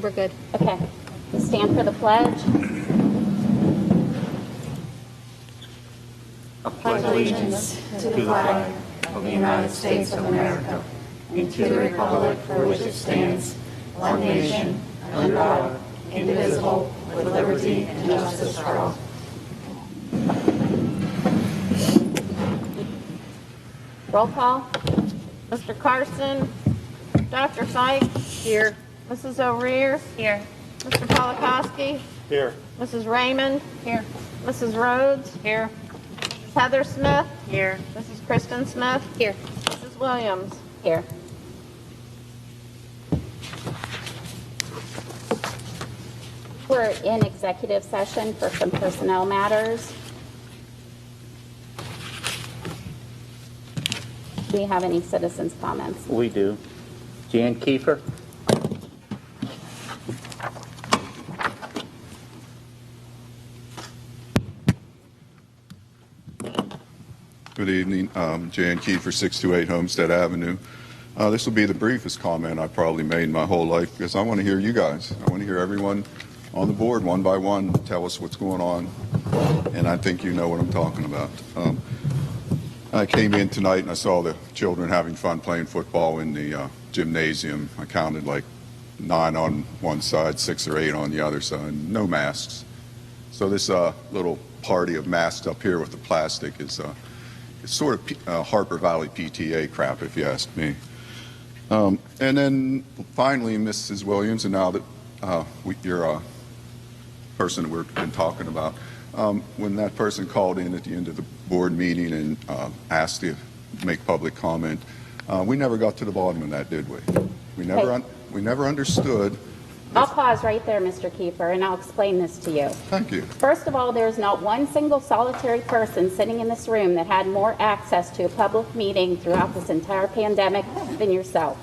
We're good. Okay. Stand for the pledge. I pledge allegiance to the flag of the United States of America and to the republic for which it stands, one nation, under God, indivisible, with liberty and justice for all. Roll call. Mr. Carson. Dr. Sykes. Here. Mrs. O'Rear. Here. Mr. Polakowski. Here. Mrs. Raymond. Here. Mrs. Rhodes. Here. Mrs. Heather Smith. Here. Mrs. Kristen Smith. Here. Mrs. Williams. Here. We're in executive session for some personnel matters. Do we have any citizens' comments? We do. Jan Kiefer. Good evening. Jan Kiefer, 628 Homestead Avenue. This will be the briefest comment I've probably made in my whole life because I want to hear you guys. I want to hear everyone on the board one by one tell us what's going on, and I think you know what I'm talking about. I came in tonight and I saw the children having fun playing football in the gymnasium. I counted like 9 on one side, 6 or 8 on the other side, no masks. So this little party of masks up here with the plastic is it's sort of Harper Valley PTA crap, if you ask me. And then finally, Mrs. Williams, and now that you're a person that we've been talking about, when that person called in at the end of the board meeting and asked to make public comment, we never got to the bottom of that, did we? We never understood. I'll pause right there, Mr. Kiefer, and I'll explain this to you. Thank you. First of all, there's not one single solitary person sitting in this room that had more access to a public meeting throughout this entire pandemic than yourself.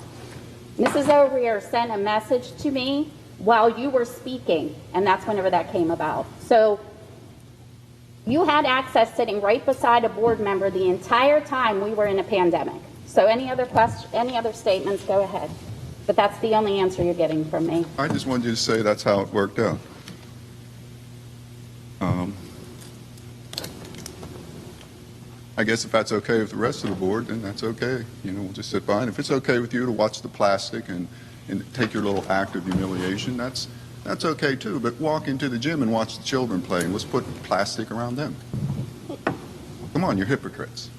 Mrs. O'Rear sent a message to me while you were speaking, and that's whenever that came about. So you had access sitting right beside a board member the entire time we were in a pandemic. So any other statements, go ahead. But that's the only answer you're getting from me. I just wanted you to say that's how it worked out. I guess if that's okay with the rest of the board, then that's okay. You know, we'll just sit by. And if it's okay with you to watch the plastic and take your little act of humiliation, that's okay too. But walk into the gym and watch the children play, and let's put plastic around them. Come on, you're hypocrites.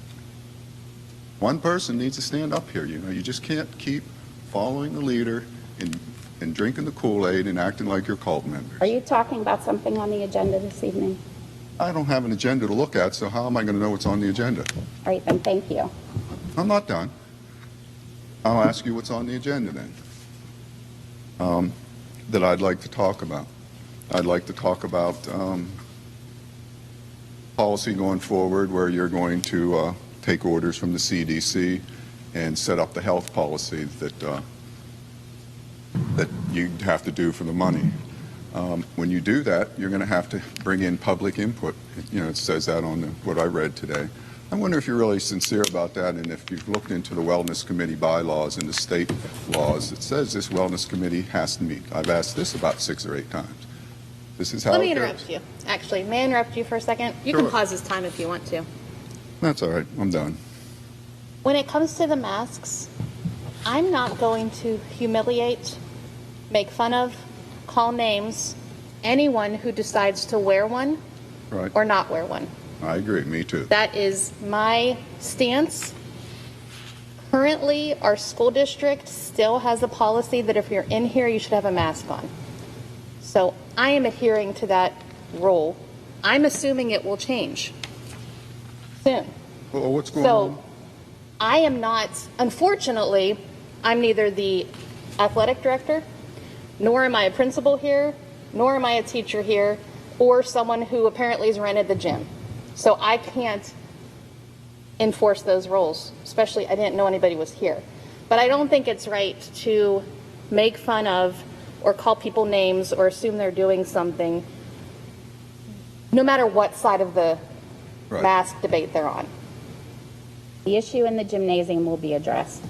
One person needs to stand up here. You know, you just can't keep following the leader and drinking the Kool-Aid and acting like you're cult members. Are you talking about something on the agenda this evening? I don't have an agenda to look at, so how am I going to know what's on the agenda? All right, then thank you. I'm not done. I'll ask you what's on the agenda then that I'd like to talk about. I'd like to talk about policy going forward where you're going to take orders from the CDC and set up the health policy that you have to do for the money. When you do that, you're going to have to bring in public input. You know, it says that on what I read today. I wonder if you're really sincere about that, and if you've looked into the Wellness Committee bylaws and the state laws. It says this Wellness Committee has to meet. I've asked this about 6 or 8 times. This is how Let me it interrupt goes. you. Actually, may I interrupt you for a second? You Sure. can pause this time if you want to. That's all right. I'm done. When it comes to the masks, I'm not going to humiliate, make fun of, call names anyone who decides to wear one Right. or not wear one. I agree. Me too. That is my stance. Currently, our school district still has a policy that if you're in here, you should have a mask on. So I am adhering to that rule. I'm assuming it will change soon. Well, what's going on? So I am not, unfortunately, I'm neither the athletic director, nor am I a principal here, nor am I a teacher here, or someone who apparently has rented the gym. So I can't enforce those rules, especially I didn't know anybody was here. But I don't think it's right to make fun of or call people names or assume they're doing something, no matter what side of the Right. mask debate they're on. The issue in the gymnasium will be addressed.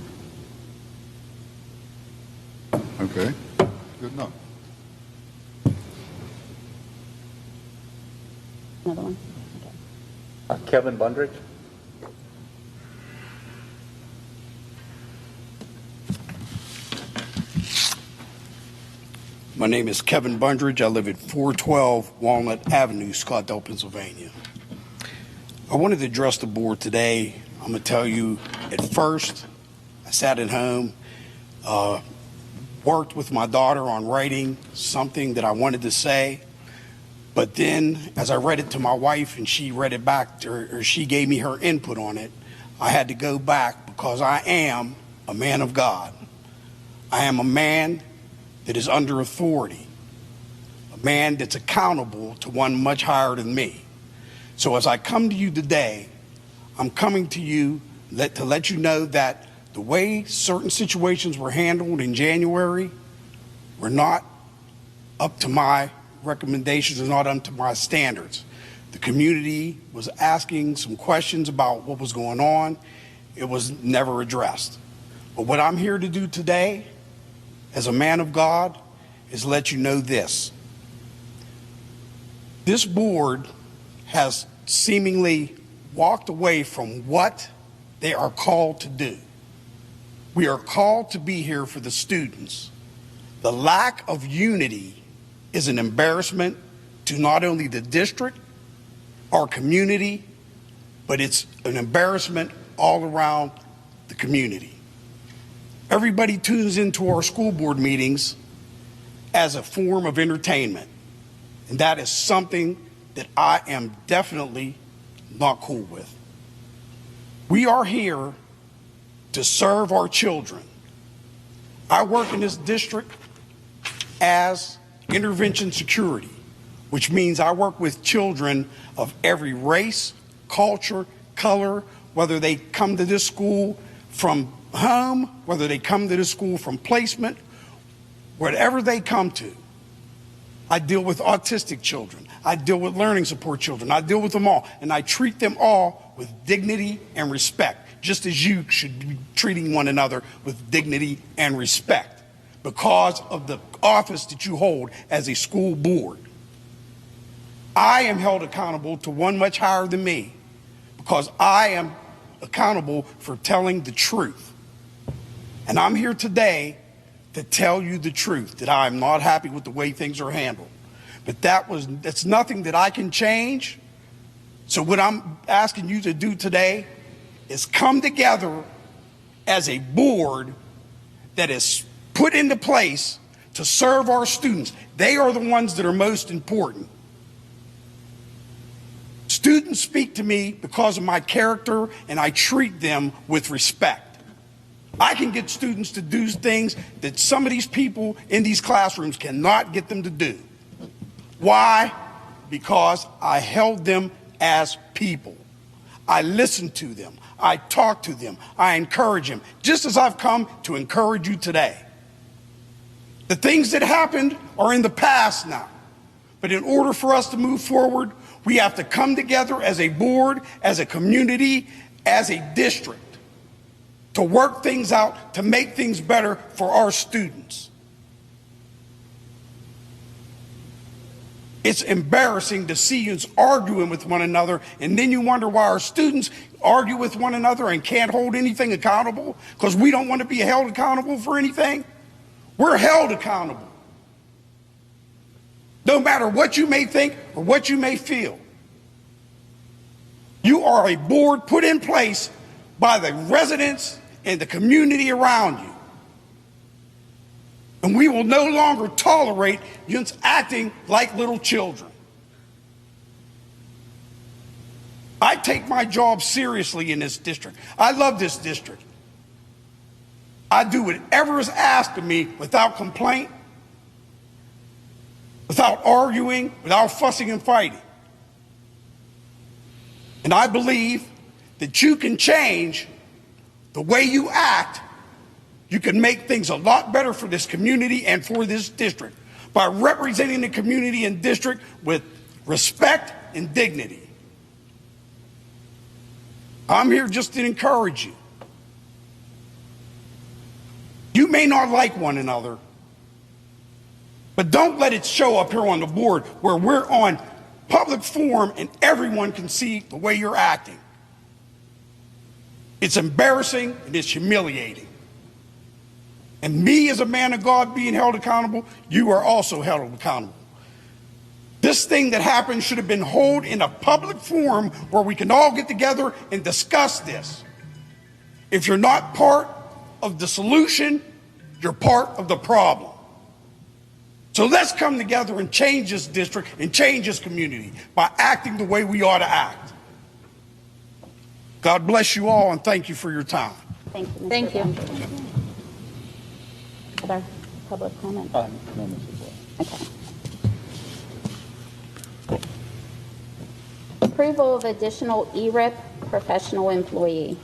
Okay. Good enough. Another one? Kevin Bundridge. My name is Kevin Bundridge. I live at 412 Walnut Avenue, Scottsdale, Pennsylvania. I wanted to address the board today. I'm going to tell you, at first, I sat at home, worked with my daughter on writing something that I wanted to say. But then, as I read it to my wife and she read it back, or she gave me her input on it, I had to go back because I am a man of God. I am a man that is under authority, a man that's accountable to one much higher than me. So as I come to you today, I'm coming to you to let you know that the way certain situations were handled in January were not up to my recommendations, and not up to my standards. The community was asking some questions about what was going on. It was never addressed. But what I'm here to do today, as a man of God, is let you know this. This board has seemingly walked away from what they are called to do. We are called to be here for the students. The lack of unity is an embarrassment to not only the district, our community, but it's an embarrassment all around the community. Everybody tunes into our school board meetings as a form of entertainment, and that is something that I am definitely not cool with. We are here to serve our children. I work in this district as intervention security, which means I work with children of every race, culture, color, whether they come to this school from home, whether they come to this school from placement, whatever they come to. I deal with autistic children. I deal with learning support children. I deal with them all, and I treat them all with dignity and respect, just as you should be treating one another with dignity and respect, because of the office that you hold as a school board. I am held accountable to one much higher than me because I am accountable for telling the truth. And I'm here today to tell you the truth, that I'm not happy with the way things are handled. But that's nothing that I can change. So what I'm asking you to do today is come together as a board that is put into place to serve our students. They are the ones that are most important. Students speak to me because of my character, and I treat them with respect. I can get students to do things that some of these people in these classrooms cannot get them to do. Why? Because I held them as people. I listened to them. I talked to them. I encourage them, just as I've come to encourage you today. The things that happened are in the past now. But in order for us to move forward, we have to come together as a board, as a community, as a district, to work things out, to make things better for our students. It's embarrassing to see us arguing with one another, and then you wonder why our students argue with one another and can't hold anything accountable because we don't want to be held accountable for anything. We're held accountable. No matter what you may think or what you may feel. You are a board put in place by the residents and the community around you. And we will no longer tolerate you acting like little children. I take my job seriously in this district. I love this district. I do whatever is asked of me without complaint, without arguing, without fussing and fighting. And I believe that you can change the way you act. You can make things a lot better for this community and for this district by representing the community and district with respect and dignity. I'm here just to encourage you. You may not like one another, but don't let it show up here on the board where we're on public forum and everyone can see the way you're acting. It's embarrassing and it's humiliating. And me as a man of God being held accountable, you are also held accountable. This thing that happened should have been held in a public forum where we can all get together and discuss this. If you're not part of the solution, you're part of the problem. So let's come together and change this district and change this community by acting the way we ought to act. God bless you all and thank you for your time. Thank you, Mr. Thank you. Bondry. Other public comment? No, Mrs. Blair. Okay. Approval of additional ERIP professional employee.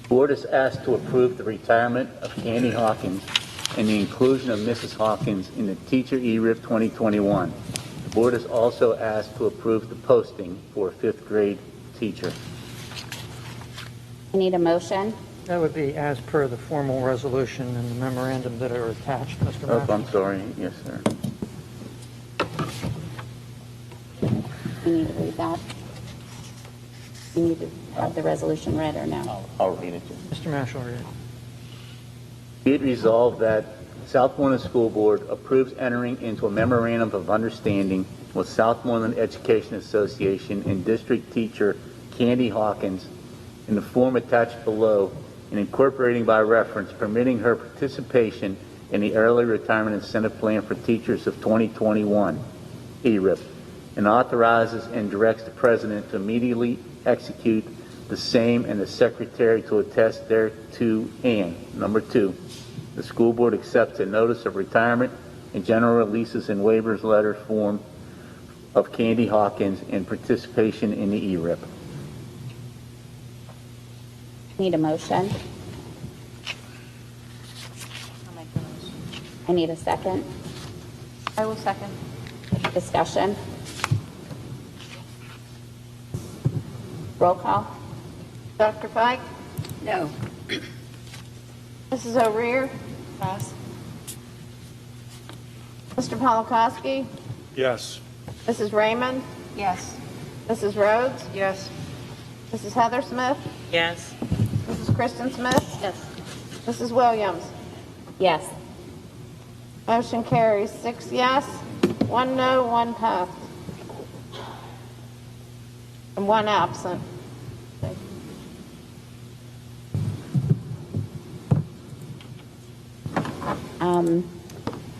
Board is asked to approve the retirement of Candy Hawkins and the inclusion of Mrs. Hawkins in the Teacher ERIP 2021. The board is also asked to approve the posting for a 5th grade teacher. I need a motion. That would be as per the formal resolution and the memorandum that are attached, Mr. Oh, Mayor. I'm sorry. Yes, sir. You need to read that. You need to have the resolution read or no? I'll read it to you. Mr. Mashal, read it. Be it resolved that Southmoreland School Board approves entering into a memorandum of understanding with Southmoreland Education Association and District Teacher Candy Hawkins in the form attached below and incorporating by reference permitting her participation in the Early Retirement Incentive Plan for Teachers of 2021, ERIP, and authorizes and directs the President to immediately execute the same and the Secretary to attest thereto. And number 2, the school board accepts a notice of retirement and general releases and waivers letter form of Candy Hawkins and participation in the ERIP. Need a motion. I need a second. I will second. Discussion. Roll call. Dr. Fike? No. Mrs. O'Rear? Pass. Mr. Polakowski? Yes. Mrs. Raymond? Yes. Mrs. Rhodes? Yes. Mrs. Heather Smith? Yes. Mrs. Kristen Smith? Yes. Mrs. Williams? Yes. Motion carries 6 yes, 1 no, 1 pass, and 1 absent.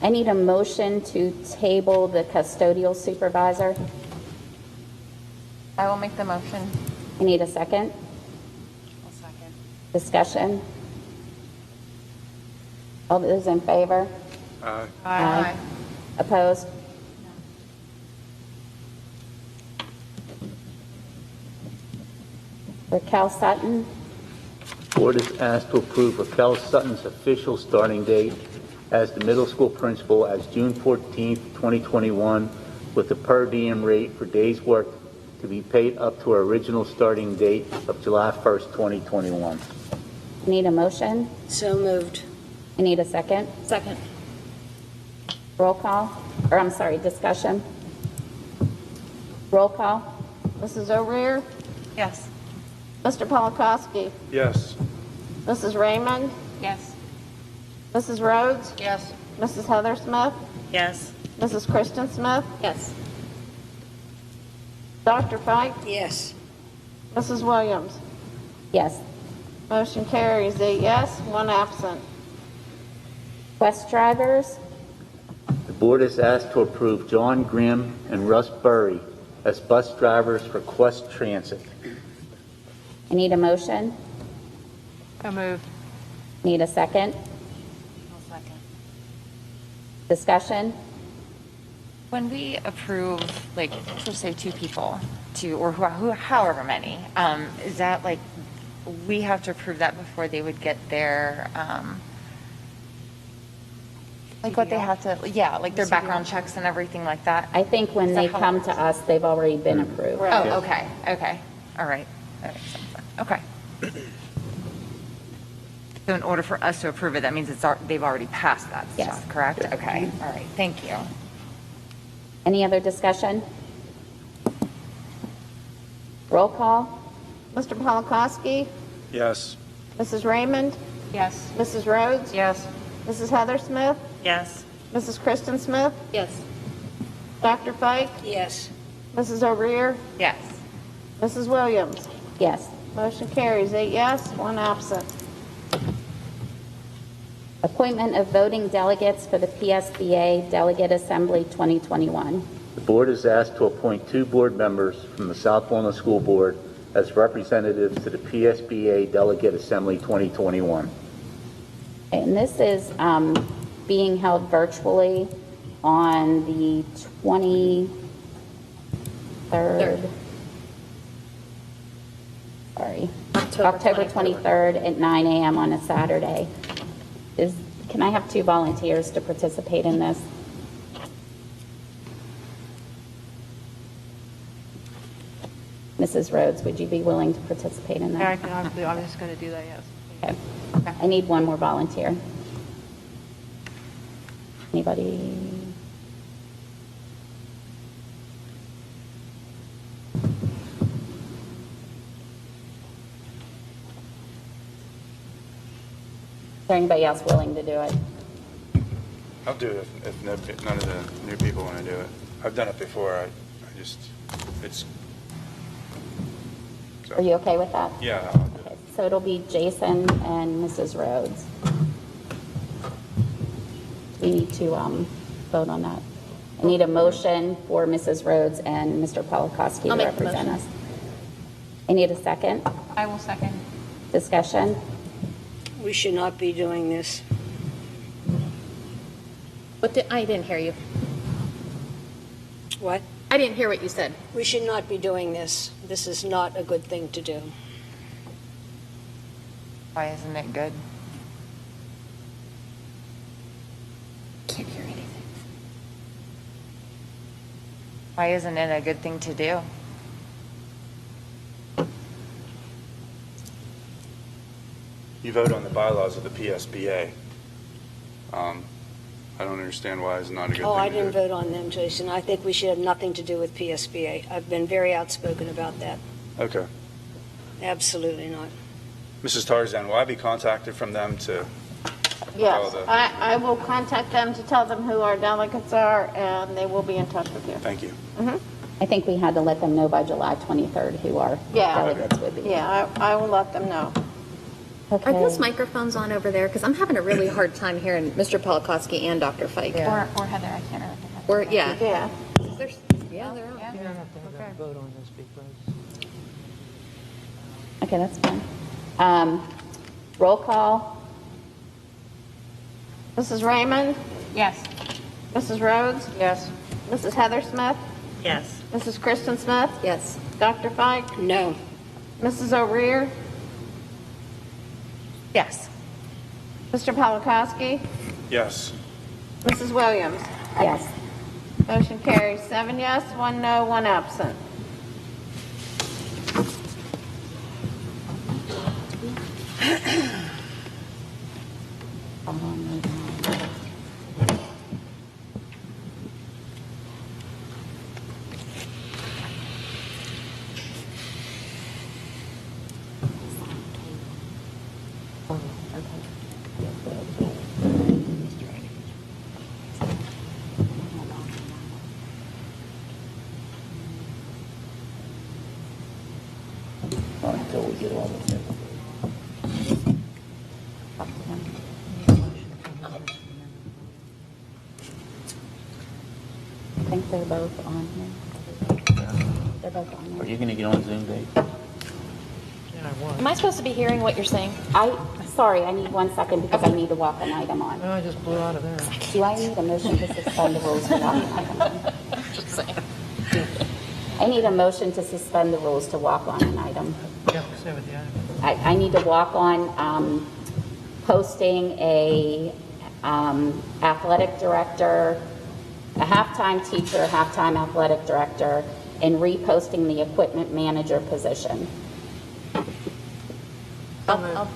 I need a motion to table the custodial supervisor. I will make the motion. I need a second. I'll second. Discussion. All those in favor? Aye. Opposed? Raquel Sutton. Board is asked to approve Raquel Sutton's official starting date as the middle school principal as June 14th, 2021, with the per diem rate for days worked to be paid up to her original starting date of July 1st, 2021. Need a motion? So moved. I need a second. Second. Roll call, or I'm sorry, discussion. Roll call. Mrs. O'Rear? Yes. Mr. Polakowski? Yes. Mrs. Raymond? Yes. Mrs. Rhodes? Yes. Mrs. Heather Smith? Yes. Mrs. Kristen Smith? Yes. Dr. Fike? Yes. Mrs. Williams? Yes. Motion carries 8 yes, 1 absent. Bus drivers. The board is asked to approve John Grimm and Russ Burry as bus drivers for Quest Transit. I need a motion. So moved. Need a second. I'll second. Discussion. When we approve, like, for say 2 people to, or however many, is that like, we have to approve that before they would get their, like what they have to, yeah, like their background checks and everything like that? I think when Is that they how it come to works? us, they've already been approved. Oh, okay, all right, that makes sense then. Okay. So in order for us to approve it, that means they've already passed that Yes. stuff, correct? Okay, all right, thank you. Any other discussion? Roll call? Mr. Polakowski, Yes. Mrs. Raymond, Yes. Mrs. Rhodes, Yes. Mrs. Heather Smith, Yes. Mrs. Kristen Smith, Yes. Dr. Fike, Yes. Mrs. O'Rear, Yes. Mrs. Williams. Yes. Motion carries 8 yes, 1 absent. Appointment of voting delegates for the PSBA Delegate Assembly 2021. The board is asked to appoint 2 board members from the Southmoreland School Board as representatives to the PSBA Delegate Assembly 2021. And this is being held virtually on the 23rd. Sorry. October 23rd at 9 a.m. on a Saturday. Can I have 2 volunteers to participate in this? Mrs. Rhodes, would you be willing to participate in that? I'm just going to do that, yes. Okay. I need 1 more volunteer. Anybody? Is there anybody else willing to do it? I'll do it if none of the new people want to do it. I've done it before. I just, it's. Are you okay with that? Yeah. I'll do it. So it'll be Jason and Mrs. Rhodes. We need to vote on that. I need a motion for Mrs. Rhodes and Mr. Polakowski to I'll make the represent motion. us. I need a second. I will second. Discussion. We should not be doing this. I didn't hear you. What? I didn't hear what you said. We should not be doing this. This is not a good thing to do. Why isn't it good? Can't hear anything. Why isn't it a good thing to do? You vote on the bylaws of the PSBA. I don't understand why it's not a good thing Oh, I to didn't do. vote on them, Jason. I think we should have nothing to do with PSBA. I've been very outspoken about that. Okay. Absolutely not. Mrs. Tarzan, will I be contacted from them to? Yes, Oh, the- I will contact them to tell them who our delegates are, and they will be in touch with you. Thank you. I think we had to let them know by July 23rd who our Yeah. delegates would be. Yeah, I will let them know. Okay. Are those microphones on over there? Because I'm having a really hard time hearing Mr. Polakowski and Dr. Fike. Or Heather, I can't remember. Or, yeah. Yeah. They're on. You don't have to have a vote on this because Okay, that's fine. Roll call. Mrs. Raymond, Yes. Mrs. Rhodes, yes. Mrs. Heather Smith, Yes. Mrs. Kristen Smith, Yes. Dr. Fike, No. Mrs. O'Rear, Yes. Mr. Polakowski, Yes. Mrs. Williams. Yes. Motion carries 7 yes, 1 no, 1 absent. Until we get all this in. I think they're both on here. They're both on Are here. you going to get on Zoom, Dave? Yeah, I was. Am I supposed to be hearing what you're saying? Sorry, I need 1 second because I need to walk an item on. No, I just blew out of there. Do I need a motion to suspend the rules to walk an item on? Just saying. I need a motion to suspend the rules to walk on an item. Yeah, say with the item. I need to walk on posting a athletic director, a halftime teacher, a halftime athletic director, and reposting the equipment manager position.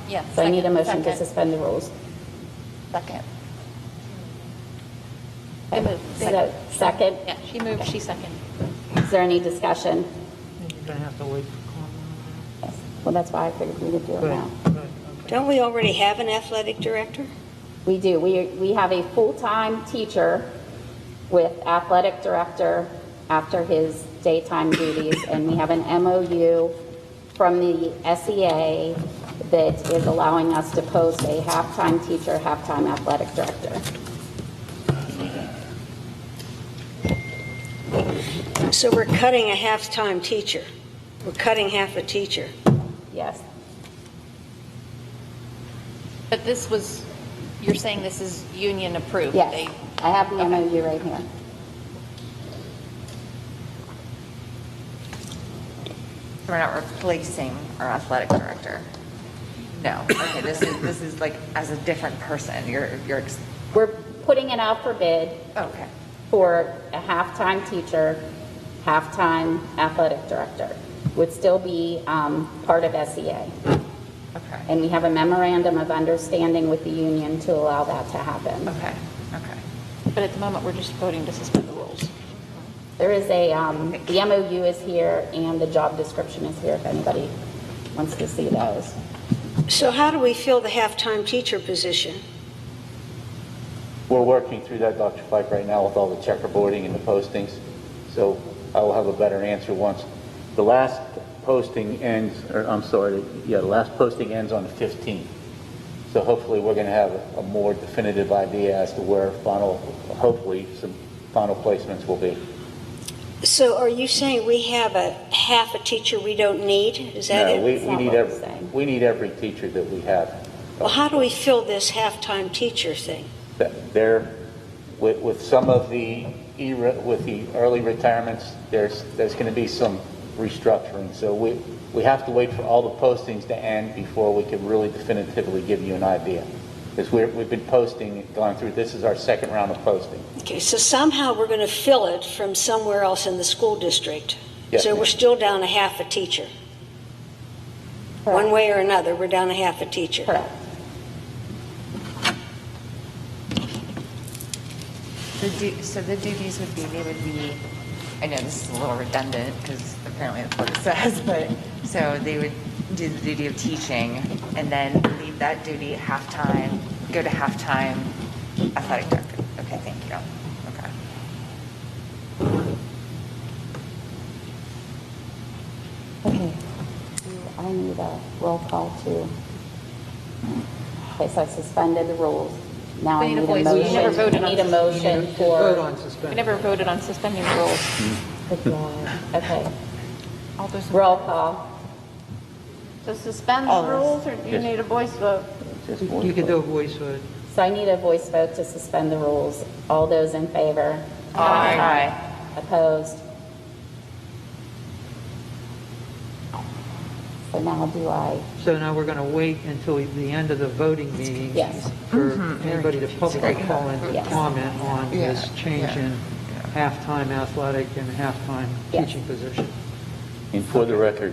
Yeah. So I need a second, motion to second, suspend the rules. Second. Okay. So, second, Yeah, she moved, she seconded. is there any discussion? going to have to wait for comment? Yes. Well, that's why I figured we would do it Good, now. good, okay. Don't we already have an athletic director? We do. We have a full-time teacher with athletic director after his daytime duties, and we have an MOU from the SEA that is allowing us to post a halftime teacher, halftime athletic director. So we're cutting a half-time teacher. We're cutting half a teacher. Yes. But this was, you're saying this is union approved? Yes. I have the MOU right here. We're not replacing our athletic director. No. Okay, this is like as a different person. We're putting it out for bid okay. for a halftime teacher, halftime athletic director. Would still be part of SEA. Okay. And we have a memorandum of understanding with the union to allow that to happen. Okay. Okay. But at the moment, we're just voting to suspend the rules. There is a, the MOU is here and the job description is here if anybody wants to see those. So how do we fill the half-time teacher position? We're working through that, Dr. Fike, right now with all the checkerboarding and the postings. So I will have a better answer once. The last posting ends, or I'm sorry, the last posting ends on the 15th. So hopefully we're going to have a more definitive idea as to where hopefully some final placements will be. So are you saying we have a half a teacher we don't need? Is that No, it? we need every teacher that we have. Well, how do we fill this half-time teacher thing? There, with some of the with the early retirements, there's going to be some restructuring. So we have to wait for all the postings to end before we can really definitively give you an idea. Because we've been posting, going through, this is our second round of posting. Okay, so somehow we're going to fill it from somewhere else in the school district. Yes, So ma'am. we're still down a half a teacher. Correct. One way or another, we're down a half a teacher. Correct. So the duties would be, I know this is a little redundant because apparently that's what it says, but so they would do the duty of teaching and then leave that duty at halftime, go to halftime athletic director. Okay, thank you. Okay. Okay. I need a roll call too. Okay, so I suspended the rules. Now I We need need a a voice. motion. You never voted I need a on- motion Vote for, on We suspended. never voted on suspending the rules. okay, All those. roll call. To suspend the rules, or do you need a voice vote? Just You could do a voice vote. So I need a voice vote to suspend the rules. All those in favor? Aye. Opposed? So now do I, So now we're going to wait until the end of the voting meeting. Yes. For anybody to publicly call in Yes. comment on this Yeah, change yeah. in halftime athletic and halftime Yes. teaching position. And for the record,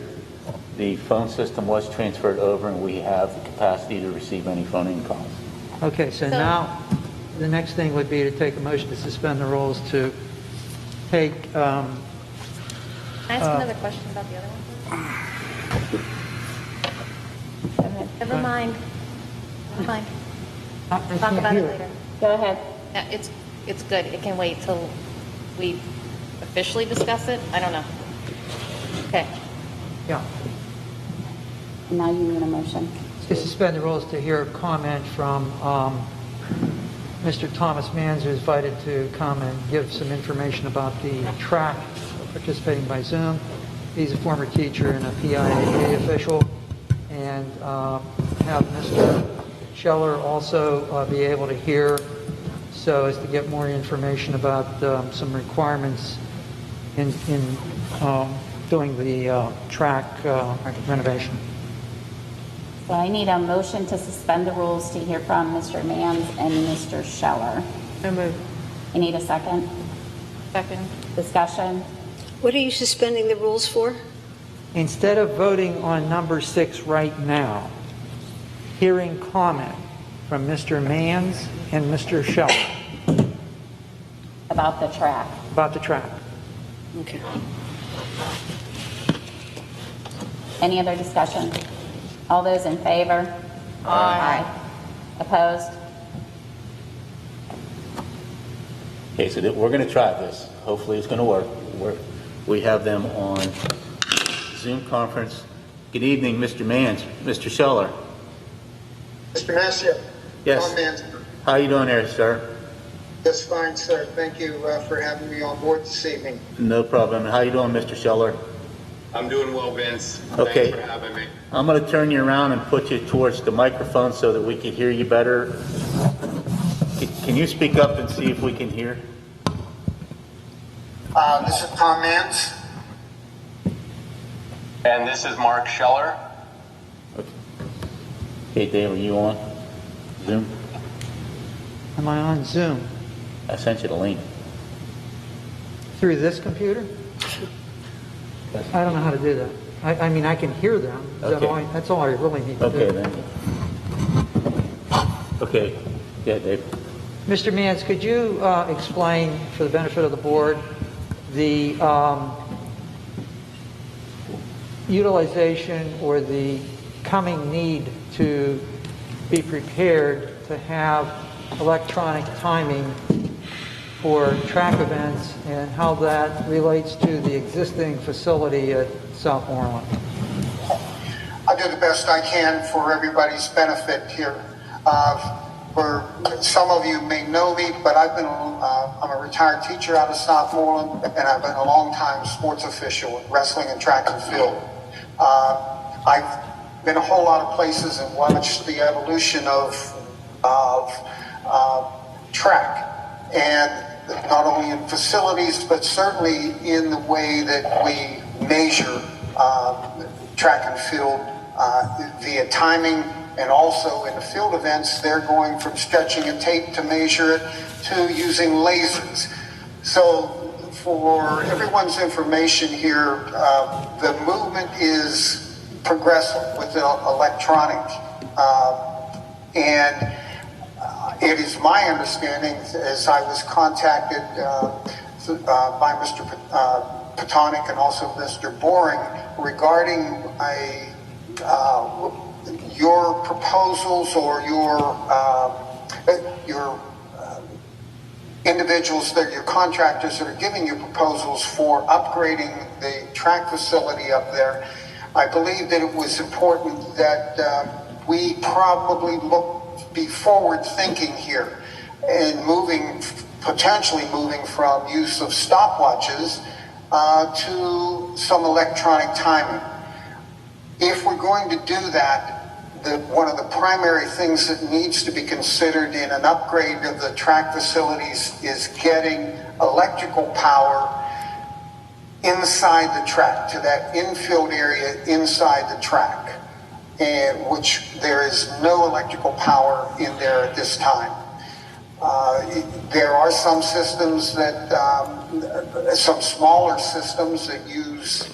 the phone system was transferred over and we have the capacity to receive any phone-in calls. Okay, so now the next thing would be to take a motion to suspend the rules to take, Can I ask another question about the other one? go ahead. Never mind. Never mind. I Talk can't about it hear. later. Go ahead. Yeah, it's good. It can wait till we officially discuss it. I don't know. Okay. Yeah. Now you need a motion. To suspend the rules to hear a comment from Mr. Thomas Manns, who is invited to come and give some information about the track participating by Zoom. He's a former teacher and a PIAA official. And have Mr. Scheller also be able to hear so as to get more information about some requirements in doing the track renovation. So I need a motion to suspend the rules to hear from Mr. Manns and Mr. Scheller. So moved. You need a second? Second. Discussion? What are you suspending the rules for? Instead of voting on number 6 right now, hearing comment from Mr. Manns and Mr. Scheller About the track. about the track. Okay. Any other discussion? All those in favor? Aye. Opposed? Okay, so we're going to try this. Hopefully it's going to work. We have them on Zoom conference. Good evening, Mr. Mans, Mr. Scheller. Mr. Massey. Yes. Tom Mans. How you doing there, sir? Just fine, sir. Thank you for having me on board this evening. No problem. How you doing, Mr. Scheller? I'm doing well, Vince. Okay. Thanks for having me. I'm going to turn you around and put you towards the microphone so that we can hear you better. Can you speak up and see if we can hear? This is Tom Mans. And this is Mark Scheller. Okay, Dave, are you on Zoom? Am I on Zoom? I sent you the link. Through this computer? I don't know how to do that. I mean, I can hear them. Okay. That's all I really need to do. Okay, then. Okay. Yeah, Dave. Mr. Mans, could you explain, for the benefit of the board, the utilization or the coming need to be prepared to have electronic timing for track events and how that relates to the existing facility at Southmoreland? I'll do the best I can for everybody's benefit here. For some of you may know me, but I'm a retired teacher out of Southmoreland, and I've been a long-time sports official in wrestling and track and field. I've been a whole lot of places and watched the evolution of track, and not only in facilities, but certainly in the way that we measure track and field via timing. And also in the field events, they're going from stretching a tape to measure it to using lasers. So for everyone's information here, the movement is progressive with the electronic. And it is my understanding, as I was contacted by Mr. Patonic and also Mr. Boring regarding your proposals or your individuals, that your contractors that are giving you proposals for upgrading the track facility up there. I believe that it was important that we probably be forward thinking here and potentially moving from use of stopwatches to some electronic timing. If we're going to do that, one of the primary things that needs to be considered in an upgrade of the track facilities is getting electrical power inside the track, to that infield area inside the track, and which there is no electrical power in there at this time. There are some systems that, some smaller systems that use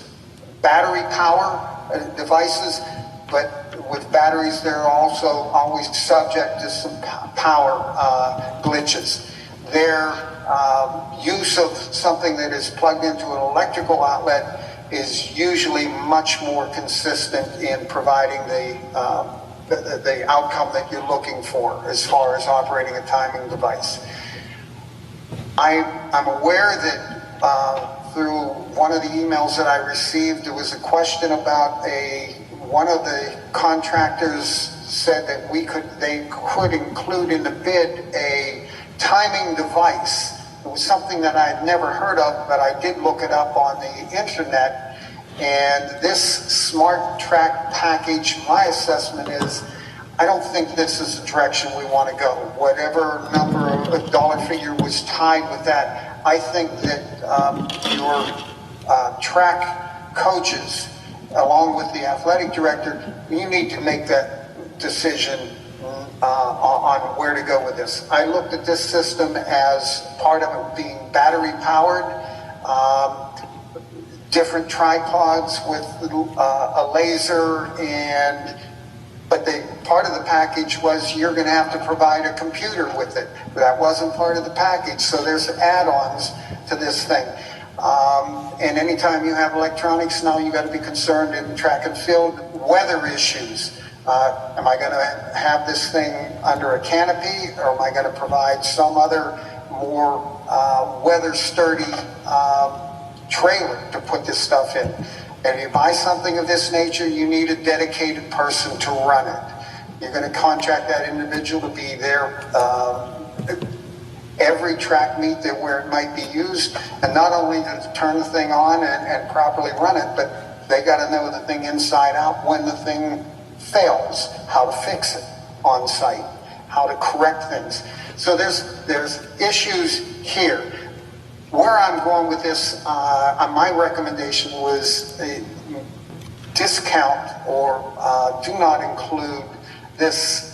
battery power devices, but with batteries, they're also always subject to some power glitches. Their use of something that is plugged into an electrical outlet is usually much more consistent in providing the outcome that you're looking for as far as operating a timing device. I'm aware that through one of the emails that I received, there was a question about one of the contractors said that they could include in the bid a timing device. It was something that I had never heard of, but I did look it up on the internet. And this smart track package, my assessment is, I don't think this is the direction we want to go. Whatever number of dollar figure was tied with that, I think that your track coaches, along with the athletic director, you need to make that decision on where to go with this. I looked at this system as part of it being battery powered, different tripods with a laser, but part of the package was you're going to have to provide a computer with it. That wasn't part of the package, so there's add-ons to this thing. And anytime you have electronics, now you got to be concerned in track and field, weather issues. Am I going to have this thing under a canopy, or am I going to provide some other more weather sturdy trailer to put this stuff in? And if you buy something of this nature, you need a dedicated person to run it. You're going to contract that individual to be there every track meet that where it might be used, and not only to turn the thing on and properly run it, but they got to know the thing inside out when the thing fails, how to fix it on site, how to correct things. So there's issues here. Where I'm going with this, my recommendation was a discount or do not include this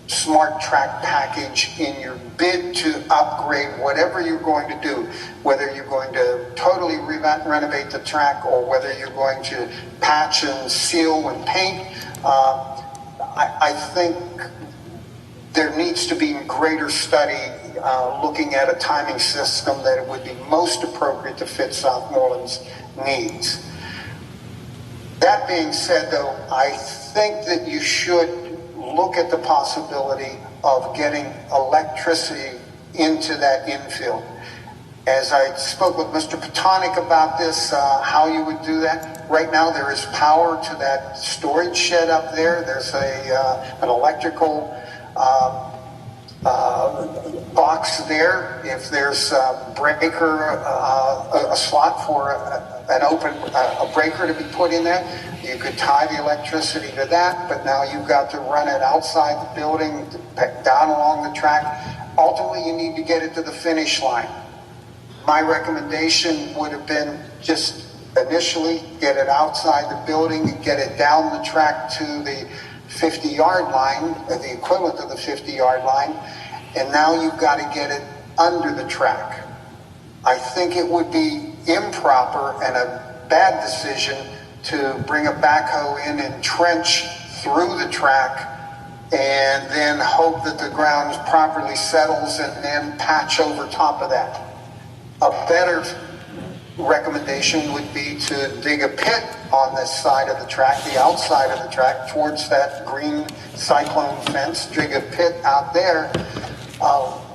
smart track package in your bid to upgrade whatever you're going to do, whether you're going to totally renovate the track or whether you're going to patch and seal and paint. I think there needs to be greater study looking at a timing system that would be most appropriate to fit Southmoreland's needs. That being said, though, I think that you should look at the possibility of getting electricity into that infield. As I spoke with Mr. Patonic about this, how you would do that. Right now there is power to that storage shed up there. There's an electrical box there. If there's a breaker, a slot for a breaker to be put in there, you could tie the electricity to that, but now you've got to run it outside the building, down along the track. Ultimately, you need to get it to the finish line. My recommendation would have been just initially get it outside the building and get it down the track to the 50-yard line, the equivalent of the 50-yard line, and now you've got to get it under the track. I think it would be improper and a bad decision to bring a backhoe in and trench through the track and then hope that the ground properly settles and then patch over top of that. A better recommendation would be to dig a pit on this side of the track, the outside of the track, towards that green cyclone fence. Dig a pit out there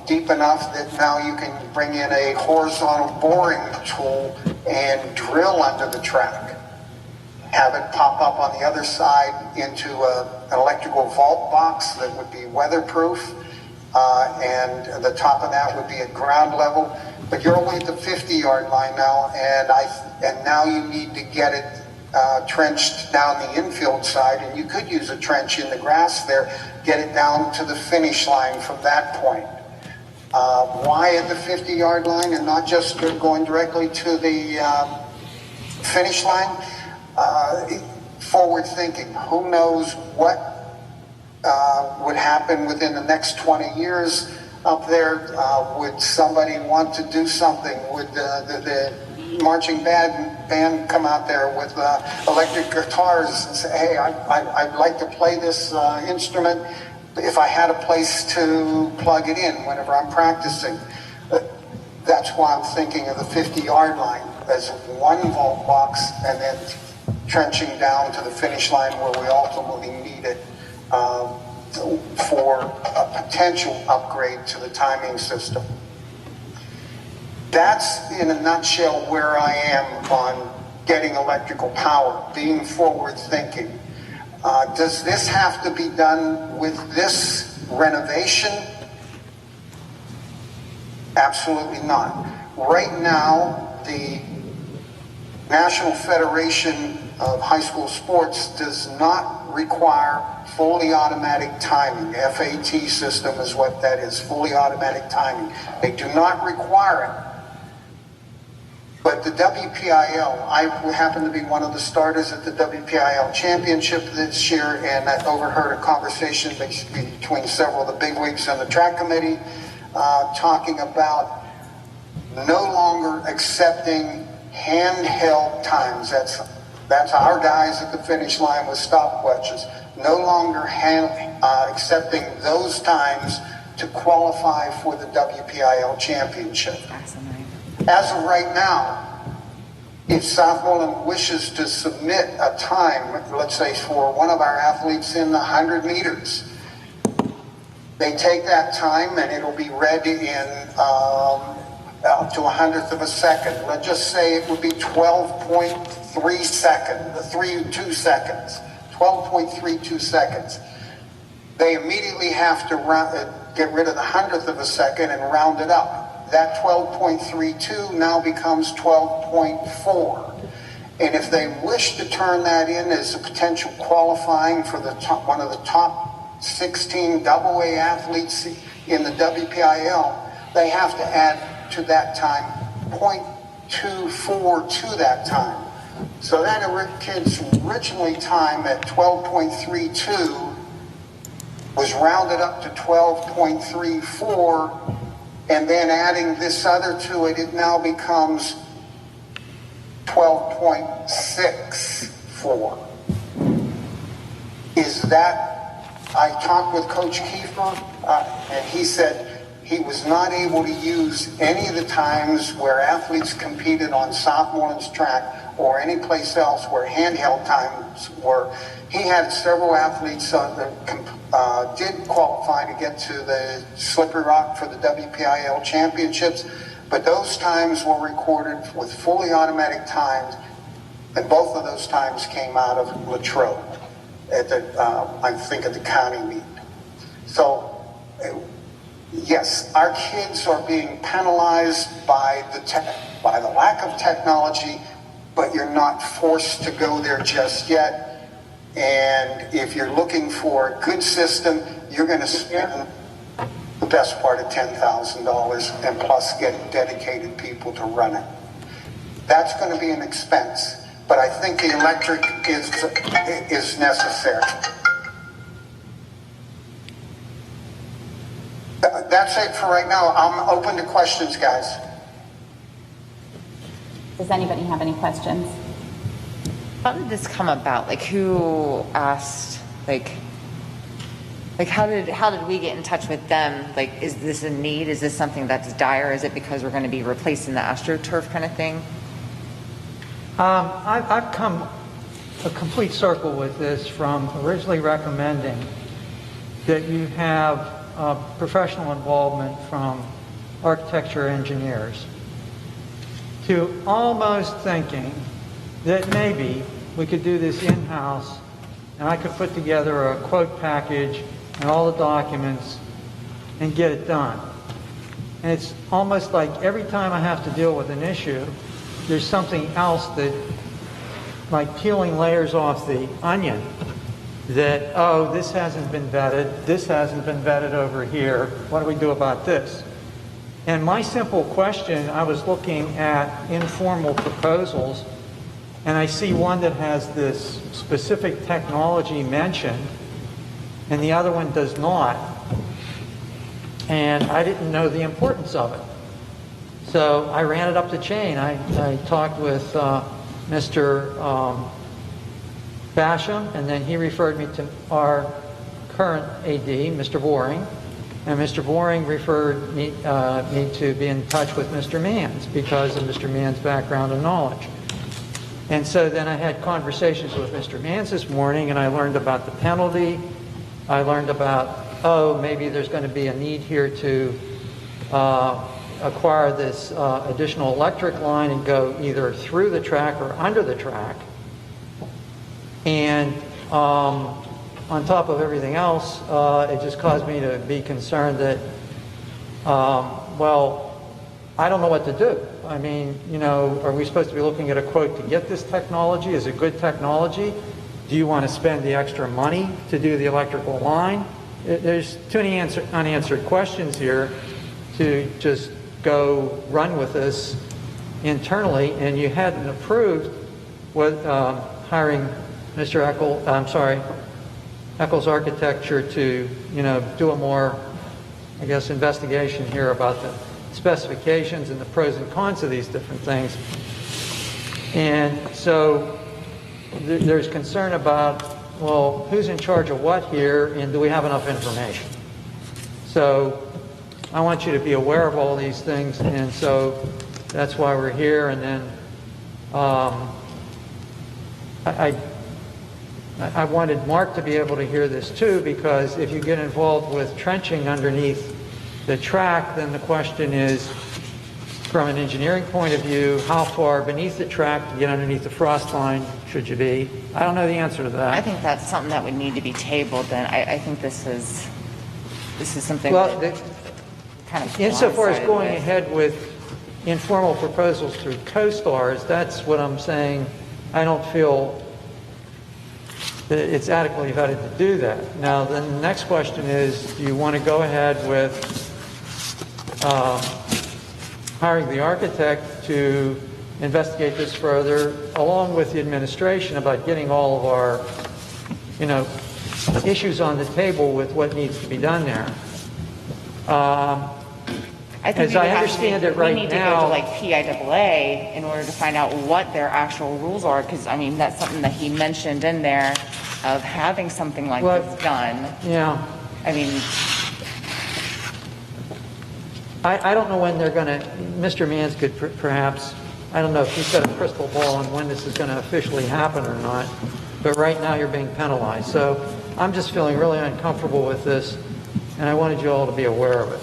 deep enough that now you can bring in a horizontal boring tool and drill under the track. Have it pop up on the other side into an electrical vault box that would be weatherproof, and the top of that would be at ground level. But you're only at the 50-yard line now, and now you need to get it trenched down the infield side, and you could use a trench in the grass there, get it down to the finish line from that point. Why at the 50-yard line and not just going directly to the finish line? Forward thinking. Who knows what would happen within the next 20 years up there? Would somebody want to do something? Would the marching band come out there with electric guitars and say, hey, I'd like to play this instrument if I had a place to plug it in whenever I'm practicing? That's why I'm thinking of the 50-yard line as one vault box and then trenching down to the finish line where we ultimately need it for a potential upgrade to the timing system. That's in a nutshell where I am on getting electrical power, being forward thinking. Does this have to be done with this renovation? Absolutely not. Right now, the National Federation of High School Sports does not require fully automatic timing. FAT system is what that is, fully automatic timing. They do not require it. But the WPIL, I happen to be one of the starters at the WPIL championship this year, and I overheard a conversation between several of the bigwigs on the track committee talking about no longer accepting handheld times. That's our guys at the finish line with stopwatches. No longer accepting those times to qualify for the WPIL championship. As of right now, if Southmoreland wishes to submit a time, let's say for one of our athletes in the 100 meters, they take that time and it'll be read in up to 100th of a second. Let's just say it would be 12.3 seconds, 12.32 seconds. They immediately have to get rid of the 100th of a second and round it up. That 12.32 now becomes 12.4. And if they wish to turn that in as a potential qualifying for the top, one of the top 16 AA athletes in the WPIL, they have to add to that time 0.24 to that time. So that kid's originally time at 12.32 was rounded up to 12.34, and then adding this other to it, it now becomes 12.64. Is that, I talked with Coach Kiefer, and he said he was not able to use any of the times where athletes competed on Southmoreland's track or any place else where handheld times were. He had several athletes that did qualify to get to the Slippery Rock for the WPIL championships, but those times were recorded with fully automatic times, and both of those times came out of Latrobe at the, I think at the county meet. So, yes, our kids are being penalized by the lack of technology, but you're not forced to go there just yet. And if you're looking for a good system, you're going to spend the best part of $10,000 and plus get dedicated people to run it. That's going to be an expense, but I think the electric is necessary. That's it for right now. I'm open to questions, guys. Does anybody have any questions? How did this come about? Like, who asked? Like how did we get in touch with them? Like, is this a need? Is this something that's dire? Is it because we're going to be replacing the AstroTurf kind of thing? I've come a complete circle with this from originally recommending that you have professional involvement from architecture engineers to almost thinking that maybe we could do this in-house and I could put together a quote package and all the documents and get it done. And it's almost like every time I have to deal with an issue, there's something else that, like peeling layers off the onion, that, oh, this hasn't been vetted over here, what do we do about this? And my simple question, I was looking at informal proposals, and I see one that has this specific technology mentioned, and the other one does not. And I didn't know the importance of it. So I ran it up the chain. I talked with Mr. Basham, and then he referred me to our current AD, Mr. Boring, and Mr. Boring referred me to be in touch with Mr. Manns because of Mr. Manns' background and knowledge. And so then I had conversations with Mr. Manns this morning, and I learned about the penalty. I learned about, oh, maybe there's going to be a need here to acquire this additional electric line and go either through the track or under the track. And on top of everything else, it just caused me to be concerned that, well, I don't know what to do. I mean, you know, are we supposed to be looking at a quote to get this technology? Is it good technology? Do you want to spend the extra money to do the electrical line? There's too many unanswered questions here to just go run with this internally, and you hadn't approved with hiring Mr. Eccles Architecture to, you know, do a more, I guess, investigation here about the specifications and the pros and cons of these different things. And so there's concern about, well, who's in charge of what here, and do we have enough information? So I want you to be aware of all these things, and so that's why we're here. And then I wanted Mark to be able to hear this too, because if you get involved with trenching underneath the track, then the question is, from an engineering point of view, how far beneath the track to get underneath the frost line should you be? I don't know the answer to that. I think that's something that would need to be tabled, and I think this is something Well, that kind of insofar as blindsided going with. ahead with informal proposals through co-stars, that's what I'm saying. I don't feel that it's adequately vetted to do that. Now, then the next question is, do you want to go ahead with hiring the architect to investigate this further, along with the administration, about getting all of our, issues on the table with what needs to be done there? I think As I understand it right we need now- to go to like PIAA in order to find out what their actual rules are, because I mean that's something that he mentioned in there of having something like Well, this done. Yeah. I mean, I don't know when they're going to, Mr. Mans could perhaps, I don't know if he's got a crystal ball on when this is going to officially happen or not, but right now you're being penalized. So I'm just feeling really uncomfortable with this, and I wanted you all to be aware of it.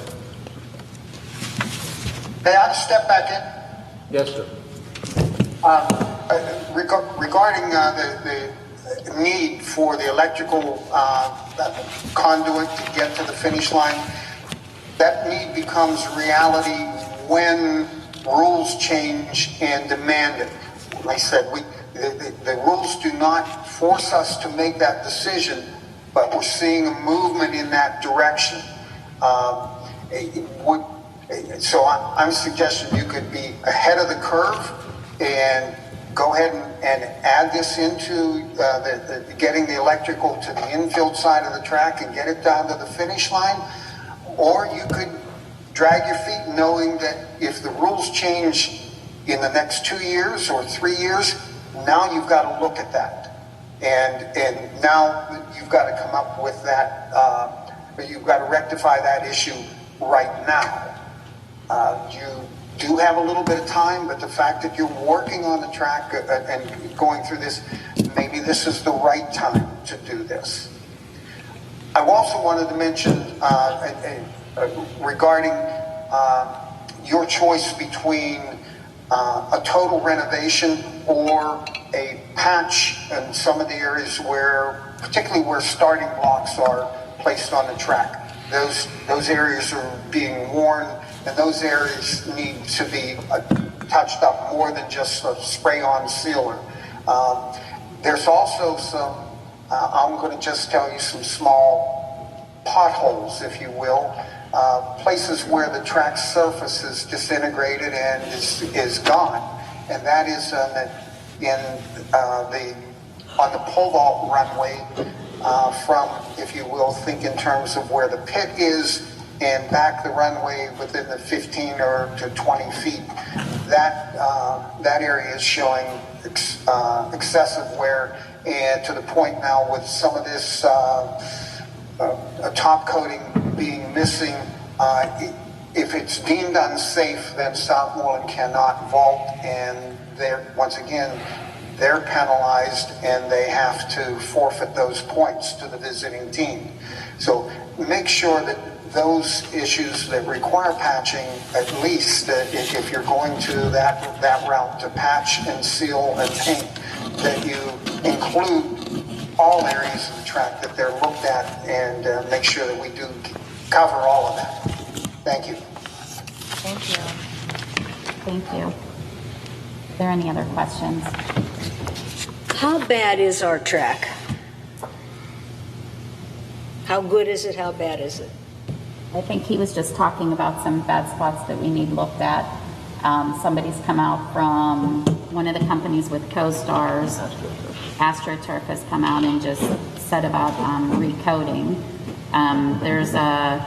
May I step back in? Yes, sir. Regarding the need for the electrical conduit to get to the finish line, that need becomes reality when rules change and demand it. Like I said, the rules do not force us to make that decision, but we're seeing a movement in that direction. So I'm suggesting you could be ahead of the curve and go ahead and add this into getting the electrical to the infield side of the track and get it down to the finish line. Or you could drag your feet knowing that if the rules change in the next 2 years or 3 years, now you've got to look at that. And now you've got to come up with that, you've got to rectify that issue right now. You do have a little bit of time, but the fact that you're working on the track and going through this, maybe this is the right time to do this. I also wanted to mention regarding your choice between a total renovation or a patch in some of the areas where, particularly where starting blocks are placed on the track. Those areas are being worn, and those areas need to be touched up more than just a spray-on sealer. There's also some, I'm going to just tell you, some small potholes, if you will, places where the track surface is disintegrated and is gone. And that is on the pole vault runway from, if you will, think in terms of where the pit is and back the runway within the 15 or to 20 feet. That area is showing excessive wear, and to the point now with some of this top coating being missing, if it's deemed unsafe, then Southmoreland cannot vault, and once again, they're penalized and they have to forfeit those points to the visiting team. So make sure that those issues that require patching, at least if you're going to that route to patch and seal and paint, that you include all areas of the track that they're looked at, and make sure that we do cover all of that. Thank you. Thank you. Thank you. Are there any other questions? How bad is our track? How good is it? How bad is it? I think he was just talking about some bad spots that we need looked at. Somebody's come out from one of the companies with co-stars. AstroTurf has come out and just said about recoding. There's a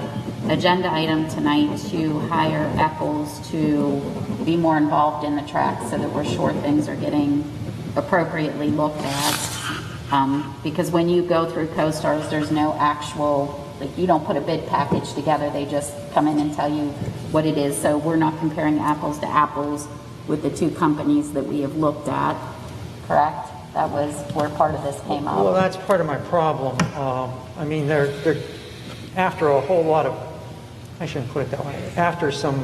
agenda item tonight to hire Eccles to be more involved in the track so that we're sure things are getting appropriately looked at. Because when you go through co-stars, there's no actual, like, you don't put a bid package together, they just come in and tell you what it is. So we're not comparing apples to apples. with the two companies that we have looked at, correct? That was where part of this came up. Well, that's part of my problem. I mean, they're after a whole lot of, I shouldn't put it that way, after some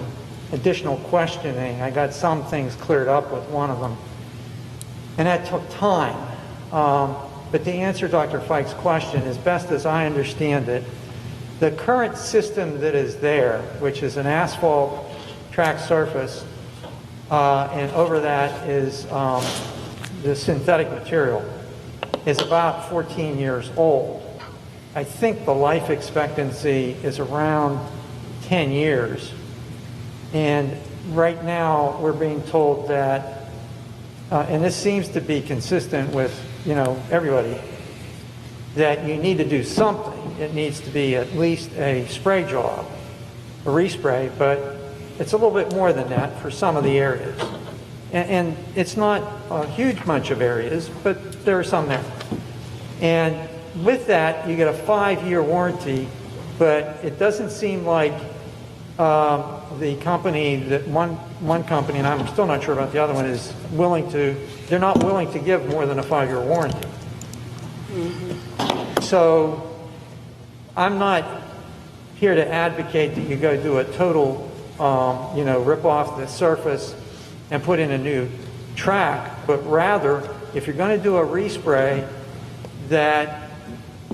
additional questioning, I got some things cleared up with one of them. And that took time. But to answer Dr. Fike's question, as best as I understand it, the current system that is there, which is an asphalt track surface, and over that is the synthetic material, is about 14 years old. I think the life expectancy is around 10 years. And right now we're being told that, and this seems to be consistent with, everybody, that you need to do something. It needs to be at least a spray job, a respray, but it's a little bit more than that for some of the areas. And it's not a huge bunch of areas, but there are some there. And with that, you get a 5-year warranty, but it doesn't seem like the company, that one company, and I'm still not sure about the other one, is they're not willing to give more than a 5-year warranty. Mm-hmm. So I'm not here to advocate that you go do a total, rip off the surface and put in a new track, but rather, if you're going to do a respray, that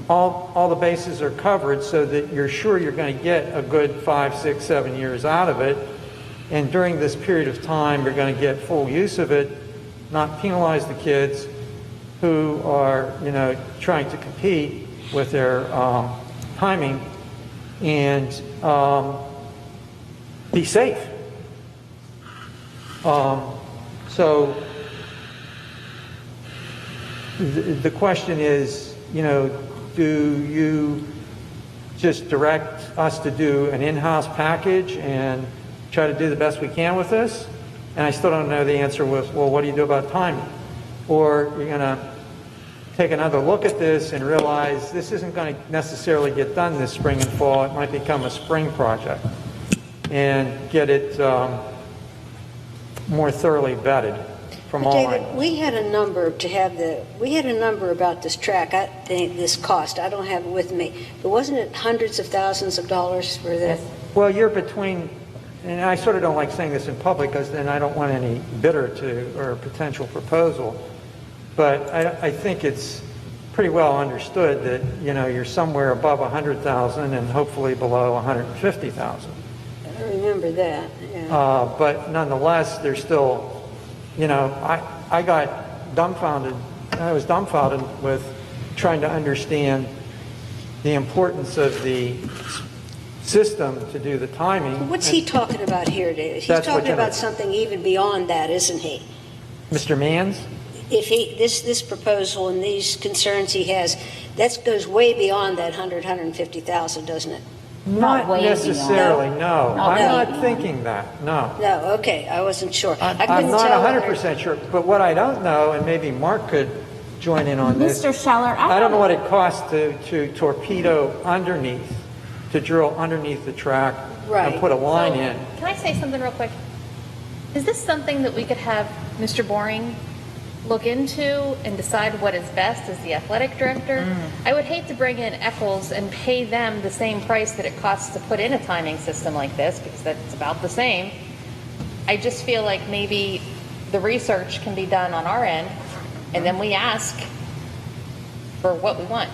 all the bases are covered so that you're sure you're going to get a good 5, 6, 7 years out of it. And during this period of time, you're going to get full use of it, not penalize the kids who are, trying to compete with their timing, and be safe. So the question is, do you just direct us to do an in-house package and try to do the best we can with this? And I still don't know the answer with, well, what do you do about timing? Or you're going to take another look at this and realize this isn't going to necessarily get done this spring and fall. It might become a spring project and get it more thoroughly vetted from all David, angles. we had a number about this track. I think this cost. I don't have it with me, but wasn't it hundreds of thousands of dollars for this? Well, you're between, and I sort of don't like saying this in public because then I don't want any bidder or potential proposal. But I think it's pretty well understood that you're somewhere above 100,000 and hopefully below 150,000. I remember that. Yeah. But nonetheless, there's still, I got dumbfounded. I was dumbfounded with trying to understand the importance of the system to do the timing. What's he talking about here, David? He's talking about something even beyond that, isn't he? Mr. Manns? If this proposal and these concerns he has, that goes way beyond that 150,000, doesn't it? Not necessarily, no. I'm beyond. not thinking that, no. No, okay, I wasn't sure. I'm not 100% sure, but what I don't know, and maybe Mark could join in on this. Mr. Scheller, I don't know what it costs to torpedo underneath, to drill underneath the track and put a line in. Can I say something real quick? Is this something that we could have Mr. Boring look into and decide what is best as the athletic director? I would hate to bring in Eccles and pay them the same price that it costs to put in a timing system like this, because that's about the same. I just feel like maybe the research can be done on our end, and then we ask for what we want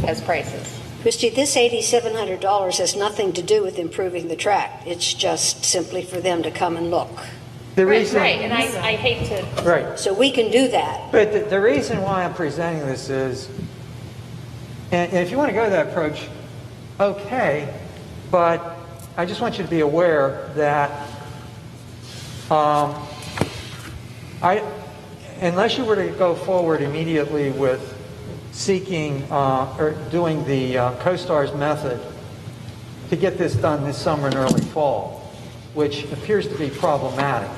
as prices. Christy, this $8,700 has nothing to do with improving the track. It's just simply for them to come and look. The reason, right, and I hate to... Right. So we can do that. But the reason why I'm presenting this is, and if you want to go that approach, okay, but I just want you to be aware that unless you were to go forward immediately with seeking or doing the CoStar's method to get this done this summer and early fall, which appears to be problematic,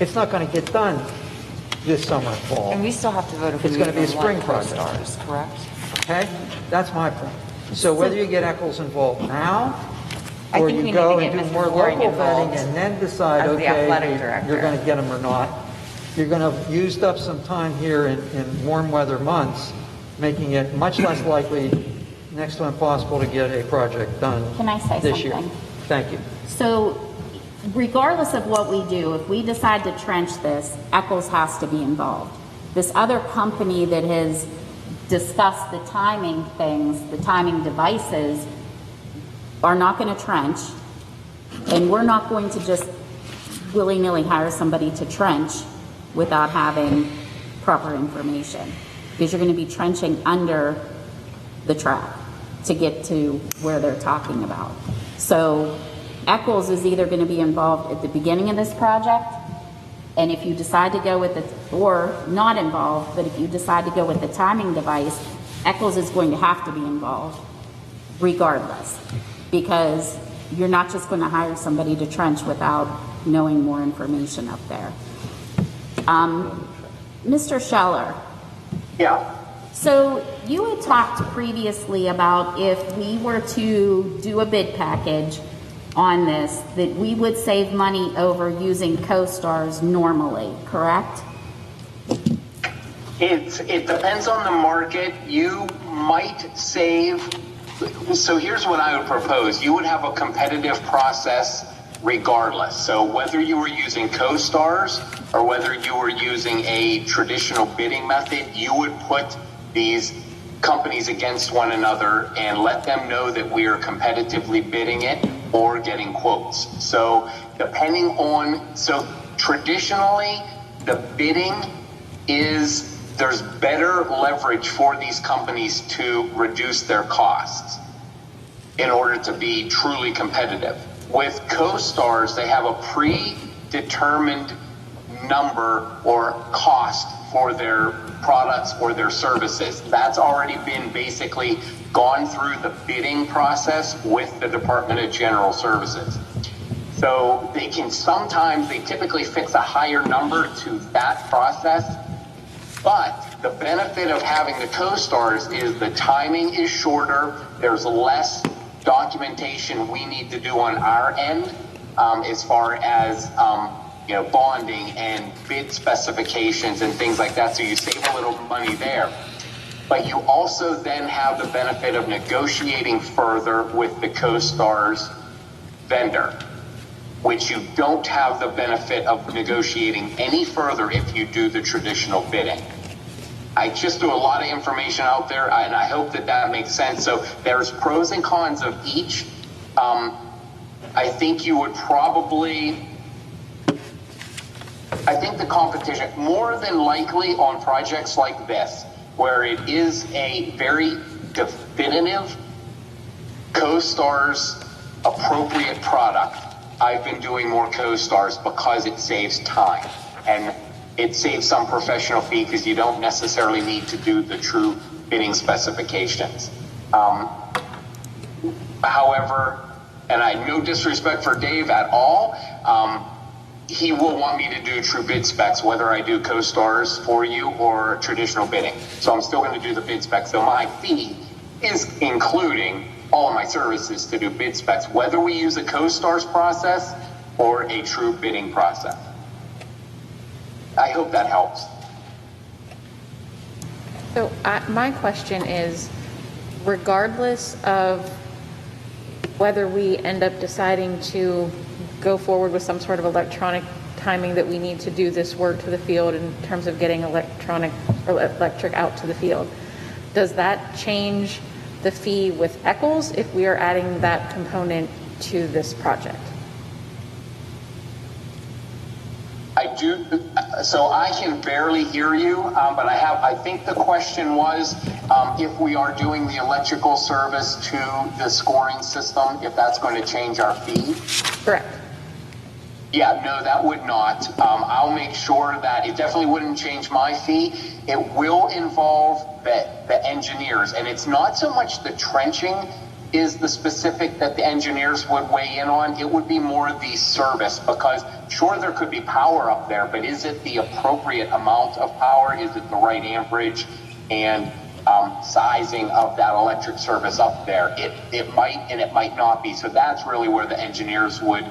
it's not going to get done this summer and fall. And we still have to vote if it's going to be a spring project, project. correct? Okay? That's my point. So whether you get Eccles involved now I Or think we you need go to and get do Mr. more Goring local vetting involved and then decide, as the athletic okay, director. you're going to get them or not. You're going to have used up some time here in warm weather months, making it much less likely, next to impossible, to get a project done Can I say this year. something? Thank you. So regardless of what we do, if we decide to trench this, Eccles has to be involved. This other company that has discussed the timing things, the timing devices, are not going to trench, and we're not going to just willy-nilly hire somebody to trench without having proper information, because you're going to be trenching under the track to get to where they're talking about. So Eccles is either going to be involved at the beginning of this project, and if you decide to go with it, or not involved, but if you decide to go with the timing device, Eccles is going to have to be involved regardless, because you're not just going to hire somebody to trench without knowing more information up there. Mr. Scheller. Yeah. So you had talked previously about if we were to do a bid package on this, that we would save money over using CoStars normally, correct? It depends on the market. You might save. So here's what I would propose. You would have a competitive process regardless. So whether you were using CoStars or whether you were using a traditional bidding method, you would put these companies against one another and let them know that we are competitively bidding it or getting quotes. So depending on, so traditionally the bidding is, there's better leverage for these companies to reduce their costs in order to be truly competitive. With CoStars, they have a predetermined number or cost for their products or their services. That's already been basically gone through the bidding process with the Department of General Services. So they can sometimes, they typically fix a higher number to that process, but the benefit of having the CoStars is the timing is shorter, there's less documentation we need to do on our end as far as bonding and bid specifications and things like that, so you save a little money there. But you also then have the benefit of negotiating further with the CoStars vendor, which you don't have the benefit of negotiating any further if you do the traditional bidding. I just threw a lot of information out there, and I hope that that makes sense. So there's pros and cons of each. I think you would probably, I think the competition, more than likely on projects like this, where it is a very definitive CoStars appropriate product, I've been doing more CoStars because it saves time. And it saves some professional fee because you don't necessarily need to do the true bidding specifications. However, and I have no disrespect for Dave at all, he will want me to do true bid specs, whether I do CoStars for you or traditional bidding. So I'm still going to do the bid specs. So my fee is including all of my services to do bid specs, whether we use a CoStars process or a true bidding process. I hope that helps. So my question is, regardless of whether we end up deciding to go forward with some sort of electronic timing that we need to do this work to the field in terms of getting electric out to the field, does that change the fee with Eccles if we are adding that component to this project? I do, so I can barely hear you, but I think the question was if we are doing the electrical service to the scoring system, if that's going to change our fee. Correct. Yeah, no, that would not. I'll make sure that it definitely wouldn't change my fee. It will involve the engineers, and it's not so much the trenching is the specific that the engineers would weigh in on. It would be more the service, because sure, there could be power up there, but is it the appropriate amount of power? Is it the right amperage? And sizing of that electric service up there. It might and it might not be. So that's really where the engineers would,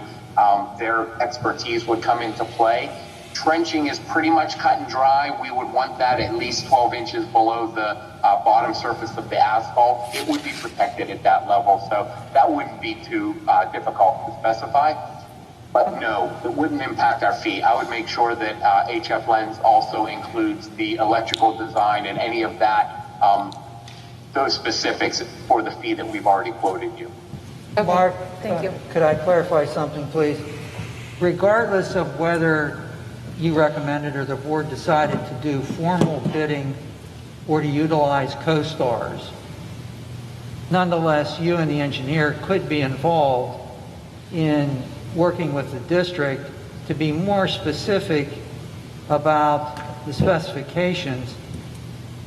their expertise would come into play. Trenching is pretty much cut and dry. We would want that at least 12 inches below the bottom surface of the asphalt. It would be protected at that level, so that wouldn't be too difficult to specify. But no, it wouldn't impact our fee. I would make sure that HF Lens also includes the electrical design and any of that, those specifics for the fee that we've already quoted you. Okay. Mark, Thank you. Could I clarify something, please? Regardless of whether you recommended or the board decided to do formal bidding or to utilize co-stars, nonetheless, you and the engineer could be involved in working with the district to be more specific about the specifications,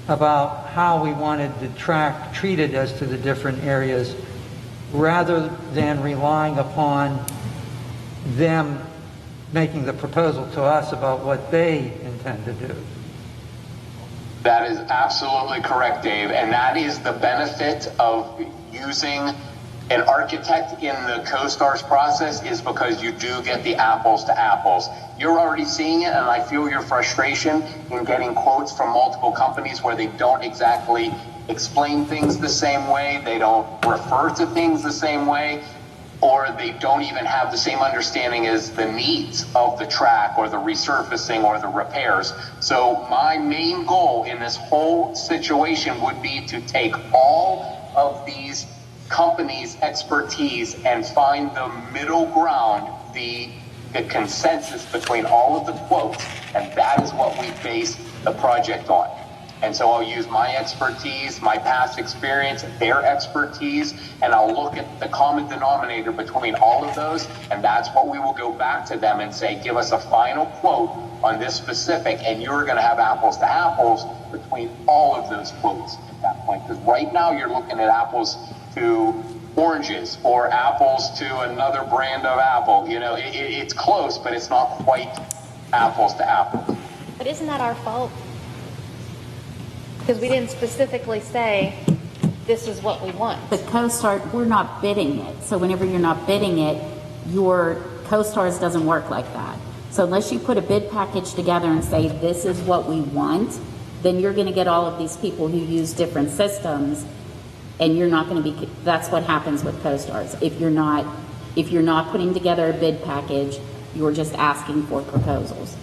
about how we wanted the track treated as to the different areas, rather than relying upon them making the proposal to us about what they intend to do. That is absolutely correct, Dave, and that is the benefit of using an architect in the co-stars process, is because you do get the apples to apples. You're already seeing it, and I feel your frustration in getting quotes from multiple companies where they don't exactly explain things the same way, they don't refer to things the same way, or they don't even have the same understanding as the needs of the track or the resurfacing or the repairs. So my main goal in this whole situation would be to take all of these companies' expertise and find the middle ground, the consensus between all of the quotes, and that is what we base the project on. And so I'll use my expertise, my past experience, their expertise, and I'll look at the common denominator between all of those, and that's what we will go back to them and say, give us a final quote on this specific, and you're going to have apples to apples between all of those quotes at that point. Because right now you're looking at apples to oranges or apples to another brand of apple. You know, it's close, but it's not quite apples to apples. But isn't that our fault? Because we didn't specifically say, this is what we want. The co-star, we're not bidding it. So whenever you're not bidding it, your co-stars doesn't work like that. So unless you put a bid package together and say, this is what we want, then you're going to get all of these people who use different systems, and you're not going to be, that's what happens with co-stars. If you're not putting together a bid package, you're just asking for proposals.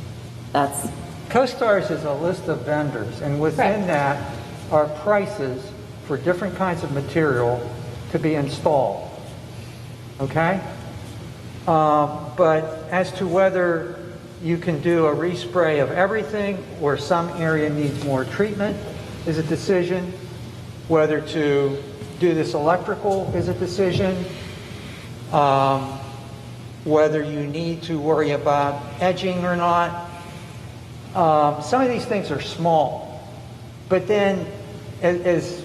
That's Co-stars is a list of vendors, and within that are prices for different kinds of material to be installed. Okay? But as to whether you can do a respray of everything or some area needs more treatment is a decision. Whether to do this electrical is a decision. Whether you need to worry about edging or not. Some of these things are small, but then as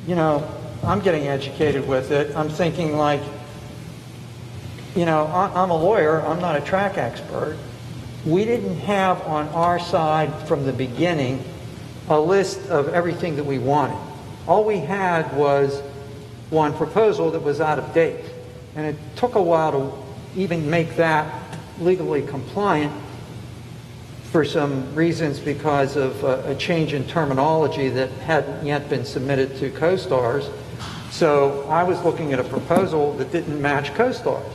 you know, I'm getting educated with it. I'm thinking like, you know, I'm a lawyer, I'm not a track expert. We didn't have on our side from the beginning a list of everything that we wanted. All we had was one proposal that was out of date, and it took a while to even make that legally compliant for some reasons, because of a change in terminology that hadn't yet been submitted to co-stars. So I was looking at a proposal that didn't match co-stars.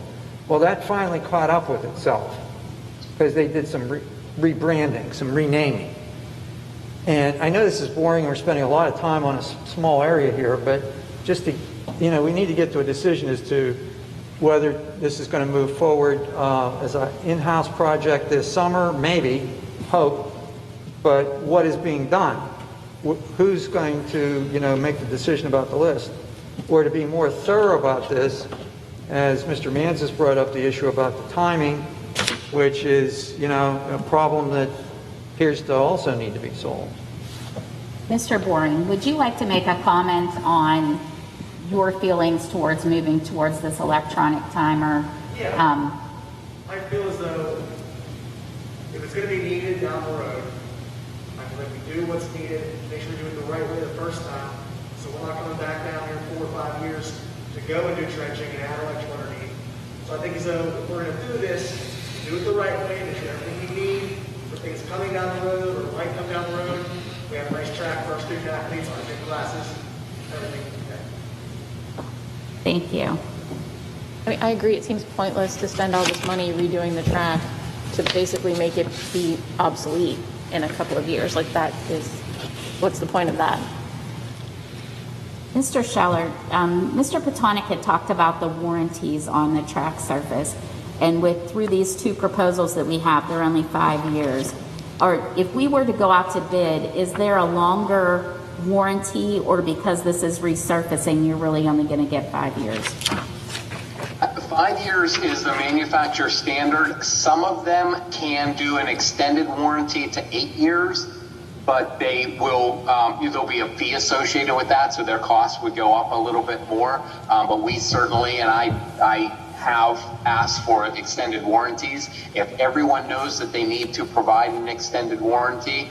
Well, that finally caught up with itself because they did some rebranding, some renaming. And I know this is boring, we're spending a lot of time on a small area here, but just to, you know, we need to get to a decision as to whether this is going to move forward as an in-house project this summer, maybe, hope, but what is being done? Who's going to, you know, make the decision about the list? Or to be more thorough about this, as Mr. Manns has brought up the issue about the timing, which is, you know, a problem that appears to also need to be solved. Mr. Boring, would you like to make a comment on your feelings towards moving towards this electronic timer? Yeah. I feel as though if it's going to be needed down the road, I And then we do what's needed, make sure we do it the right way the first time. So we're not coming back down here 4 or 5 years to go and do trenching and add electrical underneath. So I think as though if we're going to do this, do it the right way, make sure everything we need for things coming down the road or might come down the road. We have a nice track for our student athletes, our gym classes, everything. Okay. Thank you. I mean, I agree, it seems pointless to spend all this money redoing the track to basically make it be obsolete in a couple of years. Like that is, what's the point of that? Mr. Scheller, Mr. Petonic had talked about the warranties on the track surface, and through these 2 proposals that we have, they're only 5 years. Or if we were to go out to bid, is there a longer warranty, or because this is resurfacing, you're really only going to get 5 years? 5 years is the manufacturer standard. Some of them can do an extended warranty to 8 years, but they will, there'll be a fee associated with that, so their costs would go up a little bit more. But we certainly, and I have asked for extended warranties. If everyone knows that they need to provide an extended warranty,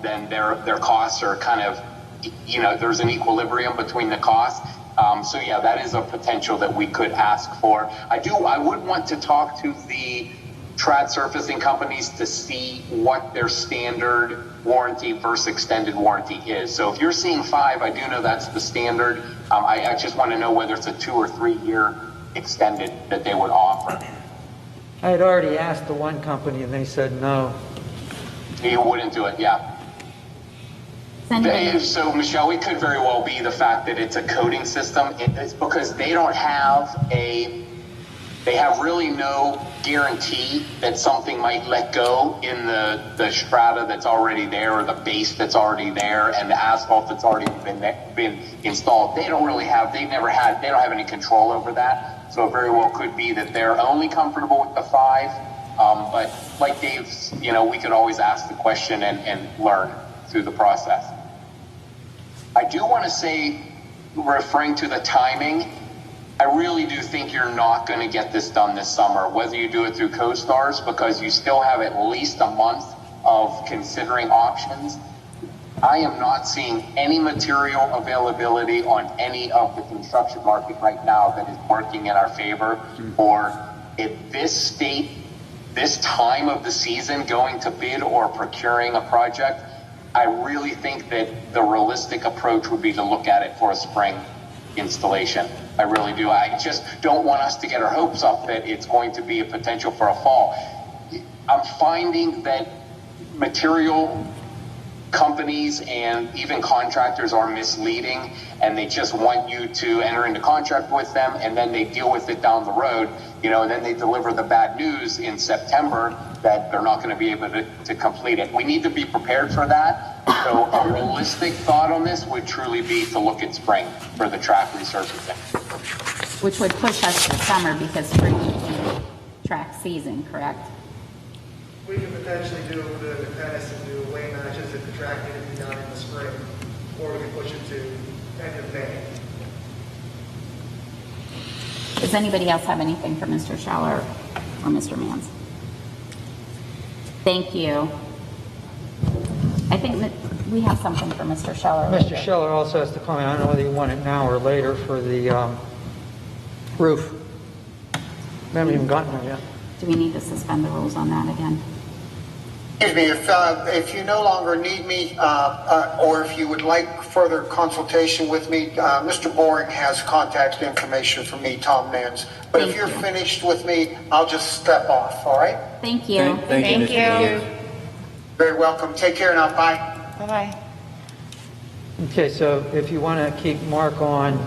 then their costs are kind of, there's an equilibrium between the costs. So yeah, that is a potential that we could ask for. I would want to talk to the track surfacing companies to see what their standard warranty versus extended warranty is. So if you're seeing 5, I do know that's the standard. I just want to know whether it's a 2 or 3 year extended that they would offer. I had already asked the one company and they said no. You wouldn't do it, yeah. So, Michelle, it could very well be the fact that it's a coding system. It's because they don't have they have really no guarantee that something might let go in the strata that's already there, or the base that's already there, and the asphalt that's already been installed. They don't have any control over that. So it very well could be that they're only comfortable with the 5. But like Dave's, we could always ask the question and learn through the process. I do want to say, referring to the timing, I really do think you're not going to get this done this summer, whether you do it through CoStars, because you still have at least a month of considering options. I am not seeing any material availability on any of the construction market right now that is working in our favor, or at this state, this time of the season, going to bid or procuring a project. I really think that the realistic approach would be to look at it for a spring installation. I really do. I just don't want us to get our hopes up that it's going to be a potential for a fall. I'm finding that material companies and even contractors are misleading, and they just want you to enter into contract with them, and then they deal with it down the road, and then they deliver the bad news in September that they're not going to be able to complete it. We need to be prepared for that. So a realistic thought on this would truly be to look at spring for the track resurfacing. Which would push us to summer, because spring would be track season, correct? We could potentially do the tennis and do away matches if the track needed to be done in the spring, or we could push it to end of May. Does anybody else have anything for Mr. Scheller or Mr. Mans? Thank you. I think that we have something for Mr. Scheller. Mr. Scheller also has to comment. I don't know whether you want it now or later for the roof. We haven't even gotten there yet. Do we need to suspend the rules on that again? Excuse me, if you no longer need me, or if you would like further consultation with me, Mr. Boring has contact information for me, Tom Mans. But if you're finished with me, I'll just step off, all right? Thank you. Thank you. Very welcome. Take care now. Bye. Bye-bye. Okay, so if you want to keep Mark on,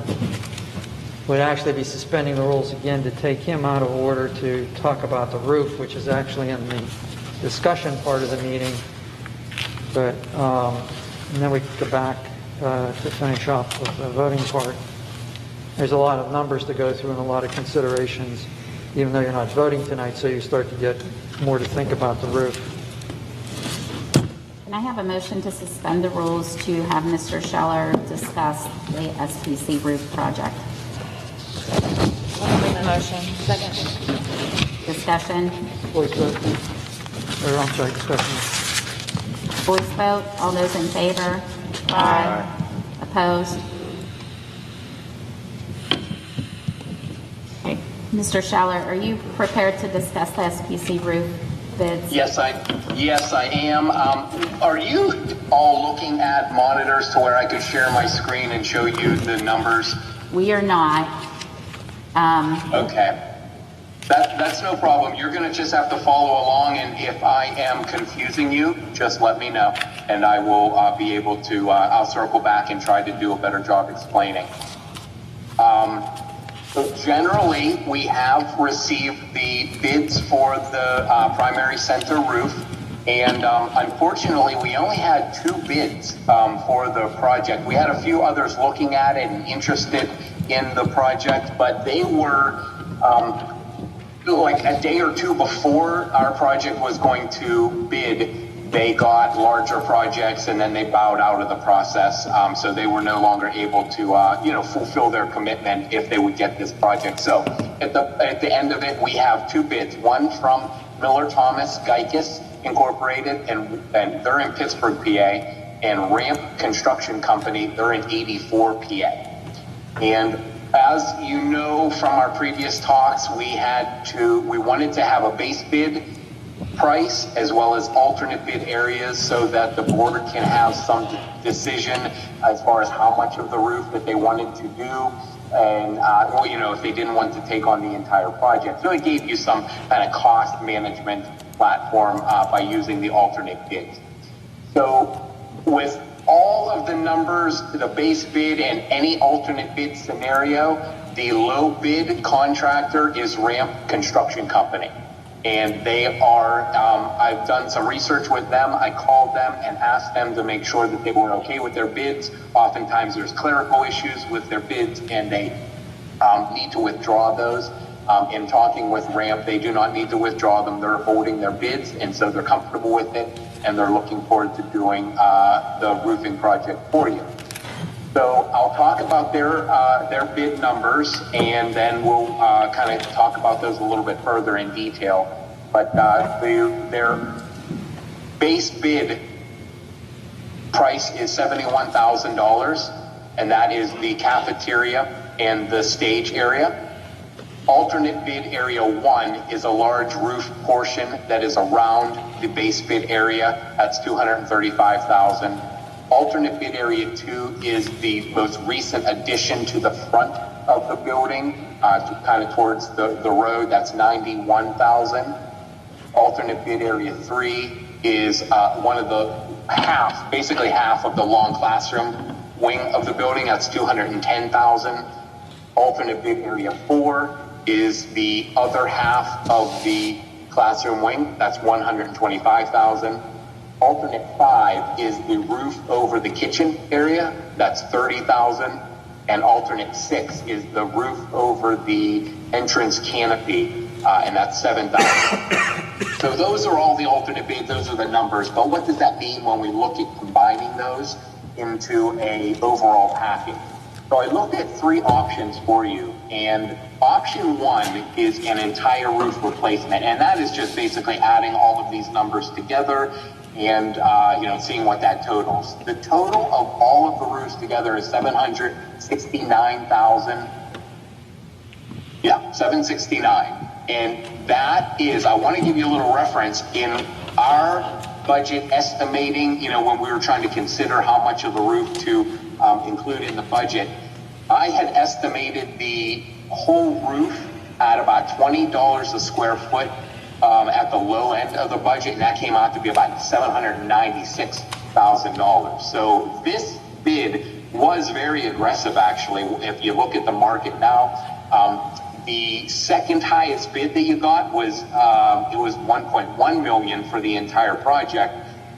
would actually be suspending the rules again to take him out of order to talk about the roof, which is actually in the discussion part of the meeting. But and then we can go back to finish off with the voting part. There's a lot of numbers to go through and a lot of considerations, even though you're not voting tonight, so you start to get more to think about the roof. Can I have a motion to suspend the rules to have Mr. Scheller discuss the SPC roof project? I'll make the motion. Second. Discussion? Voice vote. Or, I'm sorry, discussion. Voice vote, all those in favor? Aye. Opposed? Okay. Mr. Schaller, are you prepared to discuss the SPC roof bids? Yes, I am. Are you all looking at monitors to where I could share my screen and show you the numbers? We are not. Okay. That's no problem. You're going to just have to follow along, and if I am confusing you, just let me know, and I will be able to, I'll circle back and try to do a better job explaining. So generally, we have received the bids for the primary center roof, and unfortunately, we only had 2 bids for the project. We had a few others looking at it and interested in the project, but they were like a day or 2 before our project was going to bid. They got larger projects and then they bowed out of the process. So they were no longer able to, fulfill their commitment if they would get this project. So at the end of it, we have 2 bids, one from Miller Thomas Geikus Incorporated, and they're in Pittsburgh, PA, and Ramp Construction Company, they're in 84, PA. And as you know from our previous talks, we wanted to have a base bid price as well as alternate bid areas so that the board can have some decision as far as how much of the roof that they wanted to do, and if they didn't want to take on the entire project. So it gave you some kind of cost management platform by using the alternate bids. So with all of the numbers, the base bid and any alternate bid scenario, the low bid contractor is Ramp Construction Company. And they are, I've done some research with them. I called them and asked them to make sure that they were okay with their bids. Oftentimes there's clerical issues with their bids and they need to withdraw those. In talking with Ramp, they do not need to withdraw them. They're holding their bids, and so they're comfortable with it, and they're looking forward to doing the roofing project for you. So I'll talk about their bid numbers, and then we'll kind of talk about those a little bit further in detail. But their base bid price is $71,000, and that is the cafeteria and the stage area. Alternate bid area 1 is a large roof portion that is around the base bid area. That's $235,000. Alternate bid area 2 is the most recent addition to the front of the building, kind of towards the road. That's $91,000. Alternate bid area 3 is one of the basically half of the long classroom wing of the building. That's $210,000. Alternate bid area 4 is the other half of the classroom wing. That's $125,000. Alternate 5 is the roof over the kitchen area. That's $30,000. And alternate 6 is the roof over the entrance canopy, and that's $7,000. So those are all the alternate bids. Those are the numbers. But what does that mean when we look at combining those into a overall package? So I looked at 3 options for you, and option 1 is an entire roof replacement, and that is just basically adding all of these numbers together and seeing what that totals. The total of all of the roofs together is $769,000. Yeah, $769, and that is, I want to give you a little reference in our budget estimating. When we were trying to consider how much of the roof to include in the budget, I had estimated the whole roof at about $20 a square foot at the low end of the budget, and that came out to be about $796,000. So this bid was very aggressive, actually, if you look at the market now. The second highest bid that you got was it was $1.1 million for the entire project,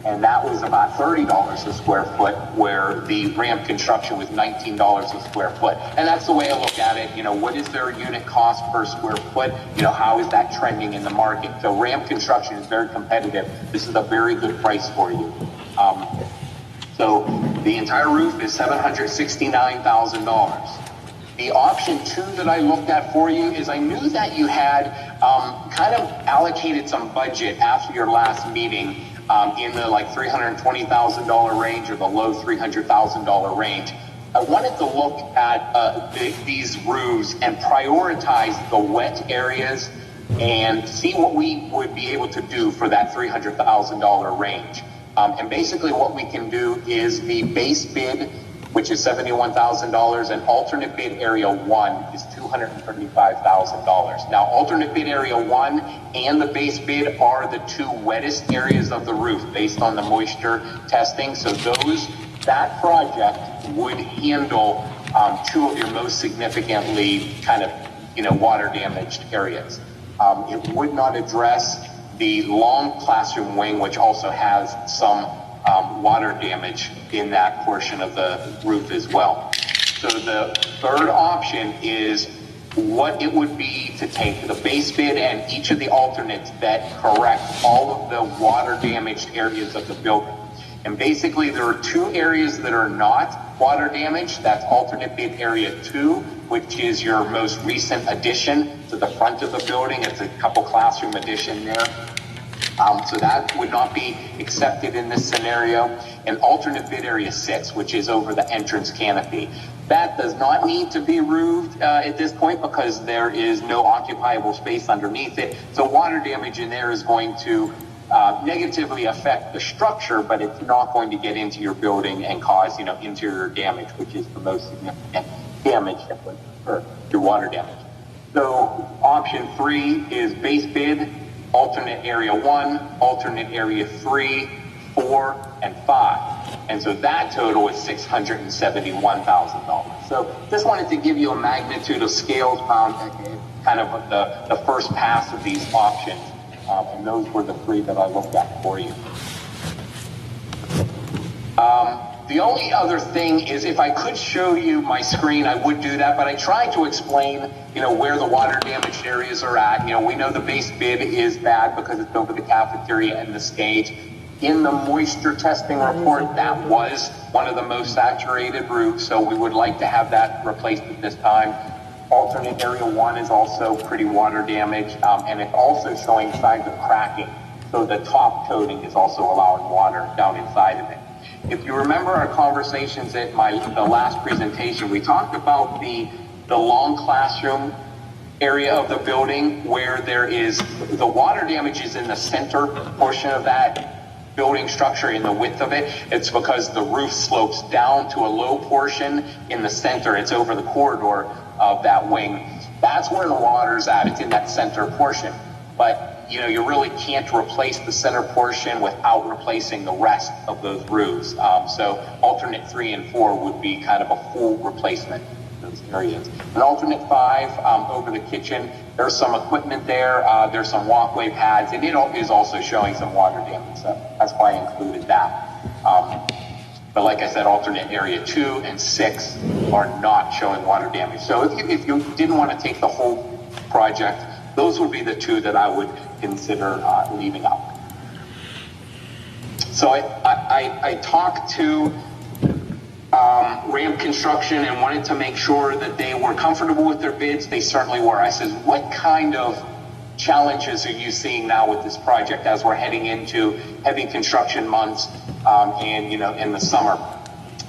and that was about $30 a square foot, where the Ramp Construction was $19 a square foot. And that's the way I look at it. What is their unit cost per square foot? How is that trending in the market? So Ramp Construction is very competitive. This is a very good price for you. So the entire roof is $769,000. The option 2 that I looked at for you is, I knew that you had kind of allocated some budget after your last meeting in the like $320,000 range or the low $300,000 range. I wanted to look at these roofs and prioritize the wet areas and see what we would be able to do for that $300,000 range. And basically what we can do is the base bid, which is $71,000, and alternate bid area 1 is $235,000. Now, alternate bid area 1 and the base bid are the two wettest areas of the roof based on the moisture testing. So that project would handle two of your most significantly kind of, water damaged areas. It would not address the long classroom wing, which also has some water damage in that portion of the roof as well. So the third option is what it would be to take the base bid and each of the alternates that correct all of the water damaged areas of the building. And basically there are two areas that are not water damaged. That's alternate bid area 2, which is your most recent addition to the front of the building. It's a couple classroom addition there. So that would not be accepted in this scenario. And alternate bid area 6, which is over the entrance canopy. That does not need to be roofed at this point because there is no occupiable space underneath it. So water damage in there is going to negatively affect the structure, but it's not going to get into your building and cause, interior damage, which is the most significant damage that would occur through water damage. So option 3 is base bid, alternate area 1, alternate area 3, 4, and 5. And so that total is $671,000. So just wanted to give you a magnitude of scales, kind of the first pass of these options. And those were the 3 that I looked at for you. The only other thing is if I could show you my screen, I would do that, but I tried to explain, where the water damaged areas are at. We know the base bid is bad because it's over the cafeteria and the stage. In the moisture testing report, that was one of the most saturated roofs, so we would like to have that replaced at this time. Alternate area 1 is also pretty water damaged, and it's also showing signs of cracking. So the top coating is also allowing water down inside of it. If you remember our conversations at the last presentation, we talked about the long classroom area of the building where there is the water damage is in the center portion of that building structure in the width of it. It's because the roof slopes down to a low portion in the center. It's over the corridor of that wing. That's where the water's at. It's in that center portion. But you really can't replace the center portion without replacing the rest of those roofs. So alternate 3 and 4 would be kind of a full replacement of those areas. And alternate 5 over the kitchen, there's some equipment there. There's some walkway pads, and it is also showing some water damage. So that's why I included that. But like I said, alternate area 2 and 6 are not showing water damage. So if you didn't want to take the whole project, those would be the 2 that I would consider leaving out. So I talked to Ramp Construction and wanted to make sure that they were comfortable with their bids. They certainly were. I said, what kind of challenges are you seeing now with this project as we're heading into heavy construction months and in the summer?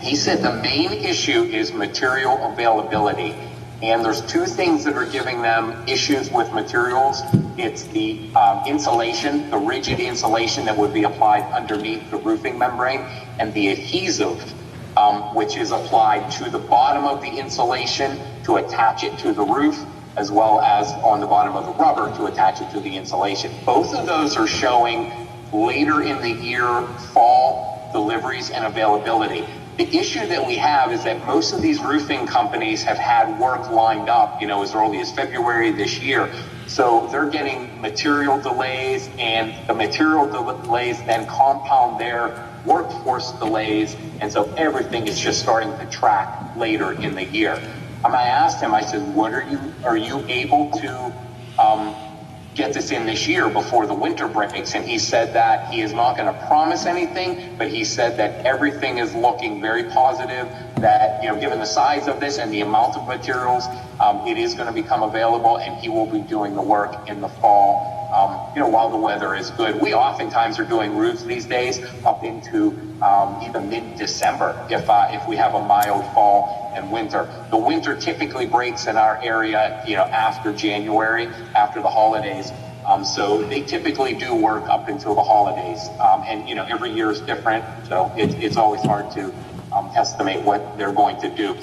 He said the main issue is material availability. And there's 2 things that are giving them issues with materials. It's the insulation, the rigid insulation that would be applied underneath the roofing membrane, and the adhesive, which is applied to the bottom of the insulation to attach it to the roof, as well as on the bottom of the rubber to attach it to the insulation. Both of those are showing later in the year fall deliveries and availability. The issue that we have is that most of these roofing companies have had work lined up, as early as February this year. So they're getting material delays, and the material delays then compound their workforce delays. And so everything is just starting to track later in the year. I asked him, I said, are you able to get this in this year before the winter breaks? And he said that he is not going to promise anything, but he said that everything is looking very positive, that, given the size of this and the amount of materials, it is going to become available, and he will be doing the work in the fall while the weather is good. We oftentimes are doing roofs these days up into even mid-December if we have a mild fall and winter. The winter typically breaks in our area, after January, after the holidays. So they typically do work up until the holidays. And every year is different, so it's always hard to estimate what they're going to do.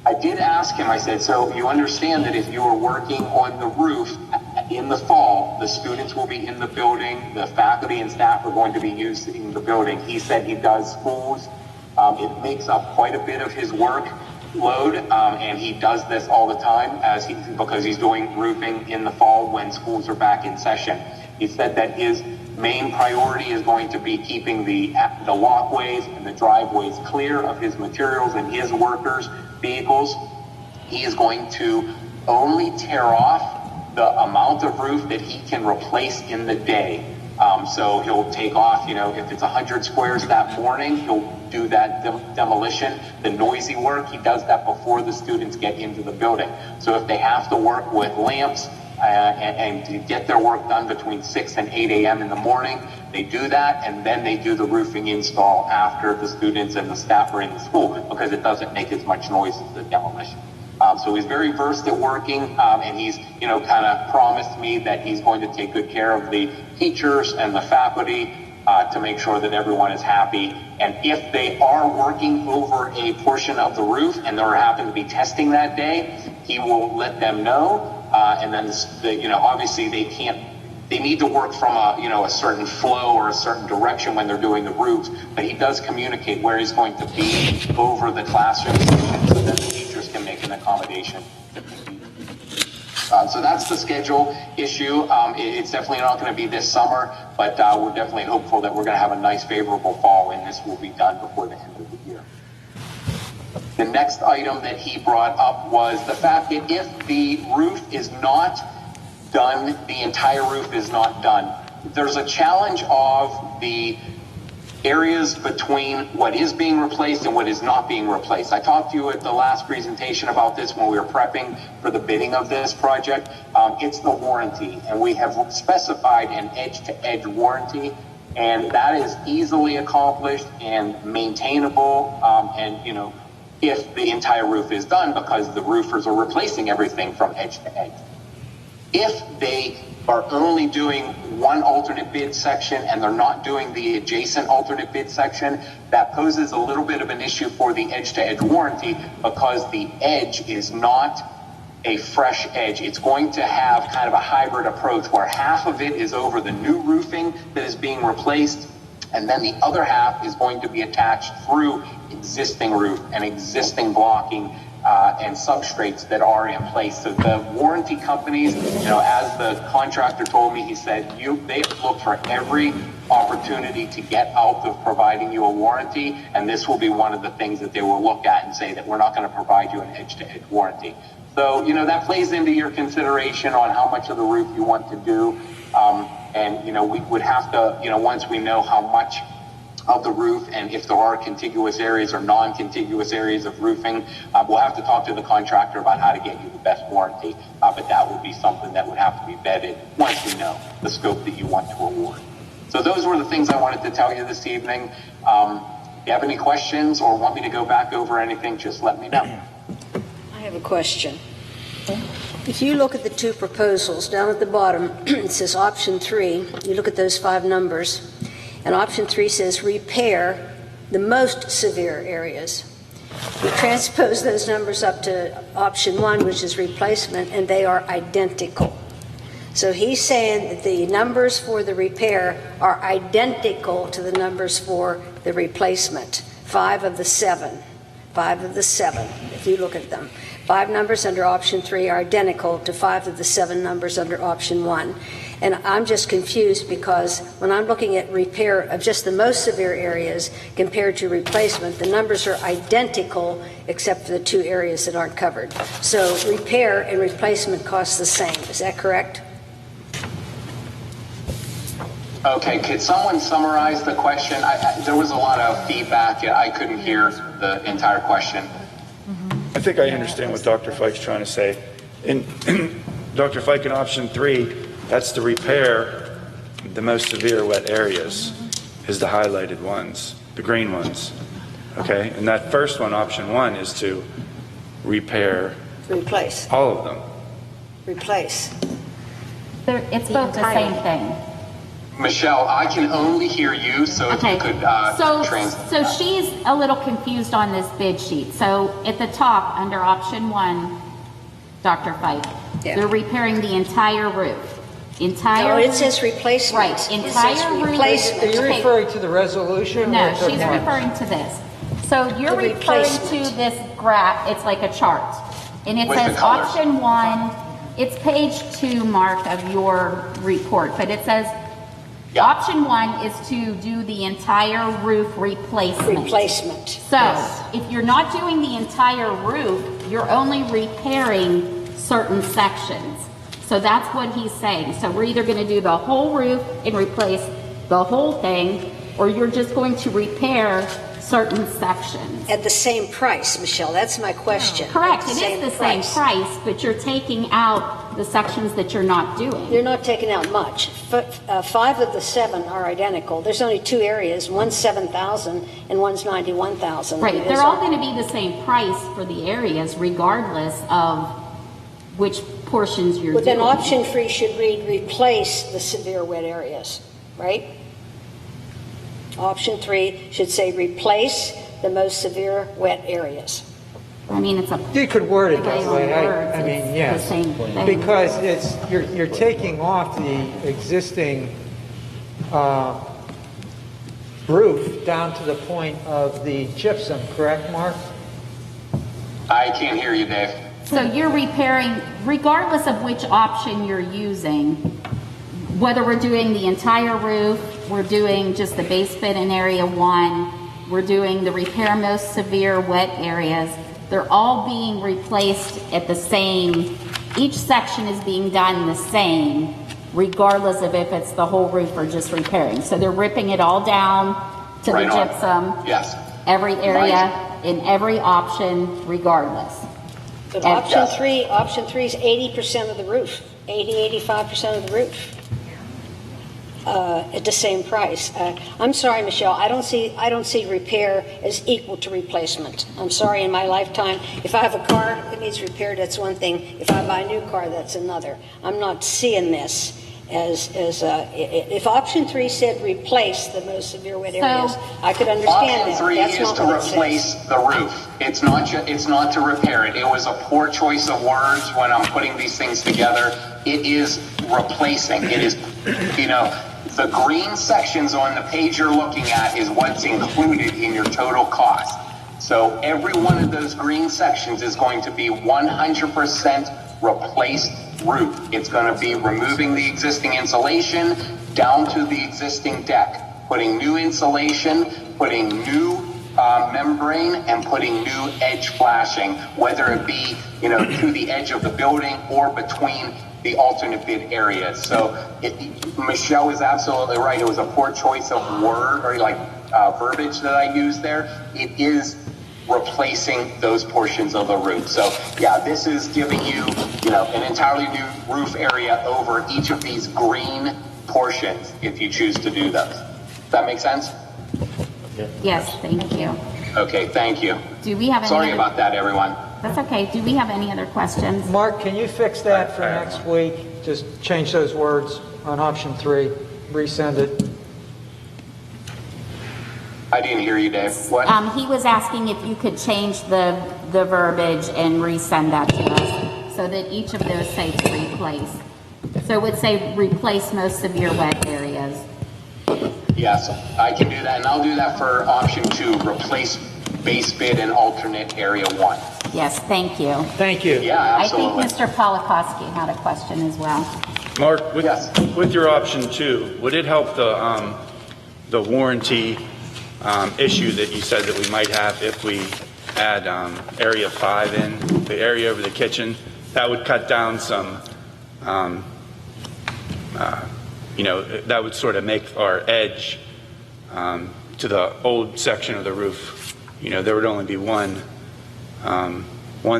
I did ask him, I said, so you understand that if you are working on the roof in the fall, the students will be in the building, the faculty and staff are going to be using the building. He said he does schools. It makes up quite a bit of his workload, and he does this all the time because he's doing roofing in the fall when schools are back in session. He said that his main priority is going to be keeping the walkways and the driveways clear of his materials and his workers' vehicles. He is going to only tear off the amount of roof that he can replace in the day. So he'll take off, if it's 100 squares that morning, he'll do that demolition. The noisy work, he does that before the students get into the building. So if they have to work with lamps and to get their work done between 6 and 8 a.m. in the morning, they do that, and then they do the roofing install after the students and the staff are in the school, because it doesn't make as much noise as the demolition. So he's very versed at working, and he's, kind of promised me that he's going to take good care of the teachers and the faculty to make sure that everyone is happy. And if they are working over a portion of the roof and there happen to be testing that day, he will let them know. And then, obviously they need to work from a certain flow or a certain direction when they're doing the roofs, but he does communicate where he's going to be over the classroom so that the teachers can make an accommodation. So that's the schedule issue. It's definitely not going to be this summer, but we're definitely hopeful that we're going to have a nice favorable fall and this will be done before the end of the year. The next item that he brought up was the fact that if the roof is not done, the entire roof is not done. There's a challenge of the areas between what is being replaced and what is not being replaced. I talked to you at the last presentation about this when we were prepping for the bidding of this project. It's the warranty, and we have specified an edge-to-edge warranty, and that is easily accomplished and maintainable, if the entire roof is done, because the roofers are replacing everything from edge to edge. If they are only doing one alternate bid section and they're not doing the adjacent alternate bid section, that poses a little bit of an issue for the edge-to-edge warranty, because the edge is not a fresh edge. It's going to have kind of a hybrid approach where half of it is over the new roofing that is being replaced, and then the other half is going to be attached through existing roof and existing blocking and substrates that are in place. So the warranty companies, as the contractor told me, he said, they look for every opportunity to get out of providing you a warranty, and this will be one of the things that they will look at and say that we're not going to provide you an edge-to-edge warranty. So, that plays into your consideration on how much of the roof you want to do. We would have to, once we know how much of the roof and if there are contiguous areas or non-contiguous areas of roofing, we'll have to talk to the contractor about how to get you the best warranty. But that would be something that would have to be vetted once we know the scope that you want to award. So those were the things I wanted to tell you this evening. If you have any questions or want me to go back over anything, just let me know. I have a question. If you look at the two proposals down at the bottom, it says option 3. You look at those 5 numbers, and option 3 says repair the most severe areas. We transpose those numbers up to option 1, which is replacement, and they are identical. So he's saying that the numbers for the repair are identical to the numbers for the replacement. 5 of the 7. 5 of the 7, if you look at them. 5 numbers under option 3 are identical to 5 of the 7 numbers under option 1. And I'm just confused because when I'm looking at repair of just the most severe areas compared to replacement, the numbers are identical except for the 2 areas that aren't covered. So repair and replacement cost the same. Is that correct? Okay, could someone summarize the question? There was a lot of feedback. I couldn't hear the entire question. I think I understand what Dr. Fike's trying to say. In Dr. Fike, in option 3, That's to repair the most severe wet areas, is the highlighted ones, the green ones. Okay, and that first one, option 1, is to repair Replace, all of them. replace. It's both the same thing. Michelle, I can only hear you, so if you could translate. So she's a little confused on this bid sheet. So at the top, under option 1, Dr. Fife, they're repairing the entire roof. No, it says replacement. Right, entire roof. Replacement. Are you referring to the resolution? No, or to she's Mark? referring to this. So you're The referring replacement. to this graph, it's like a chart. And it With the says colors. option 1, it's page 2, Mark, of your report, but it says Yeah. option 1 is to do the entire roof replacement. Replacement. So if you're not doing the entire roof, you're only repairing certain sections. So that's what he's saying. So we're either going to do the whole roof and replace the whole thing, or you're just going to repair certain sections. At the same price, Michelle, that's my question. Correct, At it is the same price, but you're taking out the sections that you're not doing. You're not taking out much. 5 of the 7 are identical. There's only 2 areas, one's 7,000 and one's 91,000. Right, they're all going to be the same price for the areas regardless of which portions you're But doing. then option 3 should read replace the severe wet areas, right? Option 3 should say replace the most severe wet areas. I mean, it's a... You could word it that play on way. words, I mean, it's yes. the same thing. Because you're taking off the existing roof down to the point of the gypsum, correct, Mark? I can't hear you, Dave. So you're repairing, regardless of which option you're using, whether we're doing the entire roof, we're doing just the base bit in area 1, we're doing the repair most severe wet areas, they're all being replaced at the same, each section is being done the same, regardless of if it's the whole roof or just repairing. So they're ripping it all down to Right the on. gypsum, Yes. every area, Right. in every option, regardless. But And- option three is 80% of the roof, 85% of the roof. At the same price. I'm sorry, Michelle, I don't see repair as equal to replacement. I'm sorry, in my lifetime, if I have a car that needs repaired, that's one thing. If I buy a new car, that's another. I'm not seeing this as if option 3 said replace the most severe wet areas, I could understand Option that. 3 That's is not to what it says. replace the roof. It's not to repair it. It was a poor choice of words when I'm putting these things together. It is replacing. It is, the green sections on the page you're looking at is what's included in your total cost. So every one of those green sections is going to be 100% replaced roof. It's going to be removing the existing insulation down to the existing deck, putting new insulation, putting new membrane, and putting new edge flashing, whether it be, to the edge of the building or between the alternate bid areas. So Michelle is absolutely right. It was a poor choice of word or verbiage that I used there. It is replacing those portions of the roof. So yeah, this is giving you, an entirely new roof area over each of these green portions if you choose to do those. Does that make sense? Yes, thank you. Okay, thank you. Do we have any Sorry other- about that, everyone. That's okay. Do we have any other questions? Mark, can you fix that for next week? Just change those words on option 3, resend it. I didn't hear you, Dave. What? He was asking if you could change the verbiage and resend that to us so that each of those say to replace. So it would say replace most severe wet areas. Yes, I can do that, and I'll do that for option 2, replace base bid and alternate area 1. Yes, thank you. Thank you. Yeah, absolutely. I think Mr. Polakowski had a question as well. Mark, with your option 2, would it help the warranty issue that you said that we might have if we add area 5 in, the area over the kitchen? That would cut down some, that would sort of make our edge to the old section of the roof. There would only be one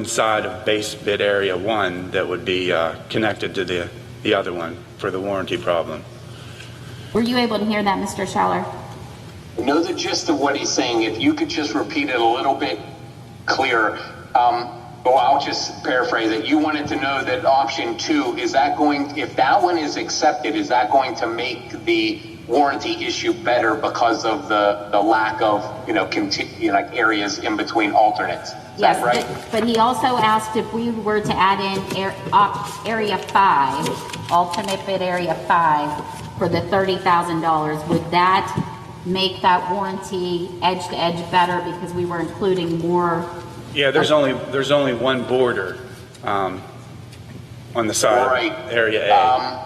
side of base bid area 1 that would be connected to the the other one for the warranty problem. Were you able to hear that, Mr. Schaller? Know the gist of what he's saying. If you could just repeat it a little bit clearer. Well, I'll just paraphrase it. You wanted to know that option 2, is that going, if that one is accepted, is that going to make the warranty issue better because of the lack of, like areas in between alternates? Is Yes, that right? but he also asked if we were to add in area 5, alternate bid area 5 for the $30,000, would that make that warranty edge to edge better because we were including more? Yeah, there's only one border on the side Right. of area A.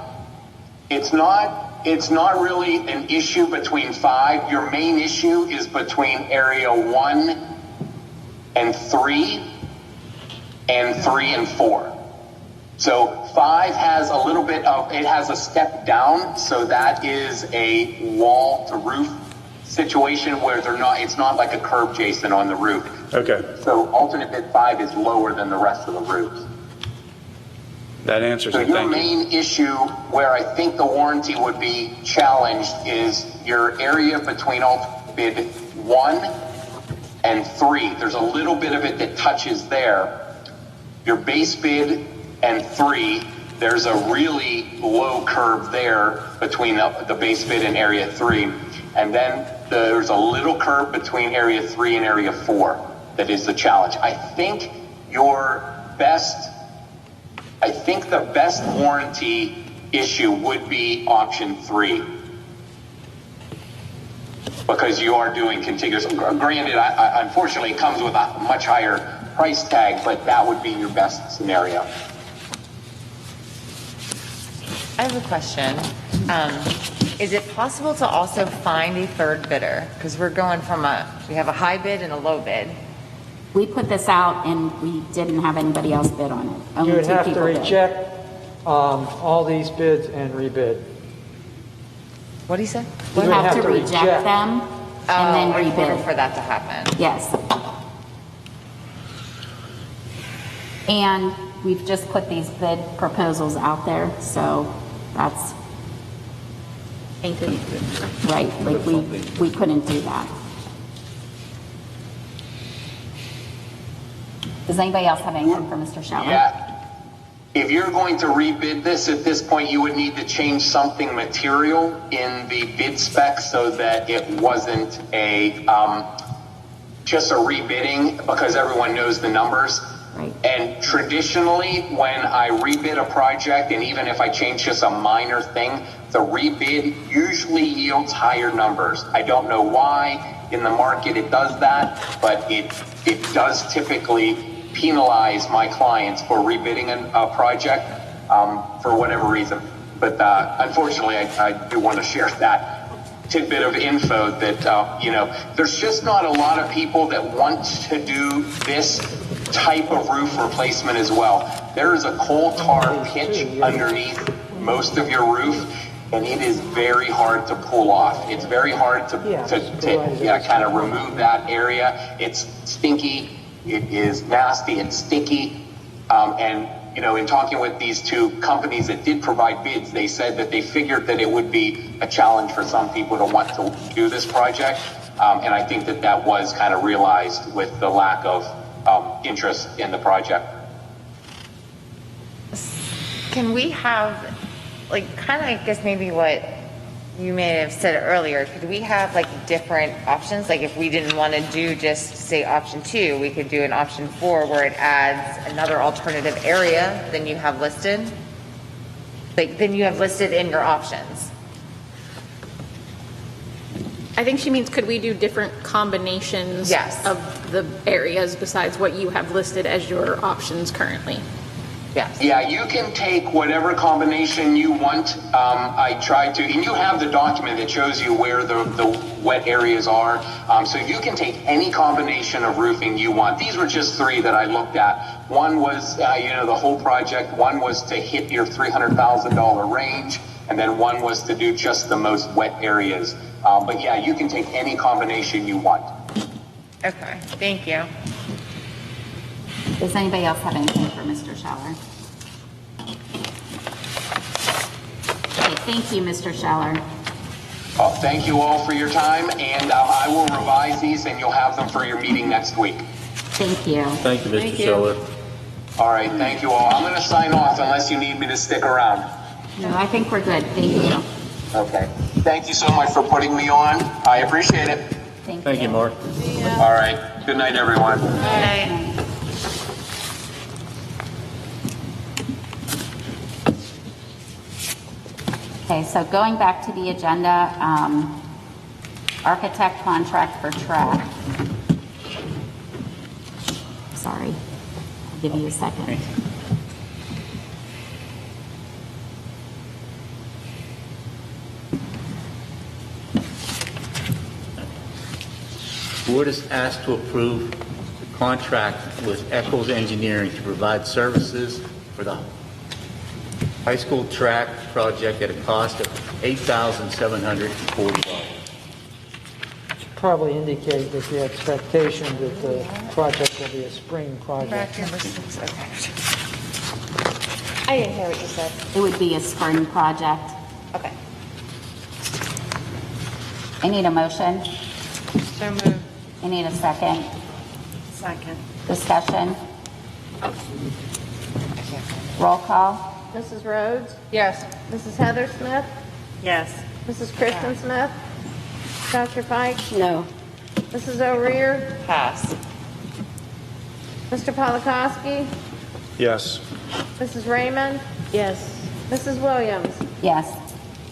It's not really an issue between 5. Your main issue is between area 1 and 3 and 3 and 4. So 5 has a little bit of, it has a step down, so that is a wall to roof situation where it's not like a curb, Jason, on the roof. Okay, So alternate bid 5 is lower than the rest of the roofs. that answers So it. your Thank you. main issue where I think the warranty would be challenged is your area between alternate bid 1 and 3. There's a little bit of it that touches there. Your base bid and 3, there's a really low curve there between the base bid and area 3. And then there's a little curve between area 3 and area 4 that is the challenge. I think the best warranty issue would be option 3. Because you are doing contiguous. Granted, unfortunately, it comes with a much higher price tag, but that would be your best scenario. I have a question. Is it possible to also find a third bidder? Because we're going from we have a high bid and a low bid. We put this out and we didn't have anybody else bid on it. Only You would 2 have to people did. reject all these bids and rebid. What do you say? We have to reject them and then in order rebid. for that to happen. Yes. And we've just put these bid proposals out there, so that's right, like we couldn't do that. Does anybody else have anything for Mr. Schaller? Yeah. If you're going to rebid this, at this point, you would need to change something material in the bid spec so that it wasn't just a rebidding, because everyone knows the numbers. Right. And traditionally, when I rebid a project, and even if I change just a minor thing, the rebid usually yields higher numbers. I don't know why in the market it does that, but it does typically penalize my clients for rebidding a project for whatever reason. But unfortunately, I do want to share that tidbit of info that, there's just not a lot of people that want to do this type of roof replacement as well. There is a coal tar pitch underneath most of your roof, and it is very hard to pull off. It's very hard to kind of remove that area. It's stinky, it is nasty, it's sticky, and in talking with these 2 companies that did provide bids, they said that they figured that it would be a challenge for some people to want to do this project, and I think that was kind of realized with the lack of interest in the project. Can we have, I guess maybe what you may have said earlier, could we have different options? Like if we didn't want to do just say option 2, we could do an option 4 where it adds another alternative area than you have listed? Than you have listed in your options. I think she means, could we do different combinations Yes. of the areas besides what you have listed as your options currently? Yes. Yeah, you can take whatever combination you want. I tried to, and you have the document that shows you where the wet areas are. So you can take any combination of roofing you want. These were just 3 that I looked at. One was, the whole project. One was to hit your $300,000 range. And then one was to do just the most wet areas. But yeah, you can take any combination you want. Okay, thank you. Does anybody else have anything for Mr. Schaller? Thank you, Mr. Scheller. Thank you all for your time, and I will revise these, and you'll have them for your meeting next week. Thank you. Thank you, Mr. Scheller. All right, thank you all. I'm going to sign off unless you need me to stick around. No, I think we're good. Thank you. Okay. Thank you so much for putting me on. I appreciate it. Thank you, Mark. All right. Good night, everyone. Okay, so going back to the agenda, architect contract for track. Sorry, I'll give you a second. Board is asked to approve the contract with Eccles Engineering to provide services for the high school track project at a cost of $8,740. Should probably indicate that the expectation that the project will be a spring project. Number 6, okay. I didn't hear what you said. It would be a spring project. Okay. I need a motion. So moved. I need a second. Second. Discussion. Roll call. Mrs. Rhodes? Yes. Mrs. Heather Smith? Yes. Mrs. Kristen Smith? Dr. Fike? No. Mrs. O'Rear? Pass. Mr. Polakowski? Yes. Mrs. Raymond? Yes. Mrs. Williams? Yes.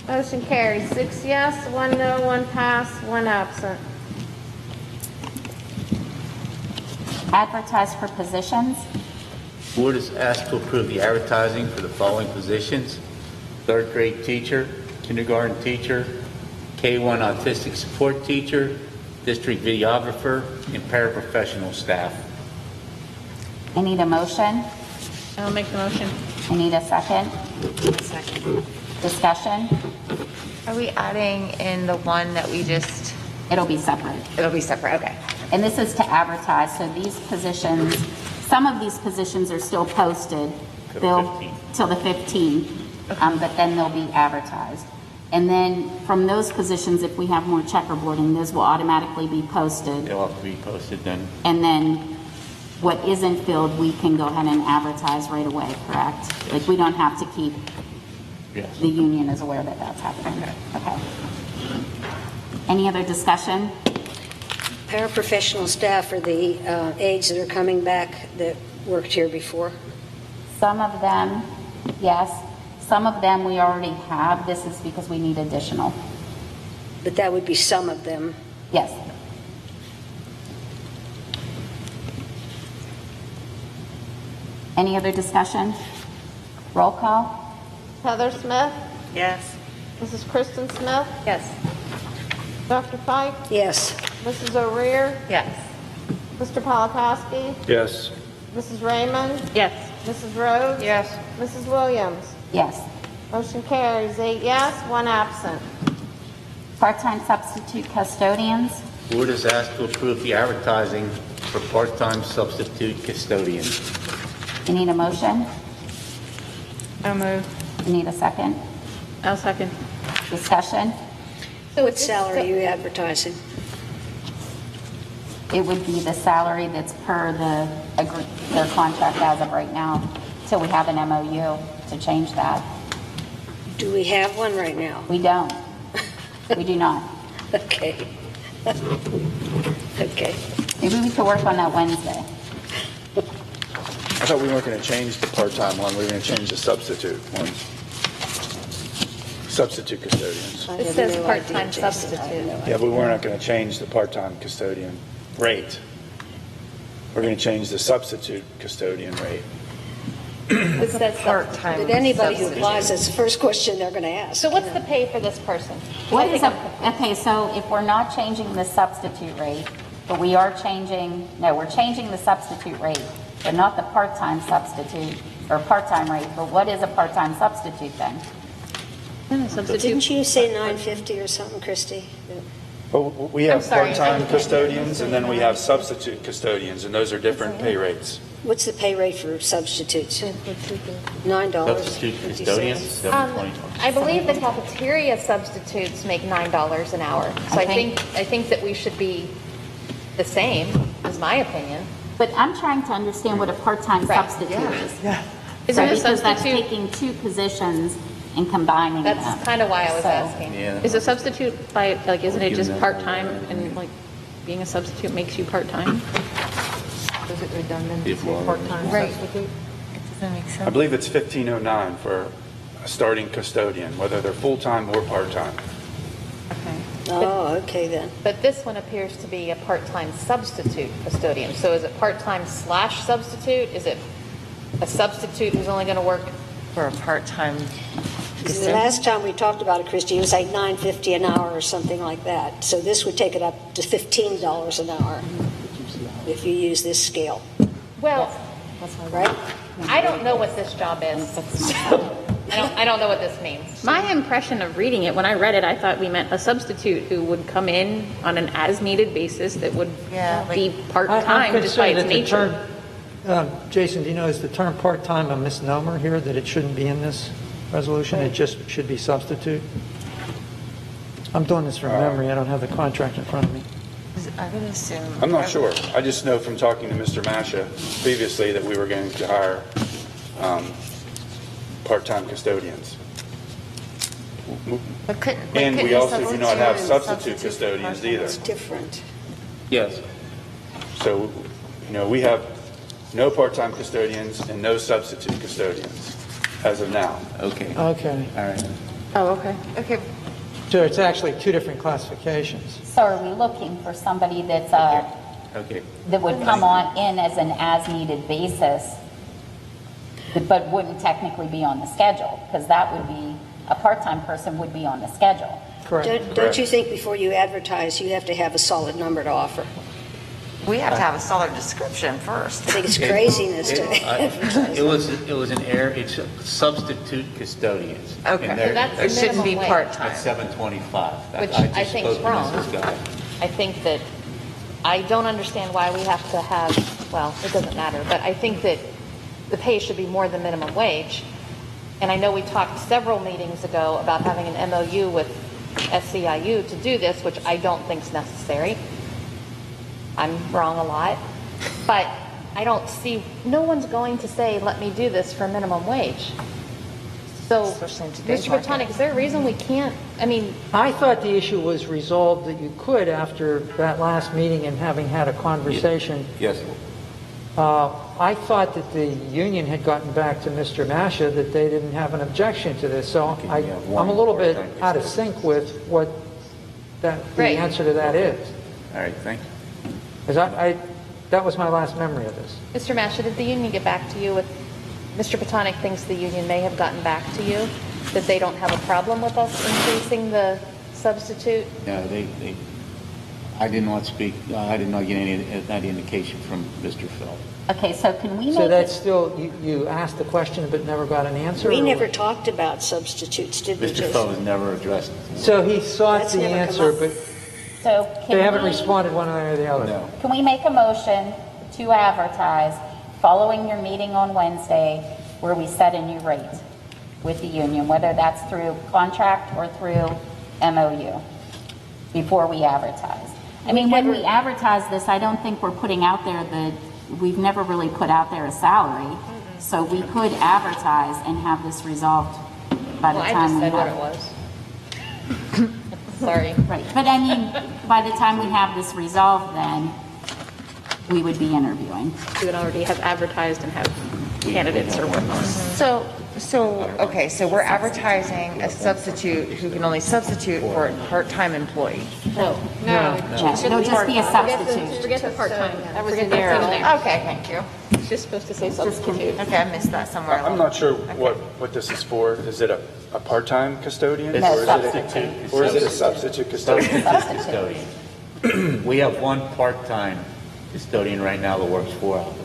Motion carries 6 yes, 1 no, 1 pass, 1 absent. Advertise for positions. Board is asked to approve the advertising for the following positions: third grade teacher, kindergarten teacher, K-1 autistic support teacher, district videographer, and paraprofessional staff. I need a motion. I'll make the motion. I need a second. Second. Discussion. Are we adding in the one that we just, It'll be separate. it'll be separate, okay. And this is to advertise, so these positions, some of these positions are still posted. Till the 15th, but then they'll be advertised. And then from those positions, if we have more checkerboarding, those will automatically be posted. They'll have to be posted then. And then what isn't filled, we can go ahead and advertise right away, correct? Like, we don't have to keep, Yes. the union is aware that that's happening. Okay. Any other discussion? Paraprofessional staff are the aides that are coming back that worked here before. Some of them, yes. Some of them we already have. This is because we need additional. But that would be some of them. Yes. Any other discussion? Roll call? Heather Smith? Yes. Mrs. Kristen Smith? Yes. Dr. Fike? Yes. Mrs. O'Rear? Yes. Mr. Polakowski? Yes. Mrs. Raymond? Yes. Mrs. Rhodes? Yes. Mrs. Williams? Yes. Motion carries 8 yes, 1 absent. Part-time substitute custodians? Board is asked to approve the advertising for part-time substitute custodians. You need a motion? So moved. You need a second? I'll second. Discussion? So What salary are you advertising? It would be the salary that's per their contract as of right now, till we have an MOU to change that. Do we have one right now? We don't. We do not. Okay. Okay. Maybe we could work on that Wednesday. I thought we weren't going to change the part-time one, we were going to change the substitute one. Substitute custodians. I It have says no part-time idea, Jason. I have substitute. no Yeah, idea. but we're not going to change the part-time custodian rate. We're going to change the substitute custodian rate. It says Part-time. But anybody who substitute. applies, that's the first question they're going to ask. So what's the pay for this person? What I is think okay, so if we're not changing the substitute rate, but we are we're changing the substitute rate, but not the part-time substitute, or part-time rate, but what is a part-time substitute then? Didn't you say 950 or something, Christy? But we have I'm sorry, part-time I- custodians, and then we have substitute custodians, and those are different pay rates. What's the pay rate for substitutes? $9. Substitute custodians, $7.20. I believe the cafeteria substitutes make $9 an hour. So I think that we should be the same, is my opinion. But I'm trying to understand what a part-time substitute is. Isn't a Because that's substitute? taking two positions and combining them. That's kind of why I was asking. Yeah. Is a substitute by, like, isn't it just part-time, and like being a substitute makes you part-time? Is it redundant to If say we're- part-time Right. substitute? Does that make sense? I believe it's 1509 for a starting custodian, whether they're full-time or part-time. Oh, okay then. But this one appears to be a part-time substitute custodian. So is it part-time / substitute? Is it a substitute who's only going to work? For a part-time. The last time we talked about it, Christie, it was like $9.50 an hour or something like that. So this would take it up to $15 an hour if you use this scale, Well, right? I don't know what this job is. So I don't know what this means. My impression of reading it, when I read it, I thought we meant a substitute who would come in on an as-needed basis that would be part-time I'm despite its concerned that the nature. term, Jason, do you know, is the term part-time a misnomer here, that it shouldn't be in this resolution? It just should be substitute? I'm doing this from memory. I don't have the contract in front of me. I would assume. I'm not sure. I just know from talking to Mr. Masha previously that we were going to hire part-time custodians. But couldn't, And we also do not have substitute substitute custodians part-time? either. It's different. Yes. So, we have no part-time custodians and no substitute custodians as of now. Okay. Okay. All right. Oh, okay. Okay, So it's actually two different classifications. So are we looking for somebody that's, Okay. that would come on in as an as-needed basis, but wouldn't technically be on the schedule? Because that would be, a part-time person would be on the schedule. Correct. Don't you think before you advertise, you have to have a solid number to offer? we have to have a solid description first. I think it's craziness to It was an error. It's substitute custodians. Okay. And they're- So that's the It shouldn't be minimum wage. part-time. That's $7.25. Which just I think is spoke to wrong. Mrs. Guy. I think that, I don't understand why we have to have, well, it doesn't matter, but I think that the pay should be more than minimum wage. And I know we talked several meetings ago about having an MOU with SCIU to do this, which I don't think is necessary. I'm wrong a lot. But I don't see, no one's going to say, let me do this for minimum wage. So, Especially in today's Mr. market. Botonic, is there a reason we can't, I mean, I thought the issue was resolved that you could, after that last meeting and having had a conversation. Yes. I thought that the union had gotten back to Mr. Masha that they didn't have an objection to this. So Okay, you have one I'm a little bit part-time out of sync with what the Right. answer to that is. All right, thank you. Because that was my last memory of this. Mr. Masha, did the union get back to you with, Mr. Botonic thinks the union may have gotten back to you, that they don't have a problem with us increasing the substitute? No, I did not speak, I did not get any of that indication from Mr. Feld. Okay, so can we So make that's it, still, you asked the question but never got an answer? We or never what? talked about substitutes, did we, Mr. Jason? Feld has never addressed it. So he sought That's the never come answer, up. but so can they haven't we- responded one way or the other. No. Can we make a motion to advertise following your meeting on Wednesday where we set a new rate with the union, whether that's through contract or through MOU, before we advertise? I mean, when we advertise this, I don't think we're putting out there we've never really put out there a salary. So we could advertise and have this resolved by the Well, I time just we said what have. it was. Sorry. Right, but I mean, by the time we have this resolved, then we would be interviewing. We would already have advertised and have candidates or whatnot. Okay, so we're advertising a substitute who can only substitute for a part-time employee. No, it'll just be a substitute. Forget the part-time. That was Forget in that's there. in there. Okay, thank you. It's just supposed to say substitute. Okay, I missed that somewhere. I'm not sure what this is for. Is it a part-time custodian? No, Or is substitute. or is it a substitute custodian? Substitute custodian. We have one part-time custodian right now that works 4 hours.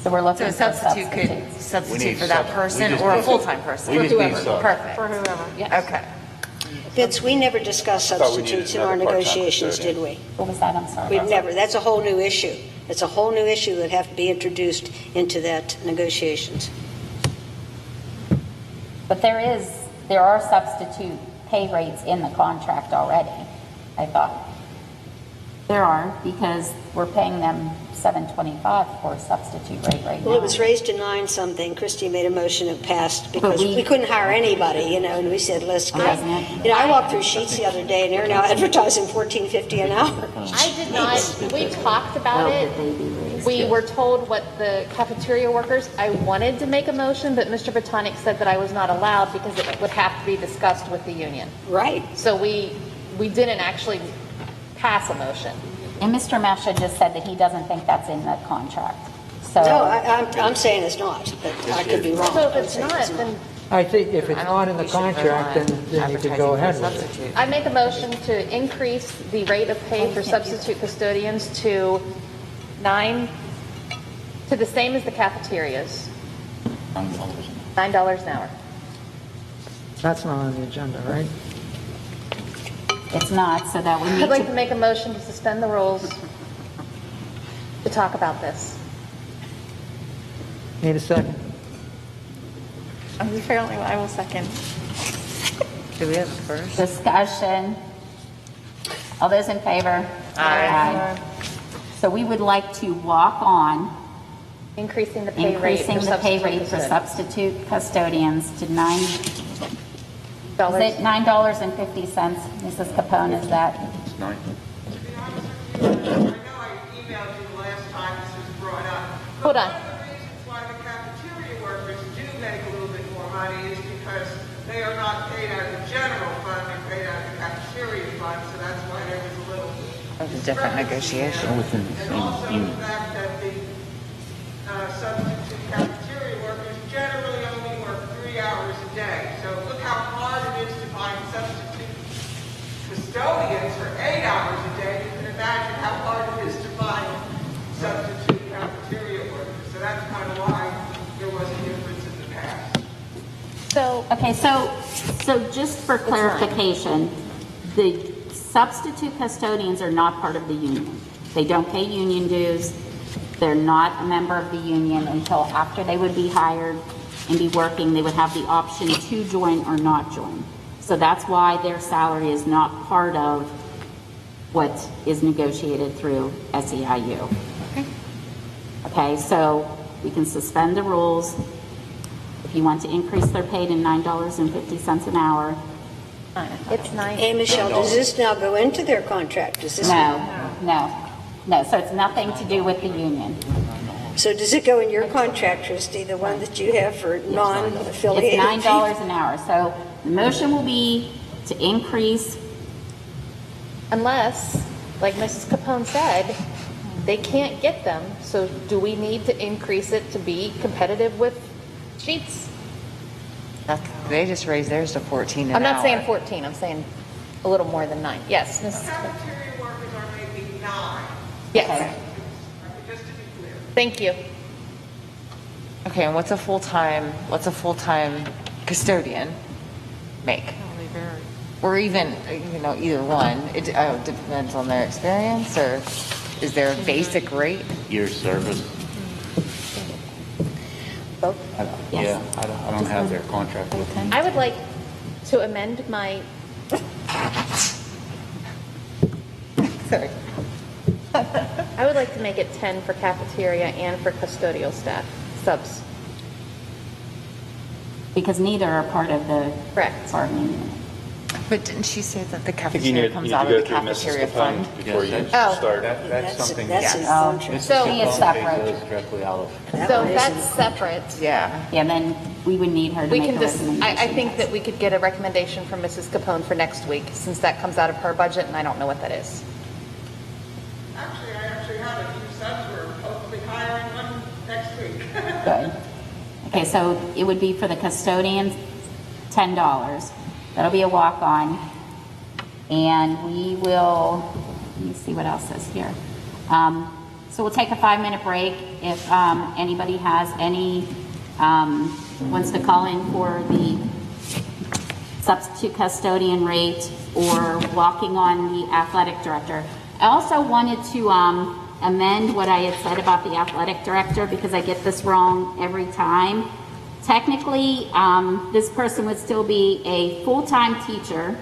So we're So looking a for substitute could substitutes. We substitute need for that we person just or a need- full-time person? We just need subs. Perfect. For whoever. Yes. Okay. Vince, we never discussed thought we needed substitutes in our another part-time negotiations, did custodian. we? What was that? I'm sorry. We've never. That's a whole new issue. It's a whole new issue that have to be introduced into that negotiations. But there are substitute pay rates in the contract already, I thought. There are, because we're paying them $7.25 for a substitute rate right now. Well, it was raised to 9 something. Christie made a motion, it passed because we couldn't hire anybody, and we said, let's go. I walked through Sheets the other day, and they're now advertising $14.50 an hour. I did not, we talked about it. We were told what the cafeteria workers, I wanted to make a motion, but Mr. Botanic said that I was not allowed because it would have to be discussed with the union. Right. So we didn't actually pass a motion. And Mr. Masha just said that he doesn't think that's in the contract. So No, I'm saying it's not, but I could be wrong. So if it's not, then I think if it's not in the contract, then you could go ahead with it. I make a motion to increase the rate of pay for substitute custodians to the same as the cafeterias. $9 an hour. That's not on the agenda, right? it's not, so that we need I'd like to to, make a motion to suspend the rules to talk about this. Need a second? Apparently, I will second. Do we have a first? discussion. All those in favor? Aye. So we would like to walk on Increasing the pay rate increasing the pay rate for substitute substitute custodians to $9.50. Mrs. Capone, is that? I know I emailed you the last time this was brought up. Hold on. One of the reasons why the cafeteria workers do make a little bit more money is because they are not paid out of the general fund, they're paid out of the cafeteria fund, so that's why there was a little. That was a different negotiation. And also the fact that the substitute cafeteria workers generally only work 3 hours a day. So look how hard it is to find substitute custodians for 8 hours a day. You can imagine how hard it is to find substitute cafeteria workers. So that's kind of why there was a difference in the past. So, Okay, so just for clarification, the substitute custodians are not part of the union. They don't pay union dues. They're not a member of the union until after they would be hired and be working. They would have the option to join or not join. So that's why their salary is not part of what is negotiated through SEIU. Okay, so we can suspend the rules. If you want to increase their pay to $9.50 an hour. it's 9. Hey, Michelle, does this now go into their contract? Does this? No, so it's nothing to do with the union. So does it go in your contract, Christie, the one that you have for non-affiliated? It's $9 an hour. So the motion will be to increase. Unless, like Mrs. Capone said, they can't get them. So do we need to increase it to be competitive with Sheets? They just raised theirs to 14 an hour. I'm not saying 14, I'm saying a little more than 9. Yes, Mrs. Capone. Cafeteria workers are making 9. Yes, Just to be clear. thank you. Okay, and what's a full-time custodian make? Or even, either one. It depends on their experience, or is there a basic rate? Year service. Both? Yeah, I don't have their contract with them. I would like to amend my, sorry. I would like to make it 10 for cafeteria and for custodial staff, subs. Because neither are part of the Correct. bargaining unit. But didn't she say that the I think you cafeteria need comes to out go of the through Mrs. cafeteria Capone fund? before you Oh. start. That's something. That's in Yes. contract. So- She is separate. Directly out of. So that's separate. Yeah. Yeah, then we would need her to We make a can recommendation. I think that we could get a recommendation from Mrs. Capone for next week, since that comes out of her budget, and I don't know what that is. Actually, I actually have a few subs. We're hopefully hiring one next week. Good. Okay, so it would be for the custodians, $10. That'll be a walk-on. And we will, let me see what else is here. So we'll take a 5-minute break. If anybody has any, wants to call in for the substitute custodian rate or walking on the athletic director. I also wanted to amend what I had said about the athletic director because I get this wrong every time. Technically, this person would still be a full-time teacher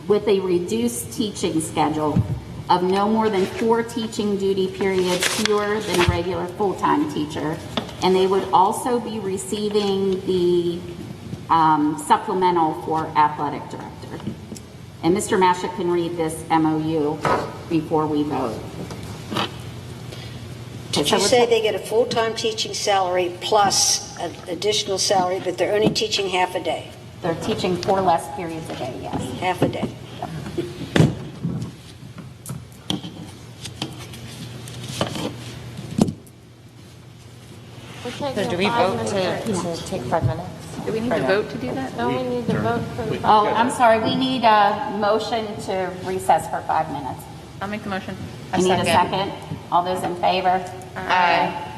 with a reduced teaching schedule of no more than 4 teaching duty periods fewer than a regular full-time teacher. And they would also be receiving the supplemental for athletic director. And Mr. Masha can read this MOU before we vote. Did you say they get a full-time teaching salary plus an additional salary, but they're only teaching half a day? They're teaching 4 less periods a day, yes. Half a day. So do we vote to take 5 minutes? Do we need to vote to do that? No, we need to vote for the. Oh, I'm sorry, we need a motion to recess for 5 minutes. I'll make the motion. I need a second. All those in favor? Aye.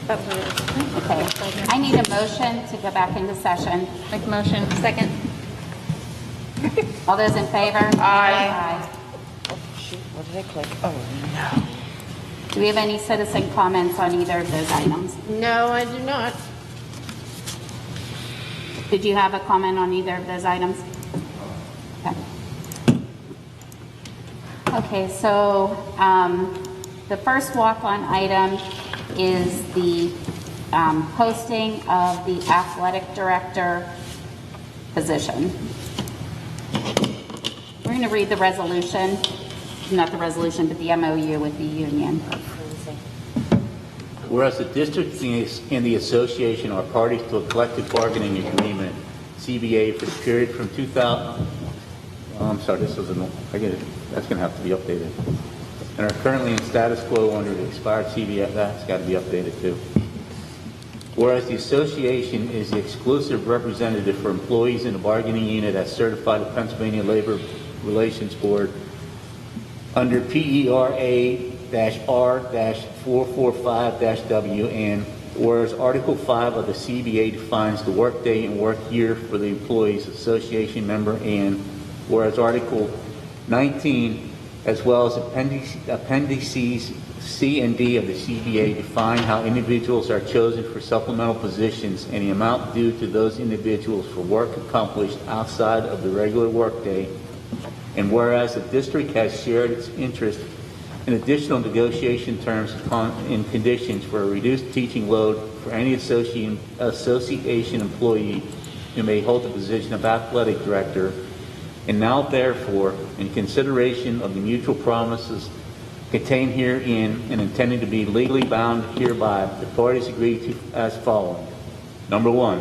Okay. I need a motion to go back into session. Make a motion. Second. All those in favor? Aye. Shoot, what did I click? Oh, no. Do we have any citizen comments on either of those items? No, I do not. Did you have a comment on either of those items? Okay. Okay, so the first walk-on item is the posting of the athletic director position. We're going to read the resolution, not the resolution, but the MOU with the union. Whereas the district and the association are parties to a collective bargaining agreement, CBA, for the period from 2000, I'm sorry, this was I get it, that's going to have to be updated, and are currently in status quo under the expired CBA, that's got to be updated too. Whereas the association is the exclusive representative for employees in the bargaining unit as certified by the Pennsylvania Labor Relations Board under PERA-R-445-W, and whereas Article 5 of the CBA defines the workday and work year for the employees association member, and whereas Article 19 as well as appendices C and D of the CBA define how individuals are chosen for supplemental positions and the amount due to those individuals for work accomplished outside of the regular workday. And whereas the district has shared its interest in additional negotiation terms and conditions for a reduced teaching load for any association employee who may hold the position of athletic director, and now therefore, in consideration of the mutual promises contained herein and intended to be legally bound hereby, the parties agree to as following. Number one,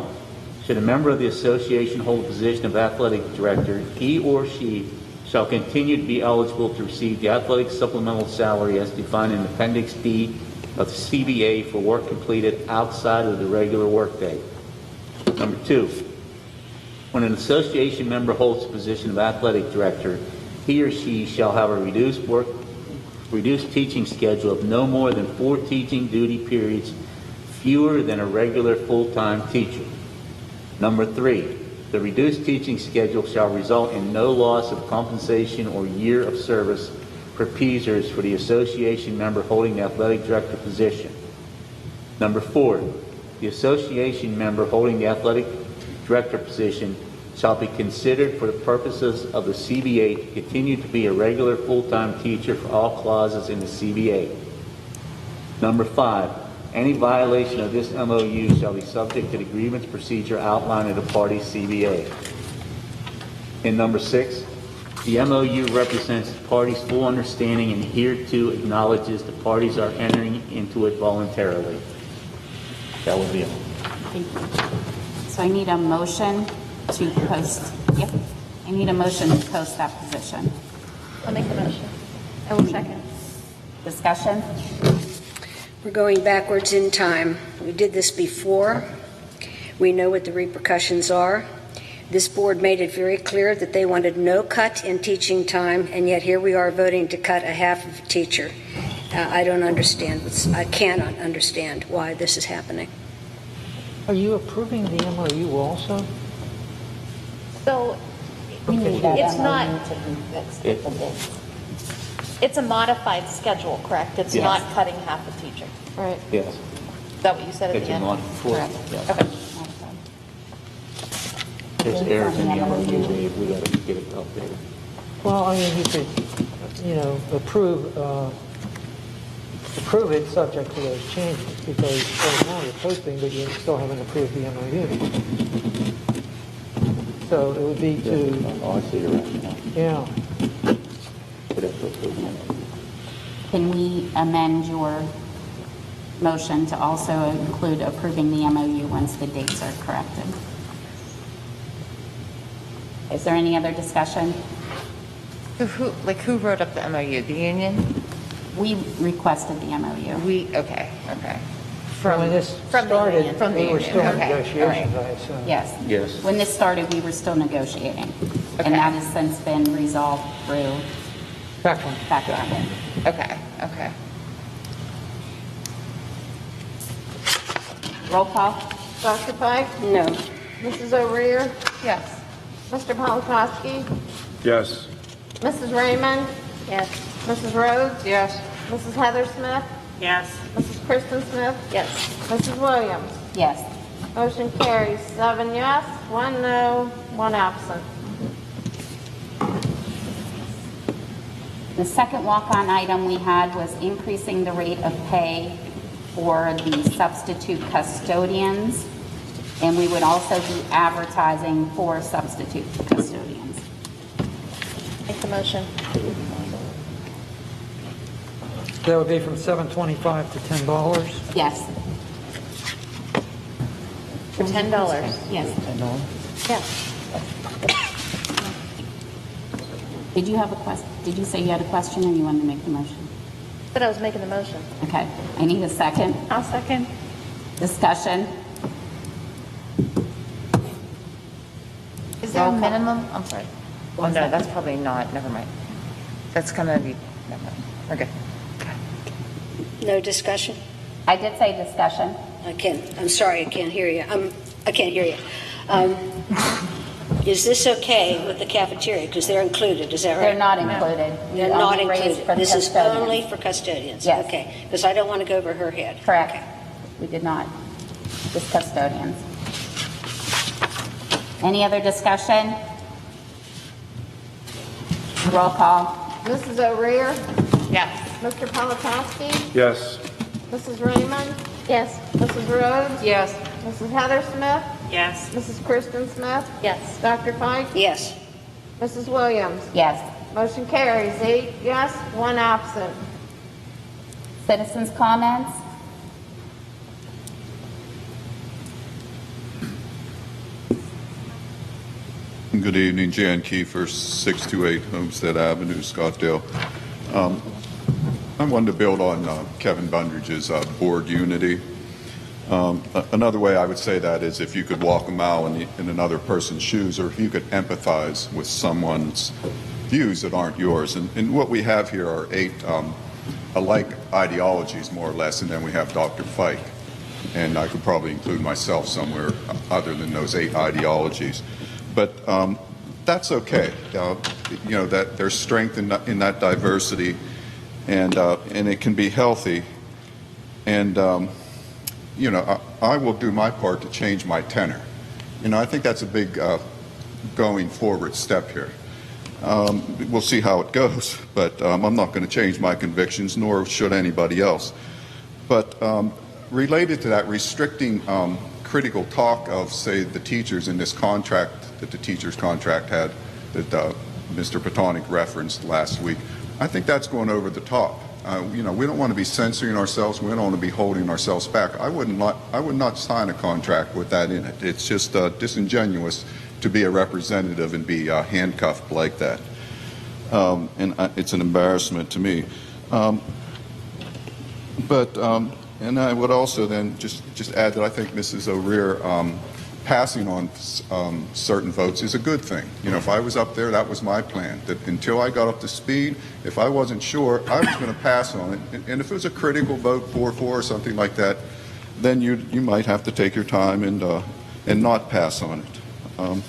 should a member of the association hold the position of athletic director, he or she shall continue to be eligible to receive the athletic supplemental salary as defined in Appendix D of the CBA for work completed outside of the regular workday. Number two, when an association member holds the position of athletic director, he or she shall have a reduced teaching schedule of no more than 4 teaching duty periods, fewer than a regular full-time teacher. Number 3, the reduced teaching schedule shall result in no loss of compensation or year of service for PESers for the association member holding the athletic director position. Number 4, the association member holding the athletic director position shall be considered for the purposes of the CBA to continue to be a regular full-time teacher for all clauses in the CBA. Number 5, any violation of this MOU shall be subject to the grievance procedure outlined in the parties' CBA. And number 6, the MOU represents the parties' full understanding and hereto acknowledges the parties are entering into it voluntarily. That would be all. Thank you. So I need a motion to post. Yep. I need a motion to post that position. I'll make the motion. I will second. Discussion? We're going backwards in time. We did this before. We know what the repercussions are. This board made it very clear that they wanted no cut in teaching time, and yet here we are voting to cut a half of a teacher. I don't understand. I cannot understand why this is happening. Are you approving the MOU also? So it's not, it's a modified schedule, correct? It's Yes. not cutting half a teacher. Right. Yes. Is that what you said at It's the a end? non-full. Yes. Okay. There's errors in the MOU. We got to get it updated. Well, I mean, you could, approve it subject to those changes, because right now you're posting, but you still haven't approved the MOU. So it would be to, Oh, I see you're right now. yeah. We'd have to approve the MOU. Can we amend your motion to also include approving the MOU once the dates are corrected? Is there any other discussion? Who wrote up the MOU? The union? We requested the MOU. Okay. When this from the started, union. From the we were union. still in Okay, negotiations, all I assume. Yes. Yes. When this started, we were still negotiating. Okay. And that has since been resolved through background. Okay. Roll call? Dr. Pike? No. Mrs. O'Rear? Yes. Mr. Polakowski? Yes. Mrs. Raymond? Yes. Mrs. Rhodes? Yes. Mrs. Heather Smith? Yes. Mrs. Kristen Smith? Yes. Mrs. Williams? Yes. Motion carries 7 yes, 1 no, 1 absent. The second walk-on item we had was increasing the rate of pay for the substitute custodians, and we would also be advertising for substitute custodians. Make the motion. That would be from $7.25 to $10. Yes. For $10. Yes. Yeah. Did you have a question? Did you say you had a question or you wanted to make the motion? But I was making the motion. Okay. I need a second. I'll second. Discussion. Is there a minimum? I'm sorry. Oh, no, that's probably not. Never mind. That's going to be, never mind. We're good. No discussion? I did say discussion. I'm sorry, I can't hear you. I can't hear you. Is this okay with the cafeteria? Because they're included, is that right? They're not included. We They're not only raised included. for the This is custodians. only for custodians? Yes. Okay, because I don't want to go over her head. Correct. Okay. We did not. Just custodians. Any other discussion? Roll call. Mrs. O'Rear? Yes. Mr. Polakowski? Yes. Mrs. Raymond? Yes. Mrs. Rhodes? Yes. Mrs. Heather Smith? Yes. Mrs. Kristen Smith? Yes. Dr. Pike? Yes. Mrs. Williams? Yes. Motion carries 8 yes, 1 absent. Citizens' comments? Good evening, Jan Kiefer, 628 Homestead Avenue, Scottsdale. I wanted to build on Kevin Bundridge's board unity. Another way I would say that is if you could walk a mile in another person's shoes, or if you could empathize with someone's views that aren't yours. And what we have here are 8 alike ideologies, more or less, and then we have Dr. Fike. And I could probably include myself somewhere other than those 8 ideologies. But that's okay. You know, that there's strength in that diversity, and it can be healthy. And you know, I will do my part to change my tenor. You know, I think that's a big going forward step here. We'll see how it goes, but I'm not going to change my convictions, nor should anybody else. But related to that, restricting critical talk of, say, the teachers in this contract that the teachers' contract had that Mr. Patonik referenced last week, I think that's going over the top. You know, we don't want to be censoring ourselves. We don't want to be holding ourselves back. I would not sign a contract with that in it. It's just disingenuous to be a representative and be handcuffed like that. And it's an embarrassment to me. And I would also then just add that I think Mrs. O'Rear passing on certain votes is a good thing. You know, if I was up there, that was my plan, that until I got up to speed, if I wasn't sure, I was going to pass on it. And if it was a critical vote, 4-4 or something like that, then you might have to take your time and not pass on it. I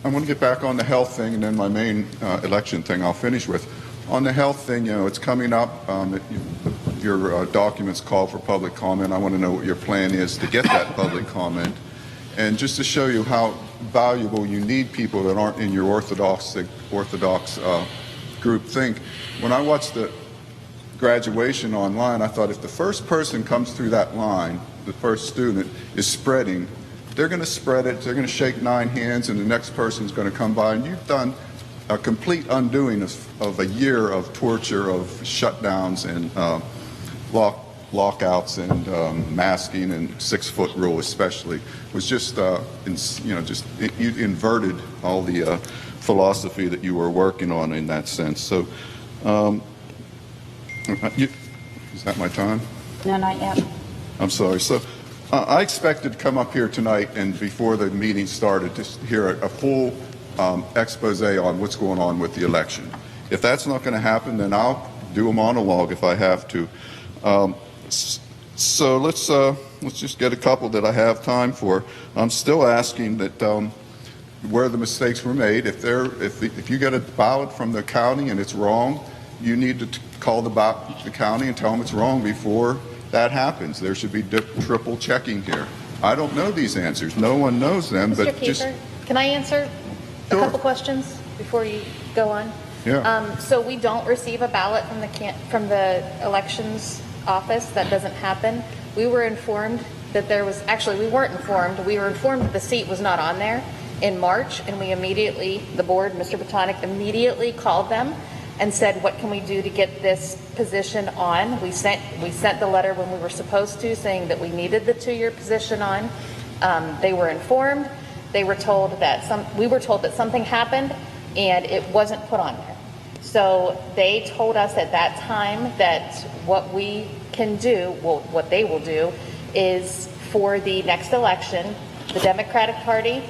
want to get back on the health thing, and then my main election thing I'll finish with. On the health thing, you know, it's coming up. Your documents call for public comment. I want to know what your plan is to get that public comment. And just to show you how valuable you need people that aren't in your orthodox group think. When I watched the graduation online, I thought if the first person comes through that line, the first student is spreading, they're going to spread it, they're going to shake 9 hands, and the next person's going to come by, and you've done a complete undoing of a year of torture, of shutdowns and lockouts and masking and 6-foot rule especially was just, you inverted all the philosophy that you were working on in that sense. So, is that my time? No, not yet. I'm sorry. So I expected to come up here tonight and before the meeting started to hear a full expose on what's going on with the election. If that's not going to happen, then I'll do a monologue if I have to. So let's just get a couple that I have time for. I'm still asking that where the mistakes were made. If you get a ballot from the county and it's wrong, you need to call the county and tell them it's wrong before that happens. There should be triple checking here. I don't know these answers. No one knows them. Mr. But Kiefer, just can I answer a couple questions before you go on? yeah. So we don't receive a ballot from the elections office. That doesn't happen. We were informed that we weren't informed. We were informed that the seat was not on there in March, and we immediately, the board, Mr. Botonic, immediately called them and said, what can we do to get this position on? We sent the letter when we were supposed to, saying that we needed the 2-year position on. They were informed. We were told that something happened and it wasn't put on there. So they told us at that time that what we can do, what they will do, is for the next election, the Democratic Party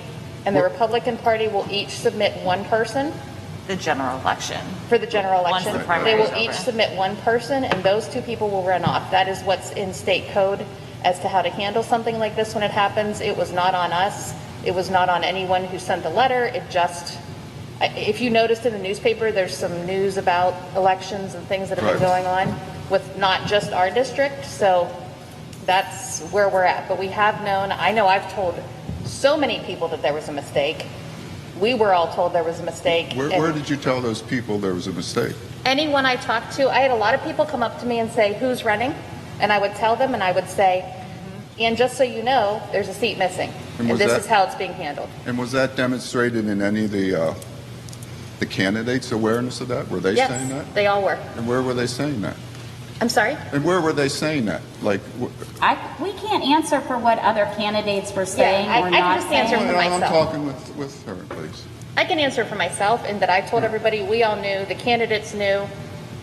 and the Republican Party will each submit one person. The general election. For the general election, Once the they primary will is each over. submit one person, and those 2 people will run off. That is what's in state code as to how to handle something like this when it happens. It was not on us. It was not on anyone who sent the letter. If you noticed in the newspaper, there's some news about elections and things that have been going on with not just our district. So that's where we're at. But we have known, I know I've told so many people that there was a mistake. We were all told there was a mistake. Where did you tell those people there was a mistake? Anyone I talked to, I had a lot of people come up to me and say, who's running? And I would tell them, and I would say, and just so you know, there's a seat missing. And this is how it's being handled. And was that demonstrated in any of the candidates' awareness of that? Were they saying that? Yes, they all were. And where were they saying that? I'm sorry? And where were they saying that? Like, We can't answer for what other candidates were saying I or can not just saying. answer for myself. I'm talking with her, please. I can answer for myself, in that I told everybody, we all knew, the candidates knew.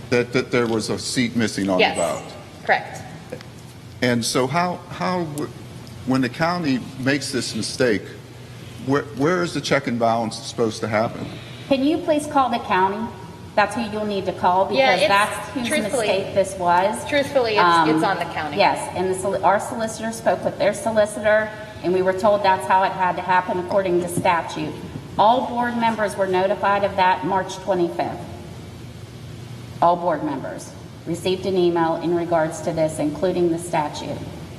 That there was a seat missing on the ballot. Correct. And so when the county makes this mistake, where is the check and balance supposed to happen? Can you please call the county? That's who you'll need to call, because that's whose mistake this was. Truthfully, it's on the county. Yes, and our solicitor spoke with their solicitor, and we were told that's how it had to happen according to statute. All board members were notified of that March 25th. All board members received an email in regards to this, including the statute.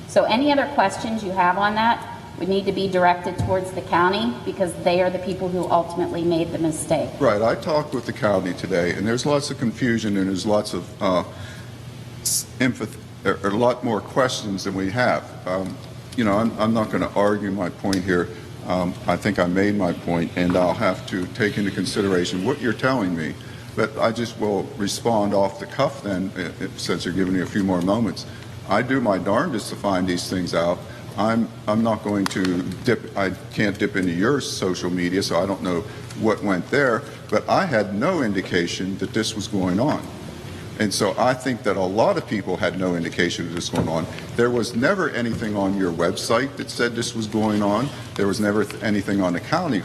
So any other questions you have on that would need to be directed towards the county, because they are the people who ultimately made the mistake. Right. I talked with the county today, and there's lots of confusion, and there's lots of a lot more questions than we have. I'm not going to argue my point here. I think I made my point, and I'll have to take into consideration what you're telling me. But I just will respond off the cuff then, since you're giving me a few more moments. I do my darndest to find these things out. I'm not going to I can't dip into your social media, so I don't know what went there, but I had no indication that this was going on. And so I think that a lot of people had no indication of this going on. There was never anything on your website that said this was going on. There was never anything on the county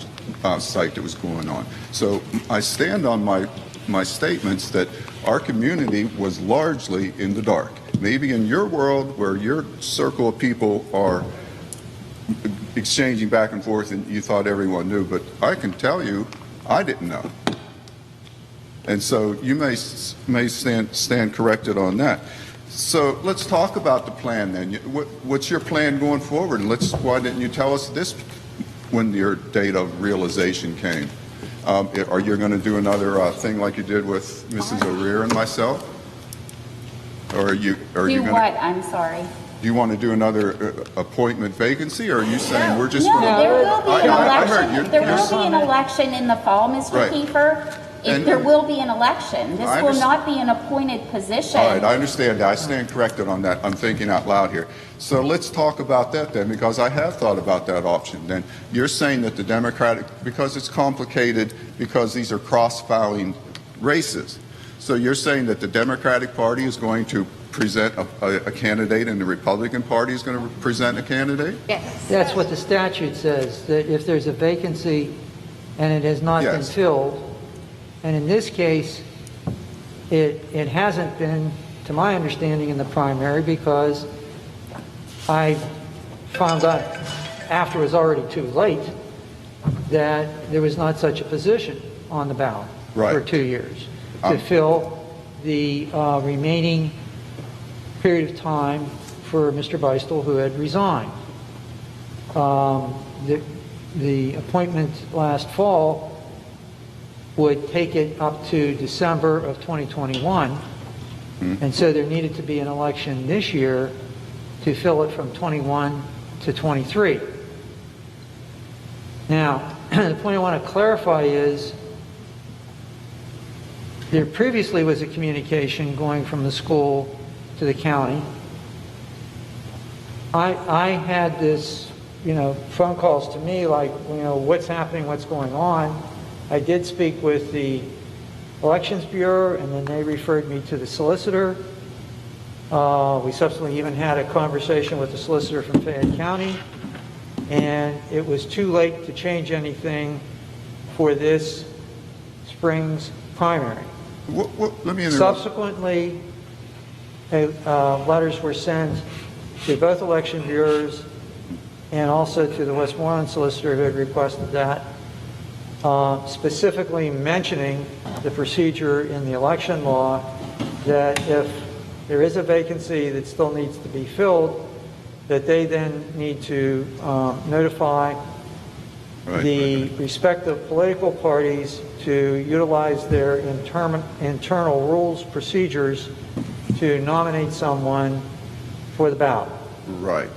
site that was going on. So I stand on my statements that our community was largely in the dark. Maybe in your world, where your circle of people are exchanging back and forth and you thought everyone knew, but I can tell you, I didn't know. And so you may stand corrected on that. So let's talk about the plan then. What's your plan going forward? And why didn't you tell us this when your date of realization came? Are you going to do another thing like you did with Mrs. O'Rear and myself? Or are you Do what? I'm sorry. Do you want to do another appointment vacancy, or are you saying we're just No, going to... there will be an election. There you're will be an election in the fall, Mr. Right. Kiefer. There will be an election. This will not be an appointed position. All right, I understand that. I stand corrected on that. I'm thinking out loud here. So let's talk about that then, because I have thought about that option. Then you're saying that the Democratic, because it's complicated, because these are cross-filing races. So you're saying that the Democratic Party is going to present a candidate and the Republican Party is going to present a candidate? Yes. That's what the statute says, that if there's a vacancy and it has not been filled, and in this case, it hasn't been, to my understanding, in the primary, because I found out after it was already too late that there was not such a position on the ballot for 2 years to fill the remaining period of time for Mr. Beistel, who had resigned. The appointment last fall would take it up to December of 2021, and so there needed to be an election this year to fill it from 21 to 23. Now, the point I want to clarify is there previously was a communication going from the school to the county. I had this, phone calls to me like, what's happening, what's going on. I did speak with the Elections Bureau, and then they referred me to the solicitor. We subsequently even had a conversation with the solicitor from Fayette County, and it was too late to change anything for this spring's primary. Let me interrupt. Subsequently, letters were sent to both election bureaus and also to the Westmoreland solicitor who had requested that, specifically mentioning the procedure in the election law that if there is a vacancy that still needs to be filled, that they then need to notify the respective political parties to utilize their internal rules, procedures to nominate someone for the ballot. Right.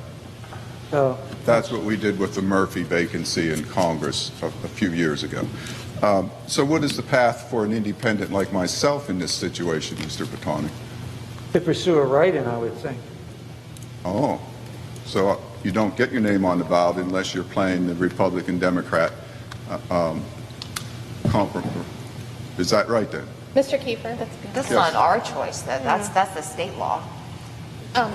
So that's what we did with the Murphy vacancy in Congress a few years ago. So what is the path for an independent like myself in this situation, Mr. Botonic? To pursue a write-in, I would think. Oh, so you don't get your name on the ballot unless you're playing the Republican-Democrat compromise. Is that right then? Mr. Kiefer? That's not our choice. That's the state law.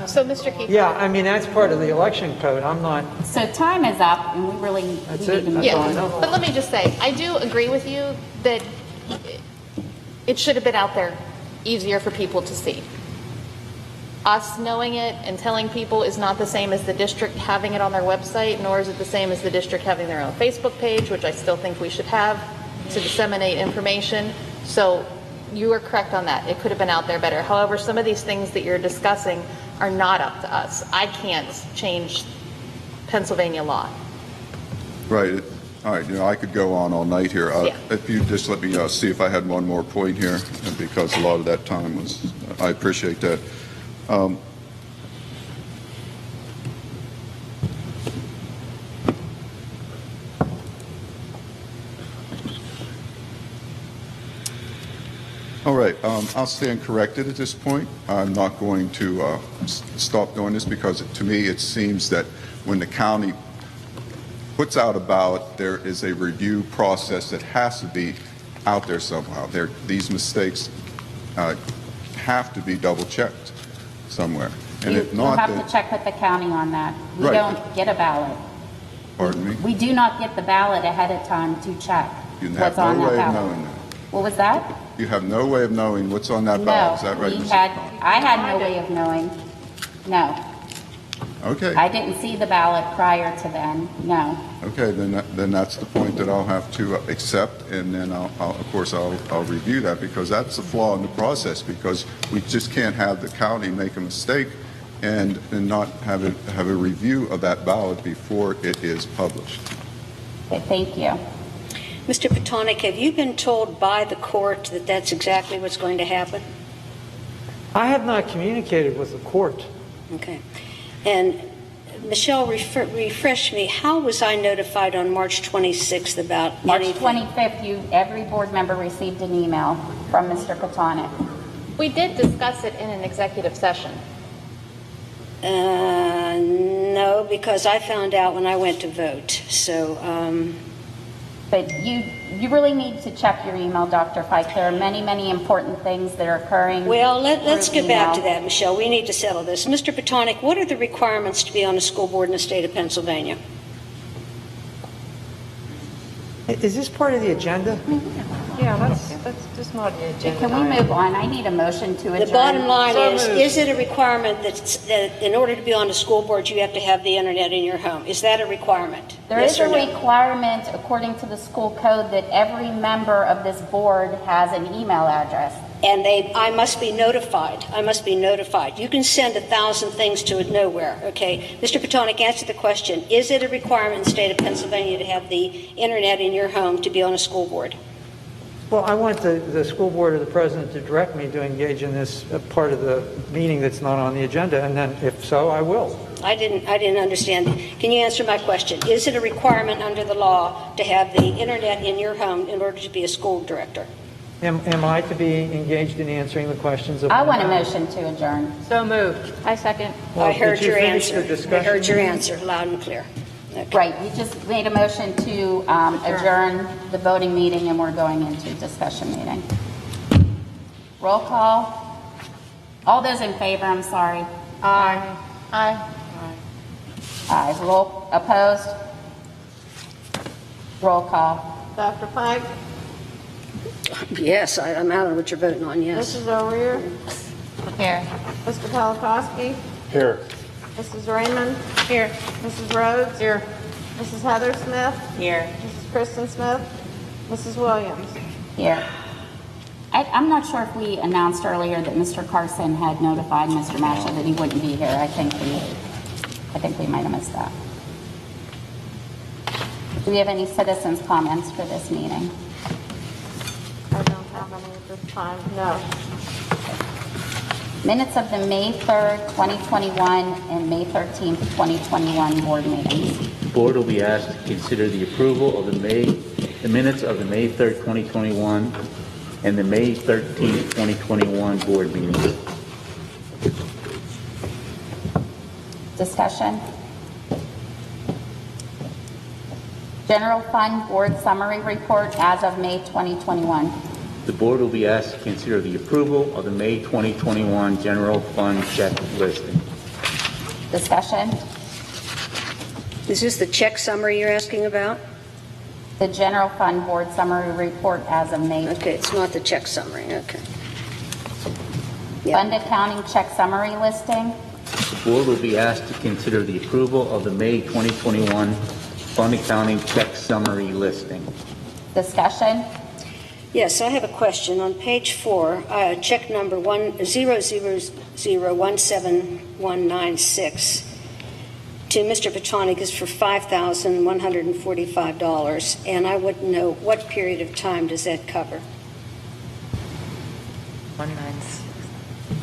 So Mr. Kiefer? Yeah, I mean, that's part of the election code. I'm not... So time is up, and we really need to move on. But let me just say, I do agree with you that it should have been out there easier for people to see. Us knowing it and telling people is not the same as the district having it on their website, nor is it the same as the district having their own Facebook page, which I still think we should have to disseminate information. So you are correct on that. It could have been out there better. However, some of these things that you're discussing are not up to us. I can't change Pennsylvania law. Right. All right. I could go on all night here. If you just let me see if I had one more point here, because a lot of that time was, I appreciate that. All right, I'll stand corrected at this point. I'm not going to stop doing this because to me it seems that when the county puts out a ballot, there is a review process that has to be out there somehow. These mistakes have to be double checked somewhere. And if not, you have to check with the county on that. We Right. don't get a ballot. Pardon me? We do not get the ballot ahead of time to check You what's have on no that way of ballot. knowing that. What was that? You have no way of knowing what's on that No, ballot. Is that right, Mrs. I had no way of knowing. No. Okay. I didn't see the ballot prior to then. No. Okay, then that's the point that I'll have to accept, and then of course I'll review that, because that's the flaw in the process, because we just can't have the county make a mistake and not have a review of that ballot before it is published. Okay, thank you. Mr. Botonic, have you been told by the court that that's exactly what's going to happen? I have not communicated with the court. Okay. And Michelle, refresh me, how was I notified on March 26th about March anything? 25th, every board member received an email from Mr. Botonic. We did discuss it in an executive session. No, because I found out when I went to vote. So, But you really need to check your email, Dr. Fike. There are many, many important things that are occurring. well, let's through get back to email. that, Michelle. We need to settle this. Mr. Botonic, what are the requirements to be on a school board in the state of Pennsylvania? Is this part of the agenda? Yeah, that's just not the agenda. Can we move on? I need a motion to adjourn. The bottom line So is moved. it a requirement that in order to be on the school board, you have to have the internet in your home? Is that a requirement? There Yes is or a no? requirement, according to the school code, that every member of this board has an email address. And I must be notified. I must be notified. You can send 1,000 things to it nowhere, okay? Mr. Petonic, answer the question. Is it a requirement in the state of Pennsylvania to have the internet in your home to be on a school board? Well, I want the school board or the president to direct me to engage in this part of the meeting that's not on the agenda, and then if so, I will. I didn't understand. Can you answer my question? Is it a requirement under the law to have the internet in your home in order to be a school director? Am I to be engaged in answering the questions of... I want a motion to adjourn. So moved. I second. Well, I heard did you your finish answer. the discussion? I heard your answer loud and clear. Okay. Right, you just made a motion to adjourn the voting meeting, and we're going into discussion meeting. Roll call. All those in favor, I'm sorry. Aye. Aye. Aye. Roll opposed? Roll call. Dr. Pike? Yes, I'm out on what you're voting on, yes. Mrs. O'Rear? Here. Mr. Polakowski? Here. Mrs. Raymond? Here. Mrs. Rhodes? Here. Mrs. Heather Smith? Here. Mrs. Kristen Smith? Mrs. Williams? Here. I'm not sure if we announced earlier that Mr. Carson had notified Mr. Masha that he wouldn't be here. I think we might have missed that. Do we have any citizens' comments for this meeting? I don't have any at this time, no. Minutes of the May 3rd, 2021 and May 13th, 2021 board meetings. The board will be asked to consider the approval of the minutes of the May 3rd, 2021 and the May 13th, 2021 board meetings. Discussion. General Fund Board Summary Report as of May 2021. The board will be asked to consider the approval of the May 2021 general fund check listing. Discussion. Is this the check summary you're asking about? The General Fund Board Summary Report as of May. Okay, it's not the check summary, okay. Fund Accounting Check Summary Listing. The board will be asked to consider the approval of the May 2021 fund accounting check summary listing. Discussion. Yes, I have a question. On page 4, check number 100017196 to Mr. Petonic is for $5,145, and I wouldn't know what period of time does that cover? 196.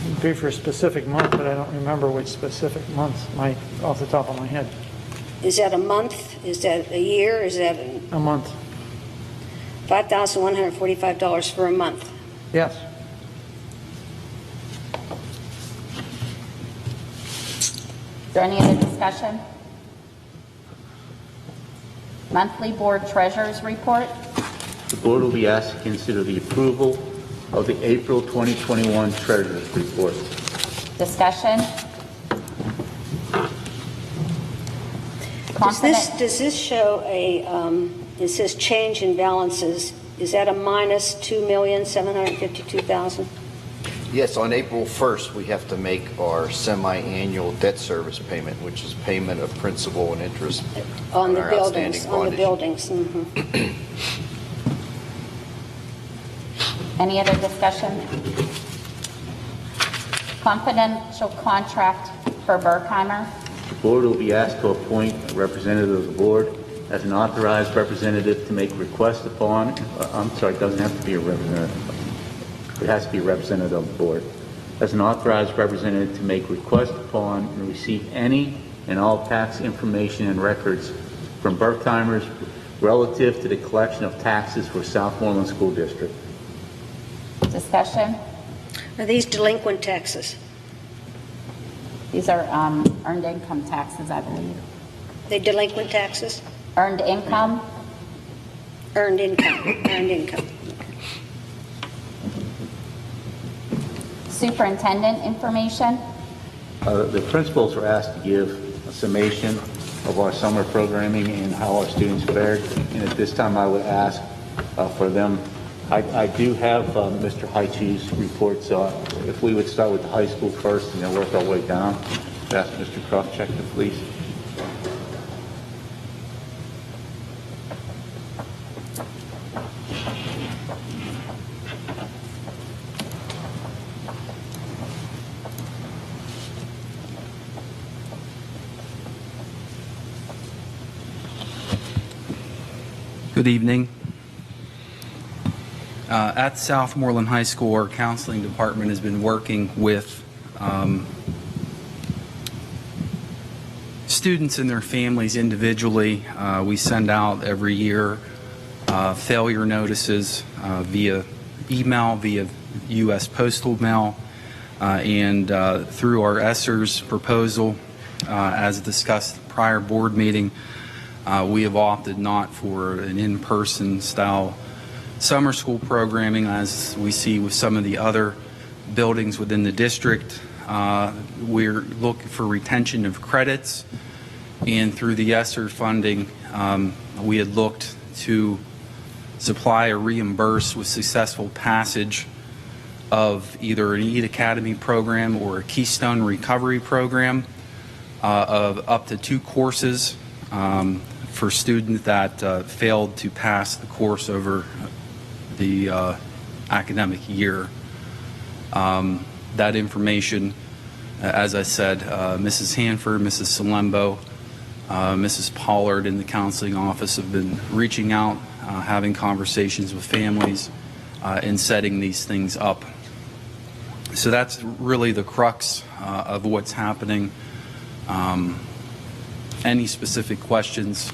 It'd be for a specific month, but I don't remember which specific months off the top of my head. Is that a month? Is that a year? Is that A month. $5,145 for a month? Yes. Is there any other discussion? Monthly Board Treasurer's Report. The board will be asked to consider the approval of the April 2021 treasurer's report. Discussion. Does this show it says change in balances, is that a minus $2,752,000? Yes, on April 1st, we have to make our semi-annual debt service payment, which is payment of principal and interest On the our buildings, outstanding on the bondage. buildings. Mhm. Any other discussion? Confidential contract for Berkheimer. The board will be asked to appoint a representative of the board as an authorized representative to make requests upon, it doesn't have to be a representative. It has to be a representative of the board. As an authorized representative to make requests upon and receive any and all tax information and records from Berkheimers relative to the collection of taxes for Southmoreland School District. Discussion. Are these delinquent taxes? These are earned income taxes, I believe. They delinquent taxes? Earned income. Earned income. Earned income. Superintendent information. The principals are asked to give a summation of our summer programming and how our students fared. And at this time, I would ask for them I do have Mr. Heichi's report, so if we would start with the high school first and then work our way down. Ask Mr. Krofcheck to please. Good evening. At Southmoreland High School, our counseling department has been working with students and their families individually. We send out every year failure notices via email, via U.S. postal mail, and through our ESSERS proposal, as discussed at the prior board meeting. We have opted not for an in-person style summer school programming as we see with some of the other buildings within the district. We're looking for retention of credits, and through the ESSER funding, we had looked to supply or reimburse with successful passage of either an EAT Academy program or a Keystone Recovery program of up to 2 courses for students that failed to pass the course over the academic year. That information, as I said, Mrs. Hanford, Mrs. Salembo, Mrs. Pollard in the counseling office have been reaching out, having conversations with families, and setting these things up. So that's really the crux of what's happening. Any specific questions?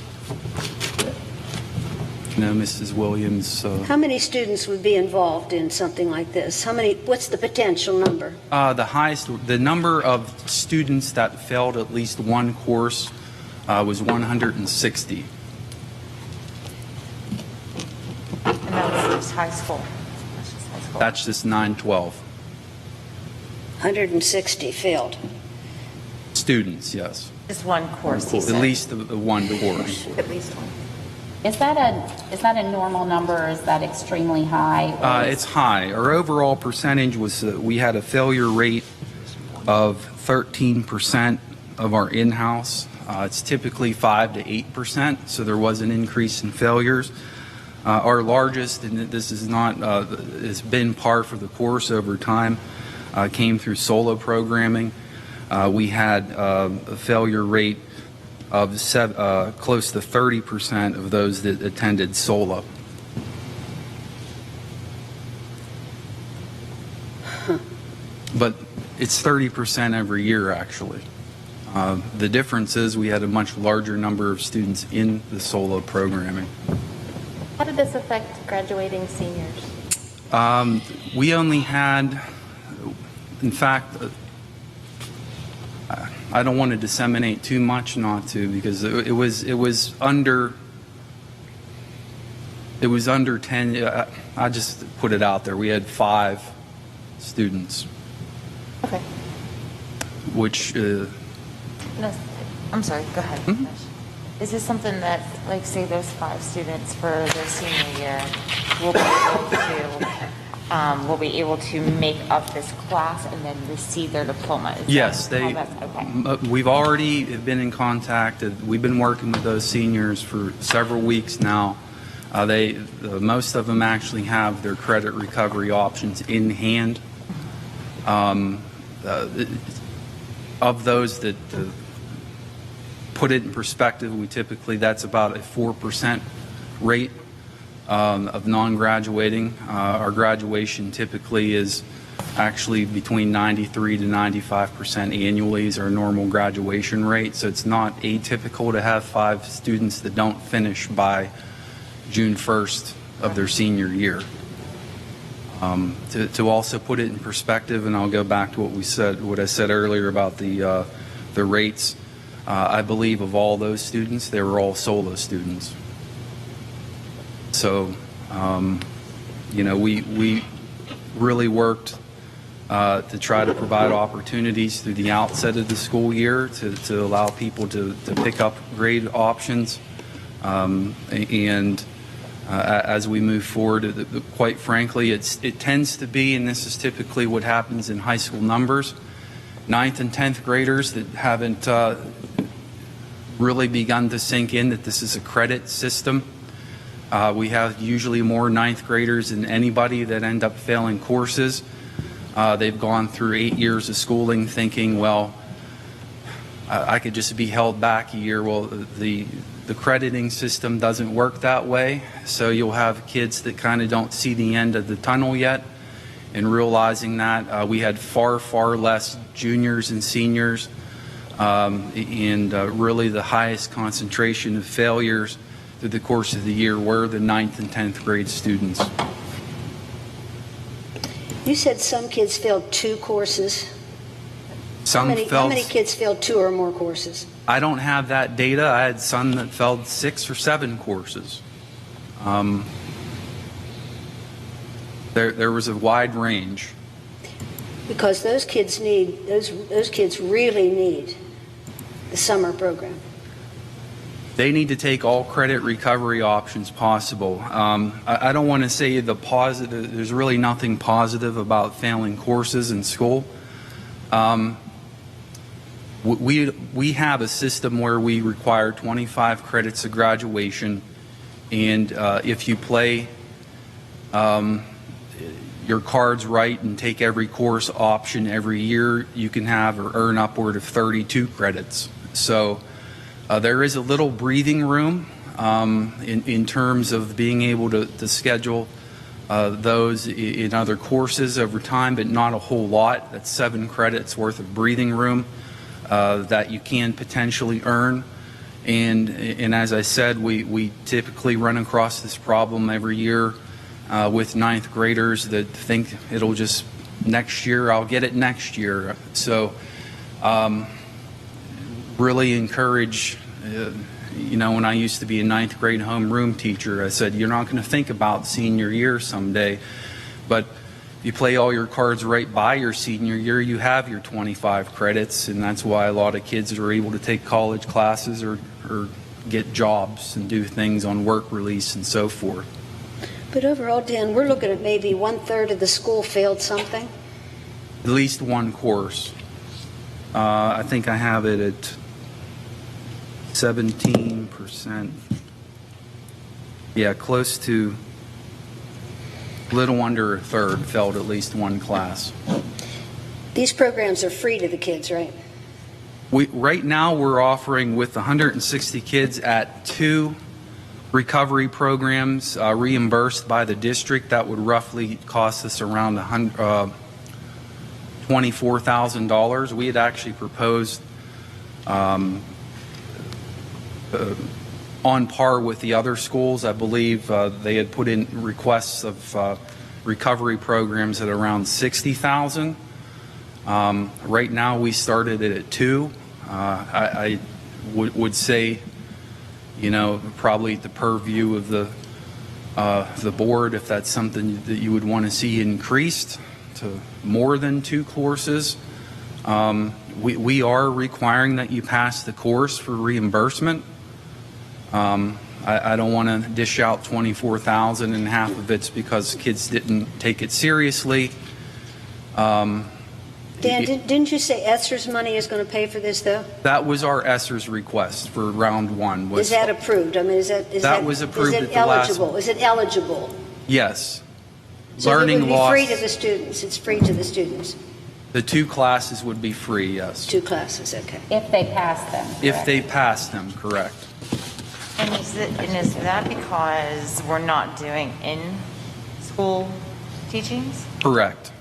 No, Mrs. Williams. How many students would be involved in something like this? What's the potential number? The number of students that failed at least one course was 160. And that's just high school. That's just 912. 160 failed. Students, yes. Just one course, he At said. least one course. At least one. Is that a normal number, or is that extremely high? It's high. Our overall percentage was we had a failure rate of 13% of our in-house. It's typically 5 to 8%, so there was an increase in failures. Our largest, and this is not, has been par for the course over time, came through solo programming. We had a failure rate of close to 30% of those that attended solo. But it's 30% every year, actually. The difference is we had a much larger number of students in the solo programming. How did this affect graduating seniors? We only had, in fact, I don't want to disseminate too much, not to, because it was under 10. I just put it out there. We had 5 students. Okay. Which. No, I'm sorry. Go ahead. Mm-hmm. Is this something that, like, say, those 5 students for their senior year will be able to make up this class and then receive their diploma? Yes, Okay. we've already been in contact. We've been working with those seniors for several weeks now. Most of them actually have their credit recovery options in hand. Of those that put it in perspective, that's about a 4% rate of non-graduating. Our graduation typically is actually between 93 to 95% annually is our normal graduation rate. So it's not atypical to have 5 students that don't finish by June 1st of their senior year. To also put it in perspective, and I'll go back to what I said earlier about the rates. I believe of all those students, they were all solo students. So, we really worked to try to provide opportunities through the outset of the school year to allow people to pick up grade options. And as we move forward. Quite frankly, it tends to be, and this is typically what happens in high school numbers, 9th and 10th graders that haven't really begun to sink in that this is a credit system. We have usually more 9th graders than anybody that end up failing courses. They've gone through 8 years of schooling thinking, well, I could just be held back a year. Well, the crediting system doesn't work that way. So you'll have kids that kind of don't see the end of the tunnel yet. And realizing that we had far, far less juniors and seniors, and really the highest concentration of failures through the course of the year were the 9th and 10th grade students. You said some kids failed 2 courses. How Some many failed. kids failed 2 or more courses? I don't have that data. I had some that failed 6 or 7 courses. There was a wide range. Because those kids need, those kids really need the summer program. They need to take all credit recovery options possible. I don't want to say the positive. There's really nothing positive about failing courses in school. We have a system where we require 25 credits of graduation, and if you play your cards right and take every course option every year, you can have or earn upward of 32 credits. So there is a little breathing room in terms of being able to schedule those in other courses over time, but not a whole lot. That's 7 credits worth of breathing room that you can potentially earn. And as I said, we typically run across this problem every year with 9th graders that think it'll just next year, I'll get it next year. So really encourage, when I used to be a 9th grade homeroom teacher, I said, you're not going to think about senior year someday, but if you play all your cards right by your senior year, you have your 25 credits, and that's why a lot of kids are able to take college classes or get jobs and do things on work release and so forth. But overall, Dan, we're looking at maybe 1/3 of the school failed something. At least one course. I think I have it at 17%. Yeah, close to a little under a third failed at least one class. These programs are free to the kids, right? Right now we're offering with 160 kids at 2 recovery programs reimbursed by the district. That would roughly cost us around $24,000. We had actually proposed on par with the other schools. I believe they had put in requests of recovery programs at around $60,000. Right now we started it at 2. I would say, probably the purview of the board, if that's something that you would want to see increased to more than 2 courses. We are requiring that you pass the course for reimbursement. I don't want to dish out $24,000 and half of it's because kids didn't take it seriously. Dan, didn't you say ESSER's money is going to pay for this, though? That was our ESSER's request for round 1. Is that approved? I mean, is that was approved is at it the last eligible? Is it eligible? Yes. So Learning it would be loss. free to the students. It's free to the students. The 2 classes would be free, yes. 2 classes, okay. If they pass them. If they pass them, correct. And is that because we're not doing in-school teachings? Correct.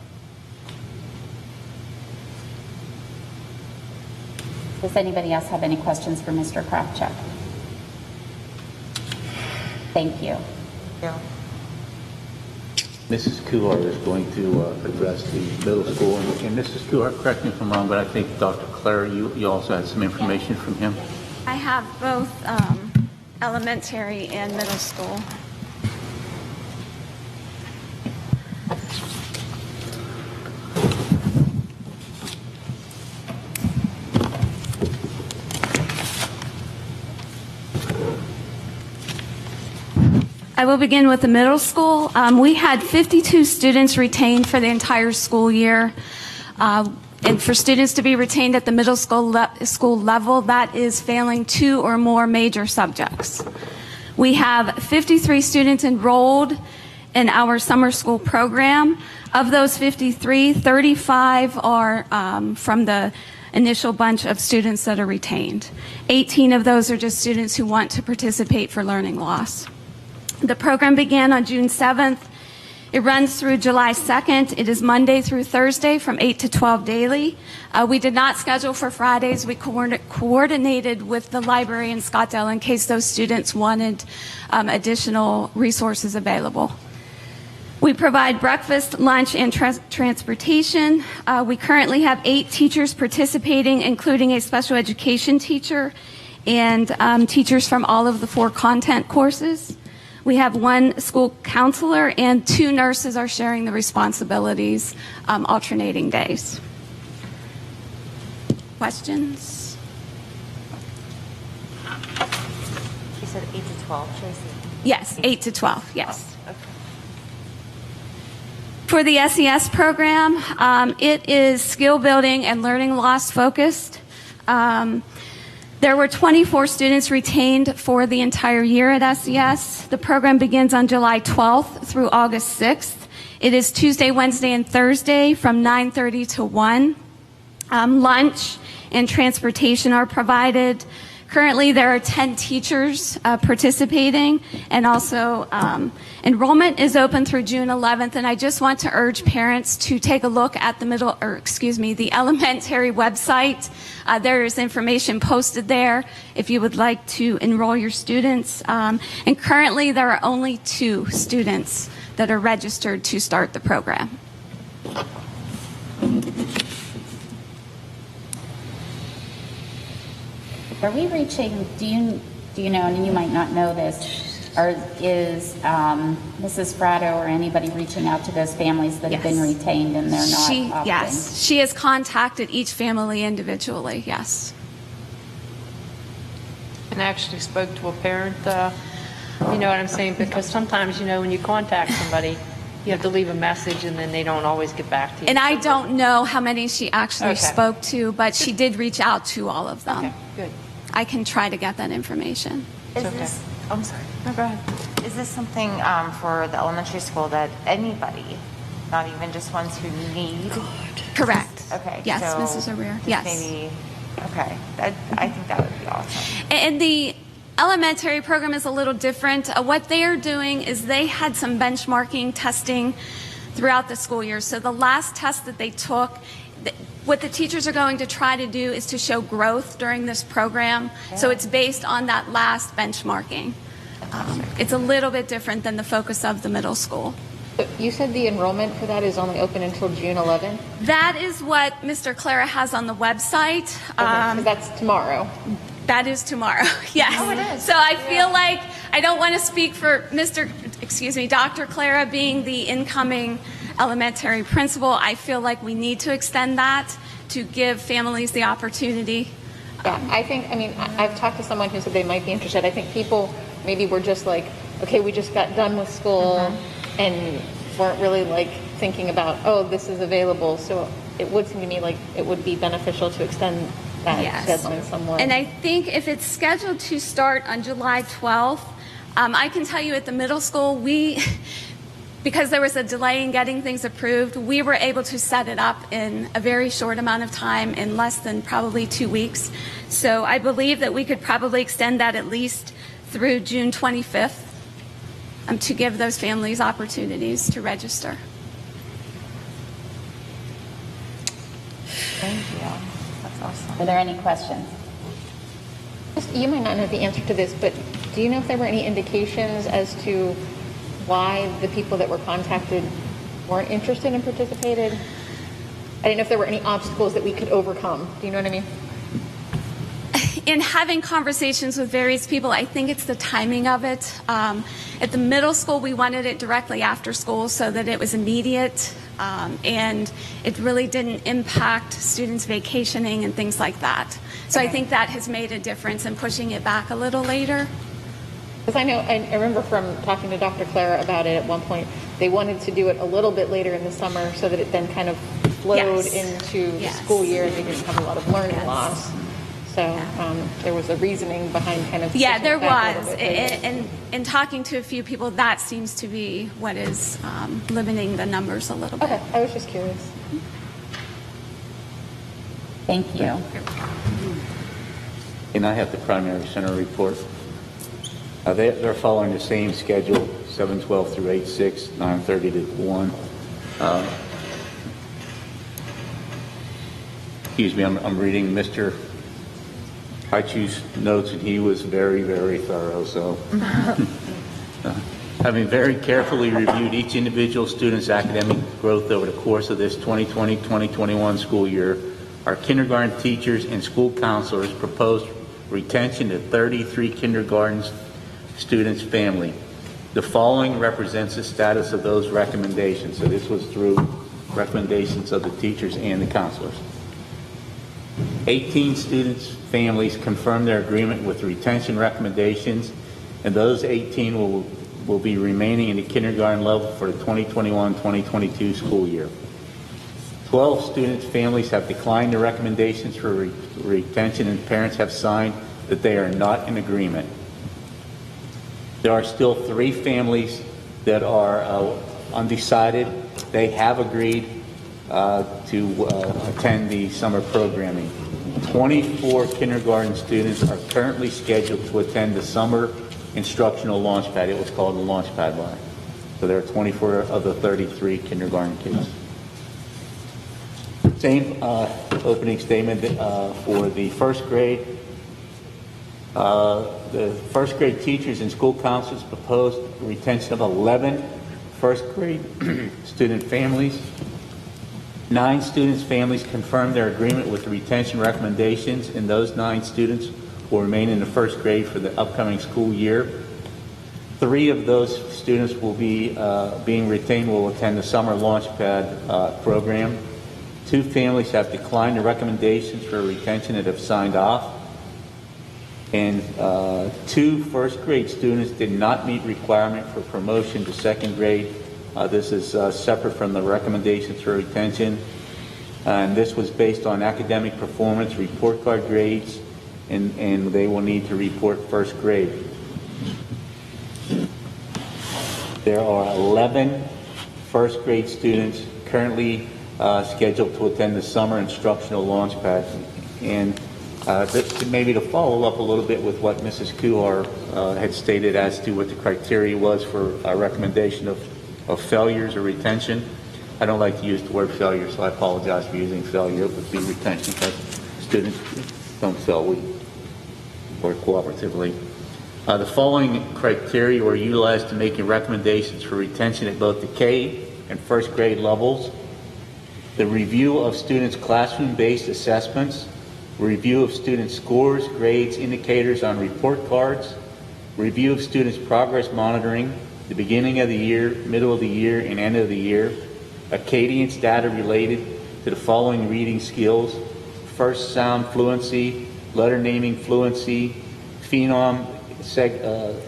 Does anybody else have any questions for Mr. Kravchuk? Thank you. Yeah. Mrs. Kuhar is going to address the middle school. And Mrs. Kuhar, correct me if I'm wrong, but I think Dr. Clare, you also had some information from him. I have both elementary and middle school. I will begin with the middle school. We had 52 students retained for the entire school year. And for students to be retained at the middle school level, that is failing 2 or more major subjects. We have 53 students enrolled in our summer school program. Of those 53, 35 are from the initial bunch of students that are retained. 18 of those are just students who want to participate for learning loss. The program began on June 7th. It runs through July 2nd. It is Monday through Thursday from 8 to 12 daily. We did not schedule for Fridays. We coordinated with the library in Scottsdale in case those students wanted additional resources available. We provide breakfast, lunch, and transportation. We currently have 8 teachers participating, including a special education teacher and teachers from all of the 4 content courses. We have 1 school counselor and 2 nurses are sharing the responsibilities alternating days. Questions? You said 8 to 12, Tracy? Yes, 8 to 12, yes. Okay. For the SES program, it is skill building and learning loss focused. There were 24 students retained for the entire year at SES. The program begins on July 12th through August 6th. It is Tuesday, Wednesday, and Thursday from 9:30 to 1. Lunch and transportation are provided. Currently, there are 10 teachers participating, and also enrollment is open through June 11th. And I just want to urge parents to take a look at the elementary website. There is information posted there if you would like to enroll your students. And currently, there are only 2 students that are registered to start the program. Are we reaching, do you know, and you might not know this, is Mrs. Fratto or anybody reaching out to those families that have been retained and they're not opting? Yes, she has contacted each family individually, yes. And actually spoke to a parent, you know what I'm saying? Because sometimes, you know, when you contact somebody, you have to leave a message and then they don't always get back to you. And I don't know how many she actually spoke to, but she did reach out to all of them. Okay, good. I can try to get that information. Is this, I'm sorry. No, go ahead. Is this something for the elementary school that anybody, not even just ones who need? Correct. Okay. Yes, so Mrs. O'Rear. just Yes. Maybe, okay. I think that would be awesome. And the elementary program is a little different. What they are doing is they had some benchmarking testing throughout the school year. So the last test that they took, what the teachers are going to try to do is to show growth during this program. So it's based on that last benchmarking. It's a little bit different than the focus of the middle school. You said the enrollment for that is only open until June 11th? That is what Mr. Clara has on the website. Okay, so that's tomorrow. That is tomorrow, yes. Oh, it is. So I feel like I don't want to speak for Dr. Clara being the incoming elementary principal. I feel like we need to extend that to give families the opportunity. Yeah, I've talked to someone who said they might be interested. I think people maybe were just like, okay, we just got done with school and weren't really like thinking about, oh, this is available. So it would seem to me like it would be beneficial to extend that deadline somewhat. And I think if it's scheduled to start on July 12th, I can tell you at the middle school, because there was a delay in getting things approved, we were able to set it up in a very short amount of time, in less than probably 2 weeks. So I believe that we could probably extend that at least through June 25th to give those families opportunities to register. Thank you. That's awesome. Are there any questions? You might not know the answer to this, but do you know if there were any indications as to why the people that were contacted weren't interested in participating? I didn't know if there were any obstacles that we could overcome. Do you know what I mean? In having conversations with various people, I think it's the timing of it. At the middle school, we wanted it directly after school so that it was immediate, and it really didn't impact students vacationing and things like that. So I think that has made a difference in pushing it back a little later. Because I remember from talking to Dr. Clara about it at one point, they wanted to do it a little bit later in the summer so that it then kind of flowed into the school year and they didn't have a lot of learning loss. So there was a reasoning behind kind of Yeah, pushing there it back a was. little bit later. And in talking to a few people, that seems to be what is limiting the numbers a little bit. Okay, I was just curious. Thank you. And I have the primary center report. They're following the same schedule, 7:12 through 8:6, 9:30 to 1. Excuse me, I'm reading Mr. Haichu's notes, and he was very, very thorough. So, having very carefully reviewed each individual student's academic growth over the course of this 2020-2021 school year, our kindergarten teachers and school counselors proposed retention of 33 kindergarten students' family. The following represents the status of those recommendations. So this was through recommendations of the teachers and the counselors. 18 students' families confirmed their agreement with the retention recommendations, and those 18 will be remaining in the kindergarten level for the 2021-2022 school year. 12 students' families have declined the recommendations for retention, and parents have signed that they are not in agreement. There are still 3 families that are undecided. They have agreed to attend the summer programming. 24 kindergarten students are currently scheduled to attend the summer instructional launch pad. It was called the launch pad line. So there are 24 of the 33 kindergarten kids. Same opening statement for the first grade. The first grade teachers and school counselors proposed retention of 11 first grade student families. 9 students' families confirmed their agreement with the retention recommendations, and those 9 students will remain in the first grade for the upcoming school year. 3 of those students will be being retained will attend the summer launchpad program. 2 families have declined the recommendations for retention that have signed off. And 2 first grade students did not meet requirement for promotion to second grade. This is separate from the recommendations for retention. And this was based on academic performance, report card grades, and they will need to report first grade. There are 11 first grade students currently scheduled to attend the summer instructional launchpad. And maybe to follow up a little bit with what Mrs. Kuhar had stated as to what the criteria was for a recommendation of failures or retention. I don't like to use the word failure, so I apologize for using failure. It would be retention because students don't fail. We work cooperatively. The following criteria were utilized to making recommendations for retention at both the K and first grade levels. The review of students' classroom-based assessments, review of students' scores, grades, indicators on report cards, review of students' progress monitoring, the beginning of the year, middle of the year, and end of the year, Acadience data related to the following reading skills: first sound fluency, letter naming fluency, phenom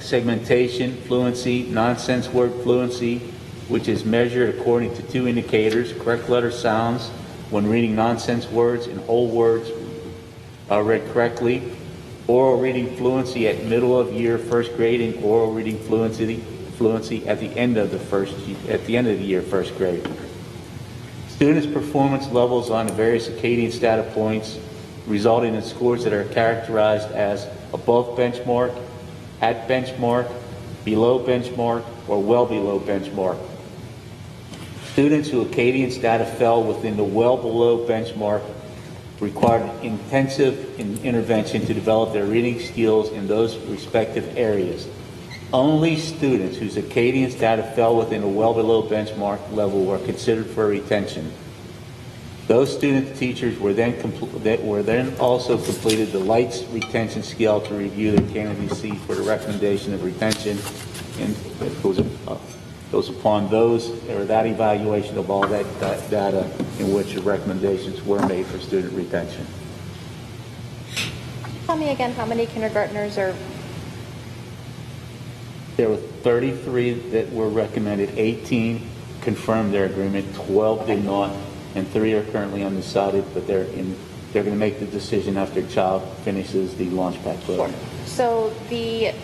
segmentation fluency, nonsense word fluency, which is measured according to 2 indicators: correct letter sounds when reading nonsense words and whole words read correctly, oral reading fluency at middle of year first grade, and oral reading fluency at the end of the year first grade. Students' performance levels on the various Acadience data points resulting in scores that are characterized as above benchmark, at benchmark, below benchmark, or well below benchmark. Students who Acadience data fell within the well below benchmark required intensive intervention to develop their reading skills in those respective areas. Only students whose Acadience data fell within a well below benchmark level were considered for retention. Those student teachers were then also completed the Lights retention scale to review their candidacy for the recommendation of retention, and it goes upon those or that evaluation of all that data in which the recommendations were made for student retention. Tell me again how many kindergartners are There were 33 that were recommended, 18 confirmed their agreement, 12 did not, and 3 are currently undecided, but they're going to make the decision after a child finishes the Launchpad program. So the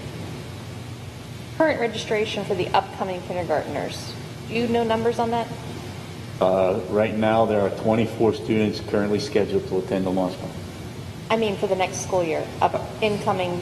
current registration for the upcoming kindergartners, do you know numbers on that? Right now, there are 24 students currently scheduled to attend the Launchpad. I mean, for the next school year, incoming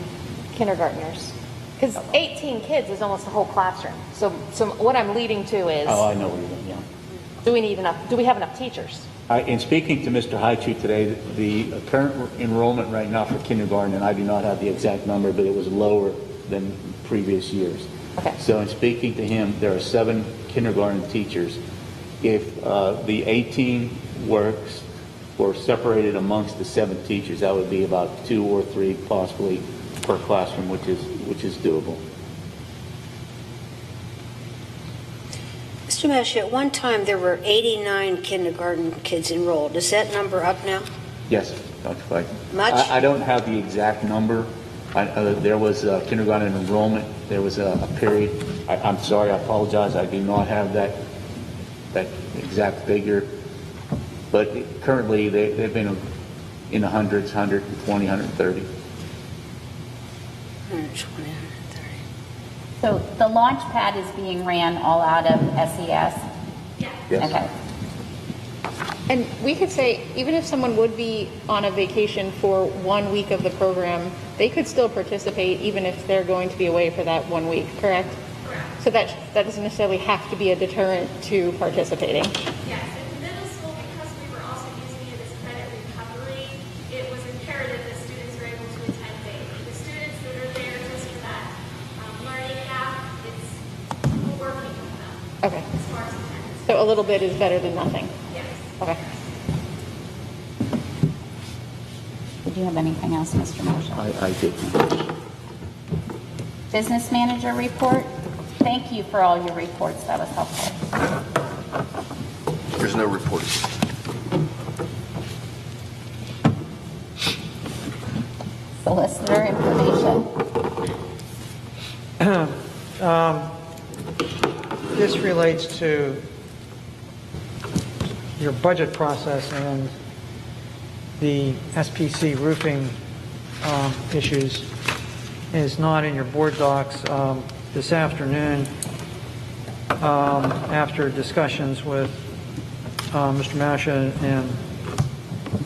kindergartners. Because 18 kids is almost a whole classroom. So what I'm leading to is, Oh, I know what you're doing, yeah. do we have enough teachers? In speaking to Mr. Haichu today, the current enrollment right now for kindergarten, and I do not have the exact number, but it was lower than previous years. Okay. So in speaking to him, there are 7 kindergarten teachers. If the 18 works or separated amongst the 7 teachers, that would be about 2 or 3 possibly per classroom, which is doable. Mr. Mesh, at one time there were 89 kindergarten kids enrolled. Is that number up now? Yes, Dr. Fike. Much? I don't have the exact number. There was kindergarten enrollment. There was a period. I'm sorry, I apologize. I do not have that exact figure. But currently, they've been in the hundreds, 120, 130. 120. So the Launchpad is being ran all out of SES? Yes. Okay. And we could say, even if someone would be on a vacation for 1 week of the program, they could still participate even if they're going to be away for that 1 week, correct? Correct. So that doesn't necessarily have to be a deterrent to participating. Yes, in the middle school, because we were also using it as credit recovery, it was imperative that students were able to attend daily. The students that are there just for that learning gap, we're working with them. Okay. As far as attendance. So a little bit is better than nothing. Yes. Okay. Did you have anything else, Mr. Marshall? I did. Business manager report. Thank you for all your reports. That was helpful. There's no report. Solicitor information. This relates to your budget process and the SPC roofing issues is not in your board docs. This afternoon, after discussions with Mr. Masha and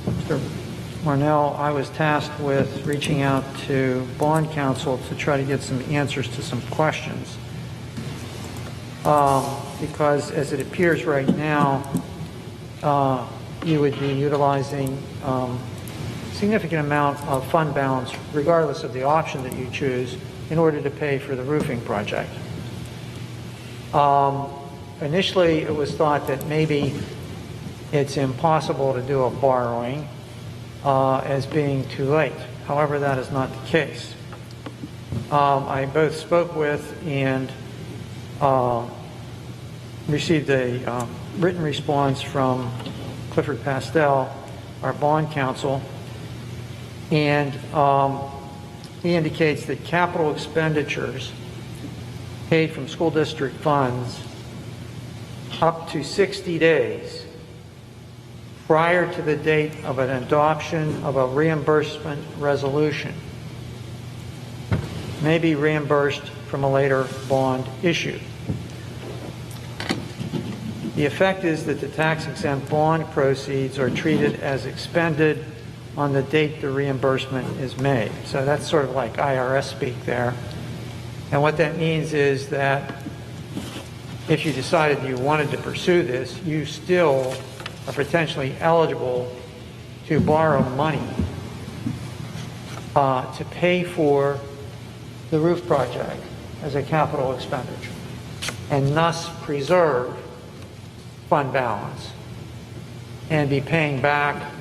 Mr. Marnell, I was tasked with reaching out to bond counsel to try to get some answers to some questions. Because as it appears right now, you would be utilizing significant amount of fund balance, regardless of the option that you choose, in order to pay for the roofing project. Initially, it was thought that maybe it's impossible to do a borrowing as being too late. However, that is not the case. I both spoke with and received a written response from Clifford Pastel, our bond counsel, and he indicates that capital expenditures paid from school district funds up to 60 days prior to the date of an adoption of a reimbursement resolution may be reimbursed from a later bond issue. The effect is that the tax-exempt bond proceeds are treated as expended on the date the reimbursement is made. So that's sort of like IRS speak there. And what that means is that if you decided you wanted to pursue this, you still are potentially eligible to borrow money to pay for the roof project as a capital expenditure and thus preserve fund balance and be paying back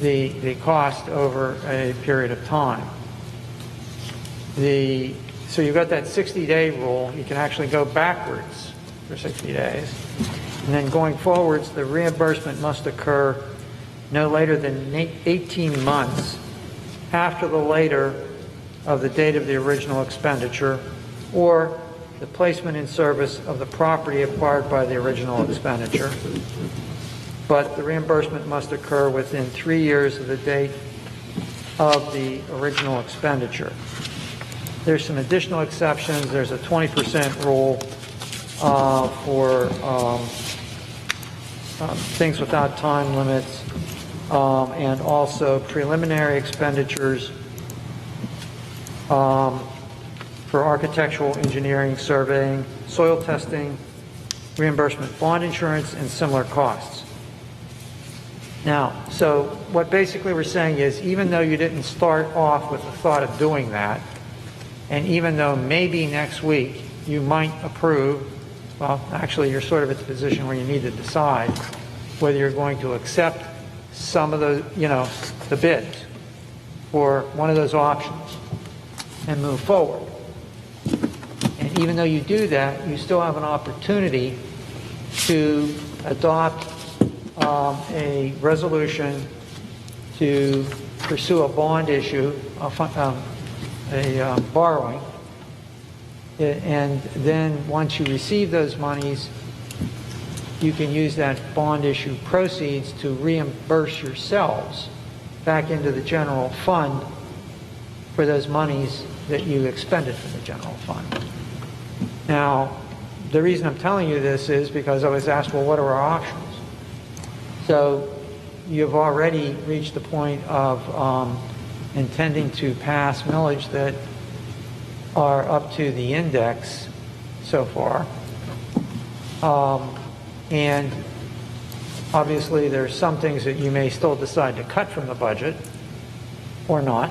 the cost over a period of time. So you've got that 60-day rule. You can actually go backwards for 60 days. And then going forwards, the reimbursement must occur no later than 18 months after the later of the date of the original expenditure or the placement in service of the property acquired by the original expenditure. But the reimbursement must occur within 3 years of the date of the original expenditure. There's some additional exceptions. There's a 20% rule for things without time limits, and also preliminary expenditures for architectural engineering, surveying, soil testing, reimbursement bond insurance, and similar costs. Now, so what basically we're saying is, even though you didn't start off with the thought of doing that, and even though maybe next week you might approve, well, actually you're sort of at the position where you need to decide whether you're going to accept some of the, the bids for one of those options and move forward. And even though you do that, you still have an opportunity to adopt a resolution to pursue a bond issue, a borrowing, and then once you receive those monies, you can use that bond issue proceeds to reimburse yourselves back into the general fund for those monies that you expended from the general fund. Now, the reason I'm telling you this is because I was asked, well, what are our options? So you've already reached the point of intending to pass millage that are up to the index so far. And obviously there's some things that you may still decide to cut from the budget or not.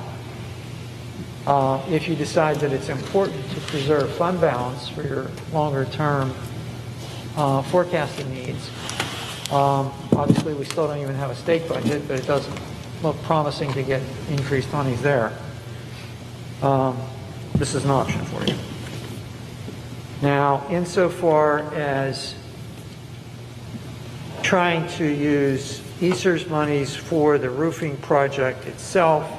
If you decide that it's important to preserve fund balance for your longer term forecasting needs, obviously we still don't even have a state budget, but it doesn't look promising to get increased monies there. This is an option for you. Now, insofar as trying to use ESSER's monies for the roofing project itself,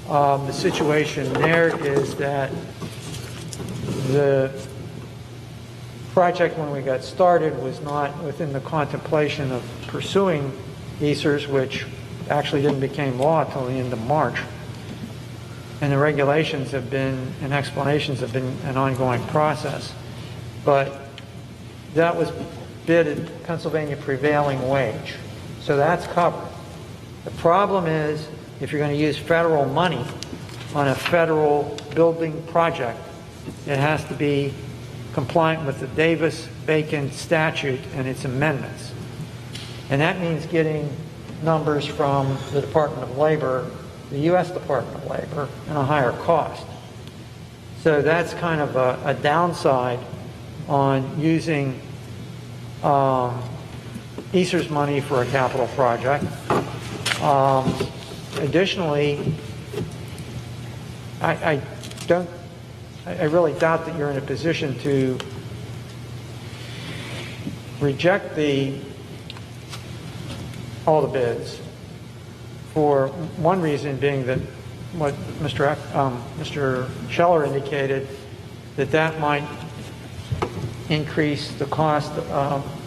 the situation there is that the project, when we got started, was not within the contemplation of pursuing ESSER's, which actually didn't become law until the end of March. And the regulations have been, and explanations have been an ongoing process. But that was bid at Pennsylvania prevailing wage. So that's covered. The problem is, if you're going to use federal money on a federal building project, it has to be compliant with the Davis-Bacon statute and its amendments. And that means getting numbers from the Department of Labor, the U.S. Department of Labor, and a higher cost. So that's kind of a downside on using ESSER's money for a capital project. Additionally, I really doubt that you're in a position to reject all the bids, for one reason being that what Mr. Scheller indicated, that might increase the cost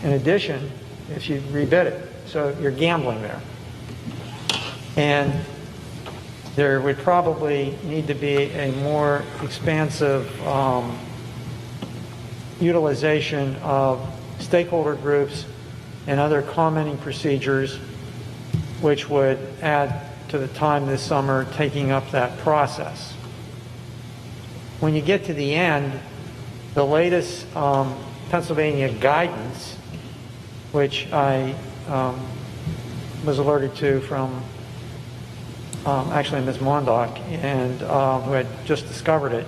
in addition if you rebid it. So you're gambling there. And there would probably need to be a more expansive utilization of stakeholder groups and other commenting procedures, which would add to the time this summer taking up that process. When you get to the end, the latest Pennsylvania guidance, which I was alerted to from actually Ms. Mondock, and who had just discovered it,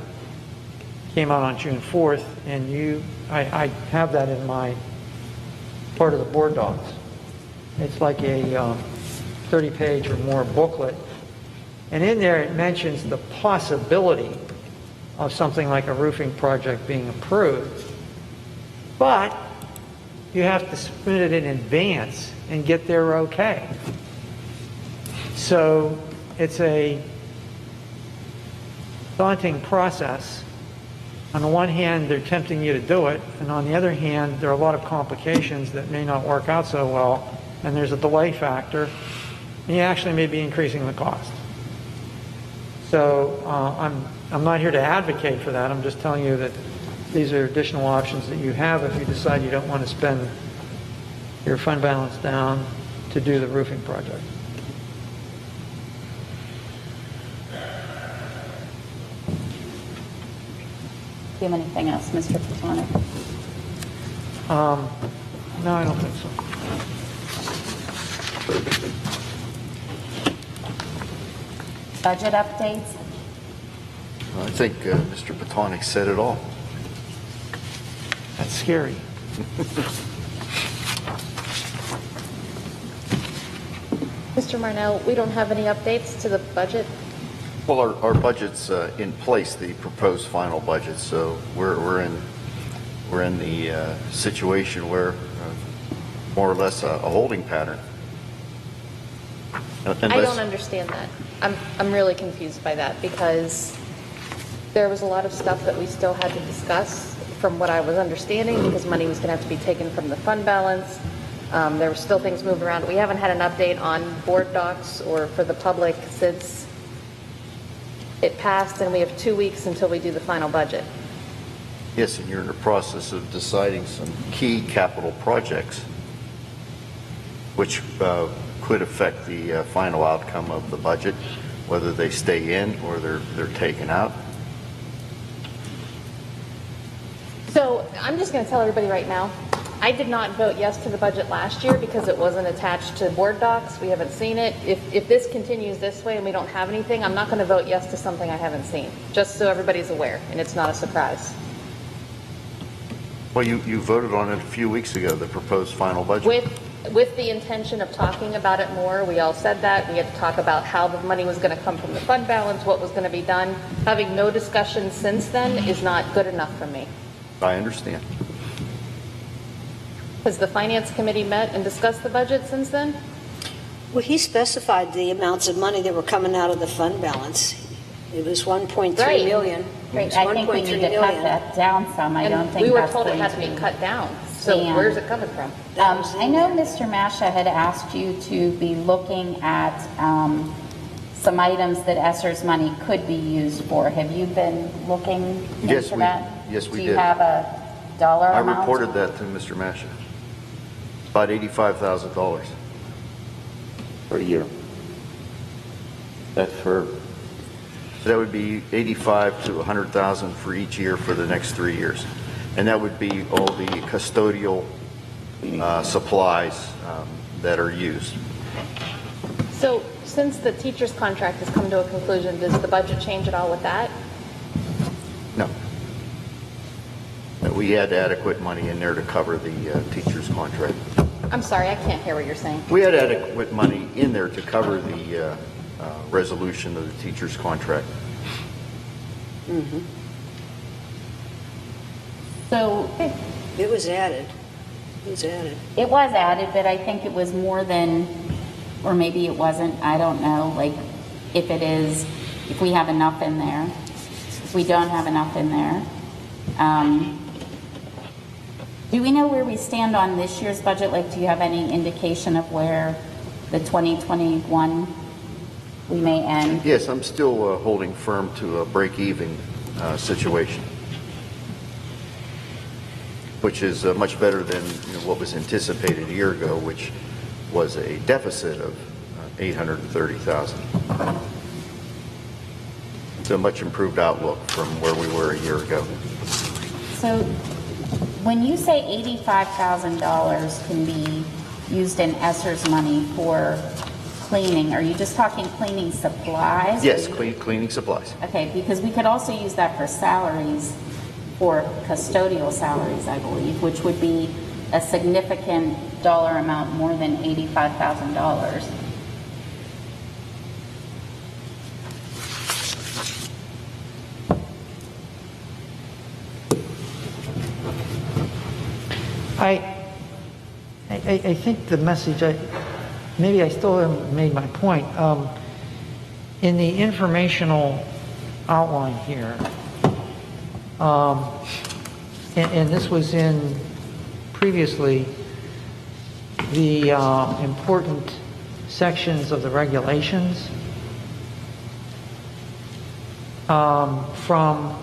came out on June 4th, and I have that in my part of the board docs. It's like a 30-page or more booklet, and in there it mentions the possibility of something like a roofing project being approved, but you have to submit it in advance and get their okay. So it's a daunting process. on the one hand, they're tempting you to do it, and on the other hand, there are a lot of complications that may not work out so well, and there's a delay factor, and you actually may be increasing the cost. So I'm not here to advocate for that. I'm just telling you that these are additional options that you have if you decide you don't want to spend your fund balance down to do the roofing project. Do you have anything else, Mr. Platonic? No, I don't think so. Budget updates? I think Mr. Patonic said it all. That's scary. Mr. Marnell, we don't have any updates to the budget? Well, our budget's in place, the proposed final budget, so we're in the situation where more or less a holding pattern. I don't understand that. I'm really confused by that because there was a lot of stuff that we still had to discuss from what I was understanding because money was going to have to be taken from the fund balance. There were still things moving around. We haven't had an update on board docs or for the public since it passed, and we have 2 weeks until we do the final budget. Yes, and you're in the process of deciding some key capital projects, which could affect the final outcome of the budget, whether they stay in or they're taken out. So I'm just going to tell everybody right now, I did not vote yes to the budget last year because it wasn't attached to board docs. We haven't seen it. If this continues this way and we don't have anything, I'm not going to vote yes to something I haven't seen, just so everybody's aware and it's not a surprise. Well, you voted on it a few weeks ago, the proposed final budget. With the intention of talking about it more, we all said that. We had to talk about how the money was going to come from the fund balance, what was going to be done. Having no discussion since then is not good enough for me. I understand. Has the Finance Committee met and discussed the budget since then? Well, he specified the amounts of money that were coming out of the fund balance. It was 1.3 million. Right. I think we need to cut that down some. I don't think we were that's told it going had to be cut down. So where's it coming from? I know Mr. Masha had asked you to be looking at some items that Esser's money could be used for. Have you been looking into that? Yes, we did. Do you have a dollar amount? I reported that to Mr. Masha. About $85,000 for a year. That's for. So that would be 85 to 100,000 for each year for the next 3 years, and that would be all the custodial supplies that are used. So since the teacher's contract has come to a conclusion, does the budget change at all with that? No. We had adequate money in there to cover the teacher's contract. I'm sorry, I can't hear what you're saying. We had adequate money in there to cover the resolution of the teacher's contract. Mm-hmm. So it was added. It was added. It was added, but I think it was more than, or maybe it wasn't. I don't know. Like, if it is, if we have enough in there, if we don't have enough in there. Do we know where we stand on this year's budget? Like, do you have any indication of where the 2021 we may end? Yes, I'm still holding firm to a break-even situation, which is much better than what was anticipated a year ago, which was a deficit of $830,000. It's a much improved outlook from where we were a year ago. So when you say $85,000 can be used in Esser's money for cleaning, are you just talking cleaning supplies? Yes, cleaning supplies. Okay, because we could also use that for salaries, for custodial salaries, I believe, which would be a significant dollar amount more than $85,000. I think the message, maybe I still haven't made my point. In the informational outline here, and this was in previously, the important sections of the regulations from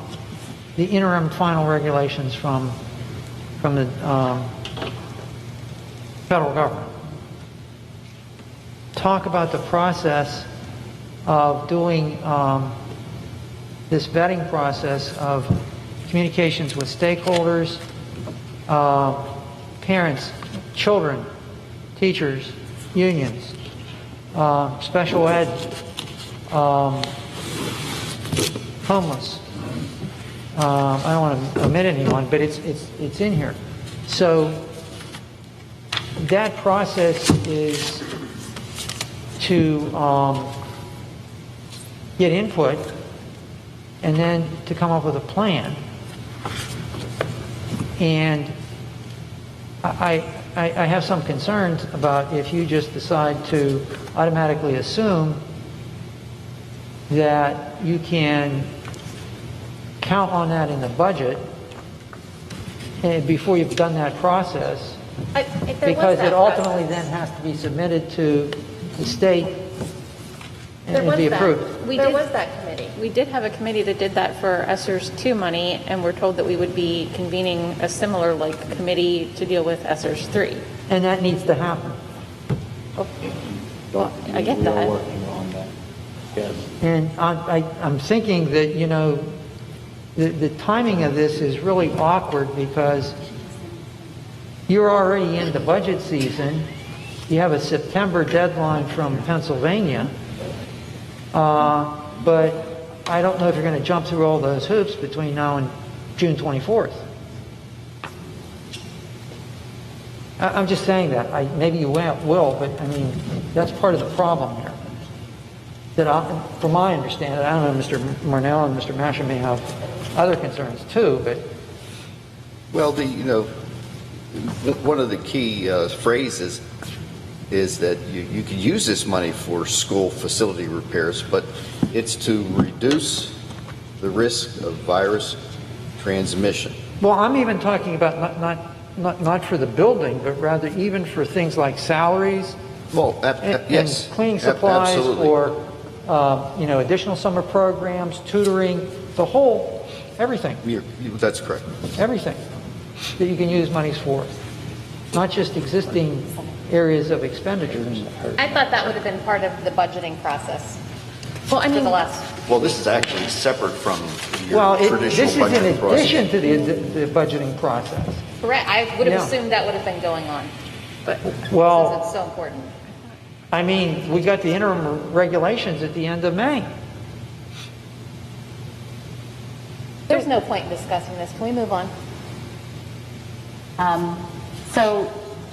the interim final regulations from the federal government. Talk about the process of doing this vetting process of communications with stakeholders, parents, children, teachers, unions, special ed, homeless. I don't want to omit anyone, but it's in here. So that process is to get input and then to come up with a plan. And I have some concerns about if you just decide to automatically assume that you can count on that in the budget before you've done that process, because it ultimately then has to be submitted to the state and be approved. There was that committee. We did have a committee that did that for ESSERS 2 money, and we're told that we would be convening a similar committee to deal with ESSERS 3. And that needs to happen. Well, I get that. Working on that. Yes. And I'm thinking that, you know, the timing of this is really awkward because you're already in the budget season. You have a September deadline from Pennsylvania, but I don't know if you're going to jump through all those hoops between now and June 24th. I'm just saying that. Maybe you will, but I mean, that's part of the problem here. That from my understanding, I don't know, Mr. Marnell and Mr. Masher may have other concerns too, but... Well, one of the key phrases is that you can use this money for school facility repairs, but it's to reduce the risk of virus transmission. Well, I'm even talking about not for the building, but rather even for things like salaries, yes, and cleaning supplies, absolutely. or additional summer programs, tutoring, the whole, everything. That's correct. Everything that you can use monies for, not just existing areas of expenditures. I thought that would have been part of the budgeting process. Well, I mean, Well, this is actually separate from your traditional this is in budgeting process. addition to the budgeting process. Correct. I would have Yeah. assumed that would have been going on, but Well- because it's so important. I mean, we got the interim regulations at the end of May. There's no point in discussing this. Can we move on? So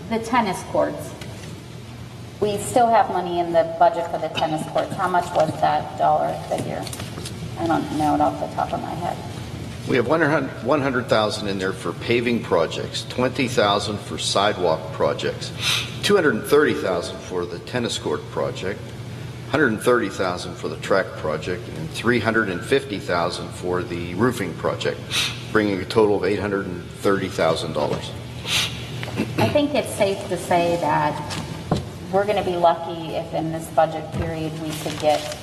the tennis courts, we still have money in the budget for the tennis courts. How much was that dollar figure? I don't know it off the top of my head. We have 100,000 in there for paving projects, 20,000 for sidewalk projects, 230,000 for the tennis court project, 130,000 for the track project, and 350,000 for the roofing project, bringing a total of $830,000. I think it's safe to say that we're going to be lucky if in this budget period we could get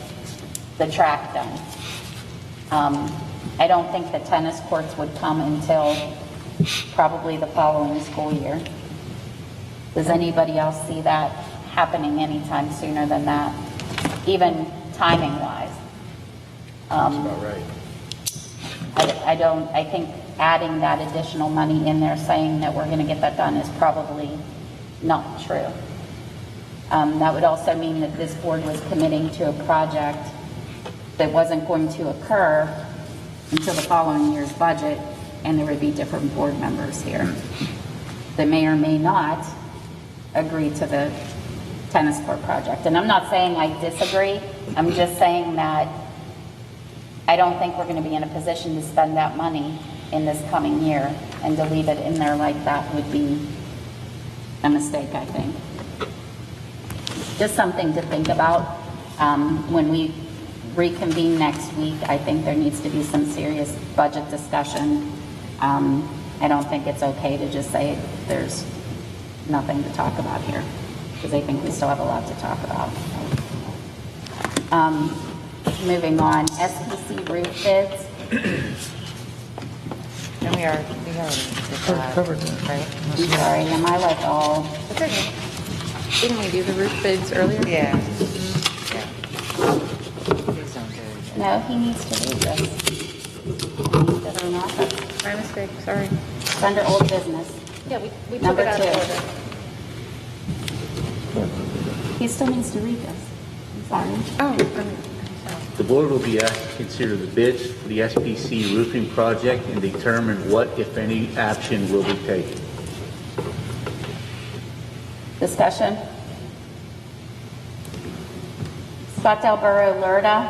the track done. I don't think the tennis courts would come until probably the following school year. Does anybody else see that happening anytime sooner than that, even timing-wise? That's about right. I think adding that additional money in there saying that we're going to get that done is probably not true. That would also mean that this board was committing to a project that wasn't going to occur until the following year's budget, and there would be different board members here that may or may not agree to the tennis court project. And I'm not saying I disagree. I'm just saying that I don't think we're going to be in a position to spend that money in this coming year, and to leave it in there like that would be a mistake, I think. Just something to think about when we reconvene next week. I think there needs to be some serious budget discussion. I don't think it's okay to just say there's nothing to talk about here, because I think we still have a lot to talk about. Moving on, SPC roof bids. And we already Covered that. right? I'm sorry, am I like all? It's okay. Didn't we do the roof bids earlier? Yeah. Yeah. Please don't do it. No, he needs to read this. Does he not? My mistake, sorry. It's under old business. Yeah, we took Number it out of 2. order. He still needs to read this. I'm sorry. The board will be asked to consider the bids for the SPC roofing project and determine what, if any, action will be taken. Discussion? Scottsdale Borough, LERTA.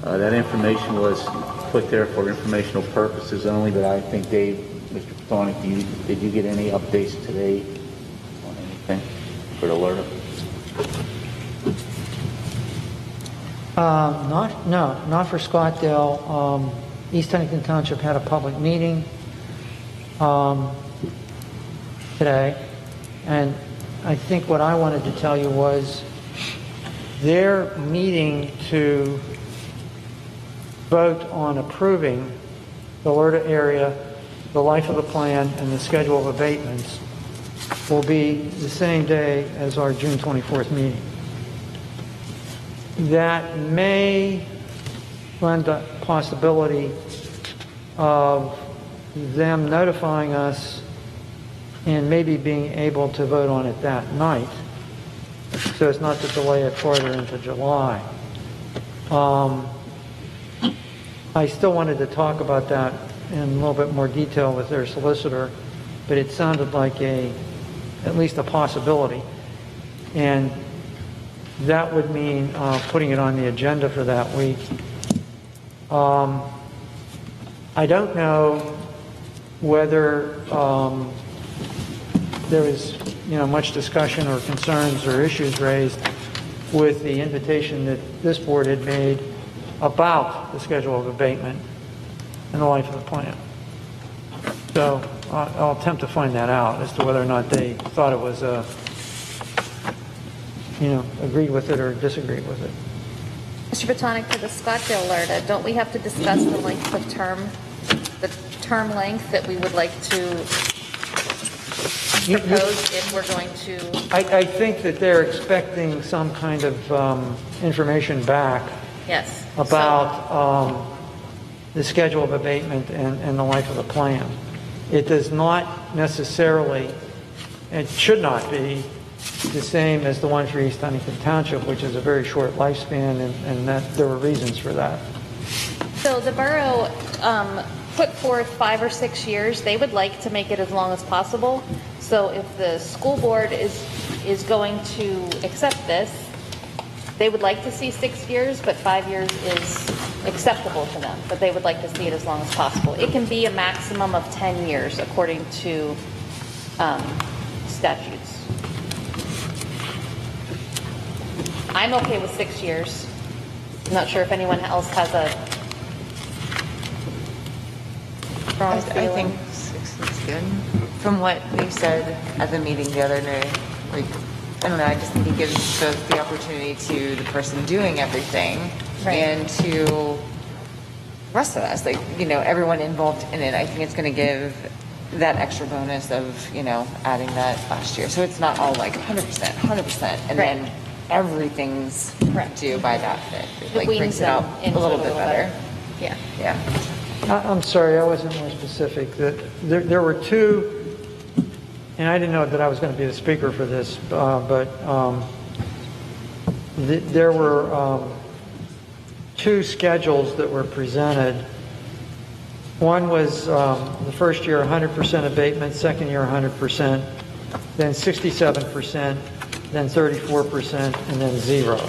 That information was put there for informational purposes only, but I think Dave, Mr. Patonic, did you get any updates today on anything for the alert? Not for Scottsdale. East Huntington Township had a public meeting today, and I think what I wanted to tell you was they're meeting to vote on approving the LERTA area, the life of the plan, and the schedule of abatements will be the same day as our June 24th meeting. That may lend a possibility of them notifying us and maybe being able to vote on it that night, so as not to delay it further into July. I still wanted to talk about that in a little bit more detail with their solicitor, but it sounded like at least a possibility. And that would mean putting it on the agenda for that week. I don't know whether there was, much discussion or concerns or issues raised with the invitation that this board had made about the schedule of abatement and the life of the plan. So I'll attempt to find that out as to whether or not they thought it was agreed with it or disagreed with it. Mr. Botonic, for the Scottsdale LERTA, don't we have to discuss the length of term, the term length that we would like to propose if we're going to? I think that they're expecting some kind of information back. Yes. About the schedule of abatement and the life of the plan. It does not necessarily, it should not be the same as the one for East Huntington Township, which is a very short lifespan, and that there were reasons for that. So the borough put forth 5 or 6 years. They would like to make it as long as possible. So if the school board is going to accept this, they would like to see 6 years, but 5 years is acceptable to them. But they would like to see it as long as possible. It can be a maximum of 10 years according to statutes. I'm okay with 6 years. I'm not sure if anyone else has a strong I feeling. think 6 is good. From what you said at the meeting the other day, I don't know, I just think it gives both the opportunity to the person doing everything and to the rest of us, everyone involved in it. I think it's going to give that extra bonus of, adding that last year. So it's not all 100%, and then everything's due by that bit. It brings it out a little bit better. Yeah. Yeah. I'm sorry, I wasn't more specific. There were two, and I didn't know that I was going to be the speaker for this, but there were two schedules that were presented. One was the first year 100% abatement, second year 100%, then 67%, then 34%, and then 0.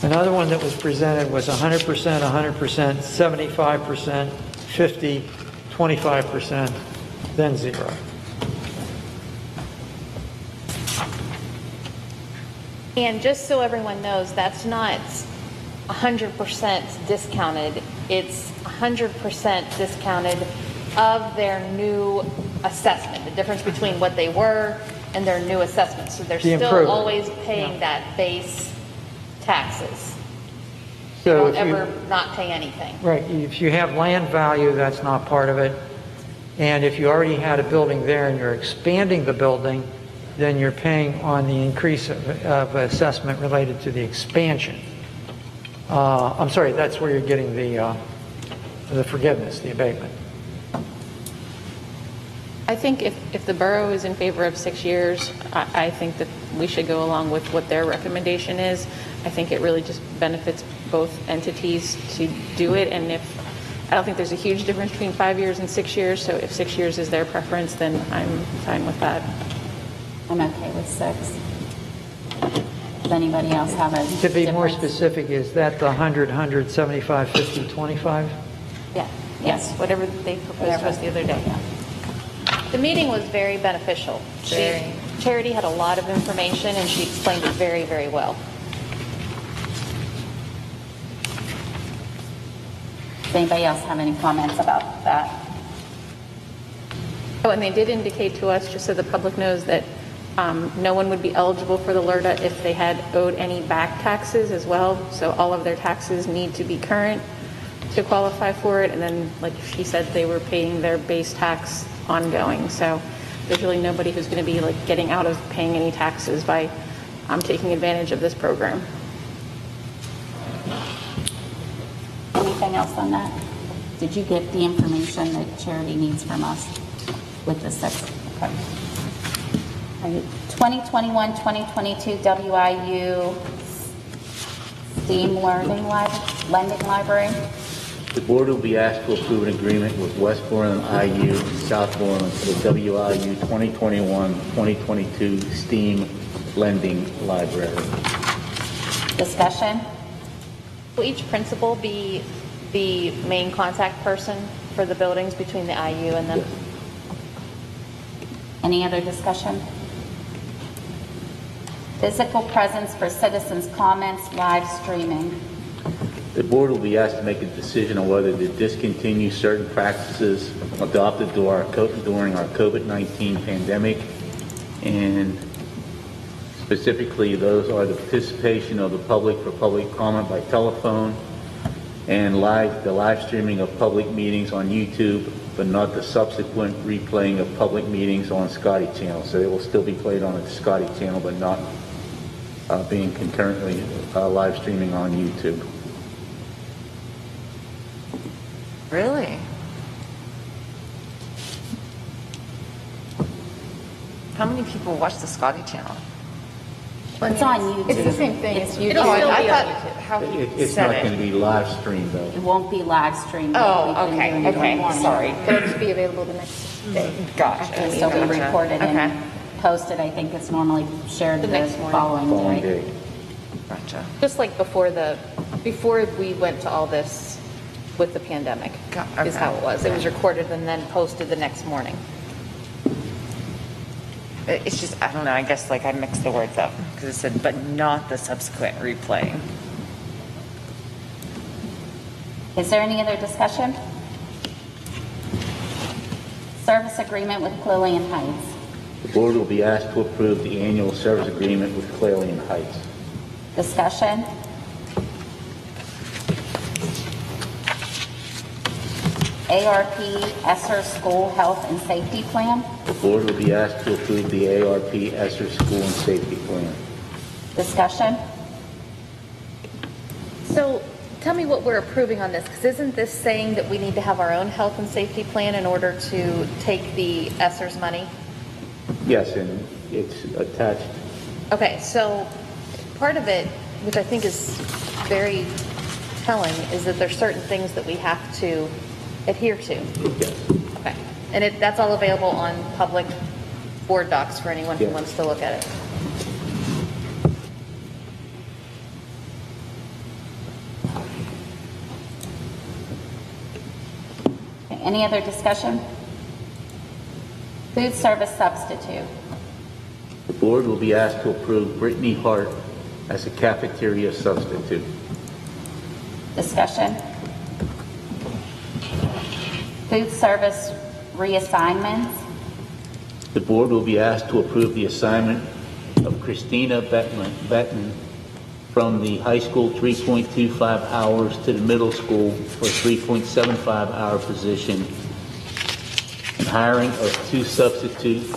Another one that was presented was 100%, 100%, 75%, 50, 25%, then 0. And just so everyone knows, that's not 100% discounted. It's 100% discounted of their new assessment, the difference between what they were and their new assessment. So they're still improvement. always paying that base taxes. So They won't if you- ever not pay anything. Right, if you have land value, that's not part of it. And if you already had a building there and you're expanding the building, then you're paying on the increase of assessment related to the expansion. I'm sorry, that's where you're getting the forgiveness, the abatement. I think if the borough is in favor of 6 years, I think that we should go along with what their recommendation is. I think it really just benefits both entities to do it, and I don't think there's a huge difference between 5 years and 6 years, so if 6 years is their preference, then I'm fine with that. I'm okay with 6. Does anybody else have a To be more difference? specific, is that the 100, 100, 75, 50, 25? Yeah. Yes, whatever they proposed to us the other day. The meeting was very beneficial. Charity had a lot of information and she explained it very, very well. Does anybody else have any comments about that? Oh, and they did indicate to us, just so the public knows, that no one would be eligible for the LRTA if they had owed any back taxes as well. So all of their taxes need to be current to qualify for it. And then, like she said, they were paying their base tax ongoing. So there's really nobody who's going to be like getting out of paying any taxes by taking advantage of this program. Anything else on that? Did you get the information that Charity needs from us with the 6? Okay. 2021-2022 WIU STEAM Lending Library. The board will be asked to approve an agreement with Westmoreland IU and Southmoreland for the WIU 2021-2022 STEAM Lending Library. Discussion? Will each principal be the main contact person for the buildings between the IU and them? Any other discussion? Physical presence for citizens' comments, live streaming. The board will be asked to make a decision on whether to discontinue certain practices adopted during our COVID-19 pandemic, and specifically those are the participation of the public for public comment by telephone and the live streaming of public meetings on YouTube, but not the subsequent replaying of public meetings on Scotty Channel. So it will still be played on the Scotty Channel, but not being concurrently live streaming on YouTube. Really? How many people watch the Scotty Channel? It's on YouTube. It's the same thing. It's YouTube. YouTube. I thought how he It's said not it. going to be live streamed though. It won't be live streamed. Oh, We've been okay, doing it okay, in the morning. sorry. It'll just be available the next day. Gotcha. So we Gotcha. record it Okay. and post it. I think it's normally shared the next morning. following Following day. day. Gotcha. Just like before we went to all this with the pandemic, is how it was. It was recorded and then posted the next morning. It's just, I don't know, I guess like I mixed the words up because it said, but not the subsequent replay. Is there any other discussion? Service agreement with Lillian Heights. The board will be asked to approve the annual service agreement with Clarion Heights. Discussion? ARP ESSER School Health and Safety Plan. The board will be asked to approve the ARP ESSER School and Safety Plan. Discussion? So tell me what we're approving on this, because isn't this saying that we need to have our own health and safety plan in order to take the ESSER's money? Yes, and it's attached. Okay, so part of it, which I think is very telling, is that there's certain things that we have to adhere to. Yes. Okay, and that's all available on public board docs for anyone who Yes. wants to look at it. Okay, any other discussion? Food service substitute. The board will be asked to approve Brittany Hart as a cafeteria substitute. Discussion? Food service reassignments. The board will be asked to approve the assignment of Christina Bettman from the high school 3.25 hours to the middle school for a 3.75 hour position, and hiring of 2 substitutes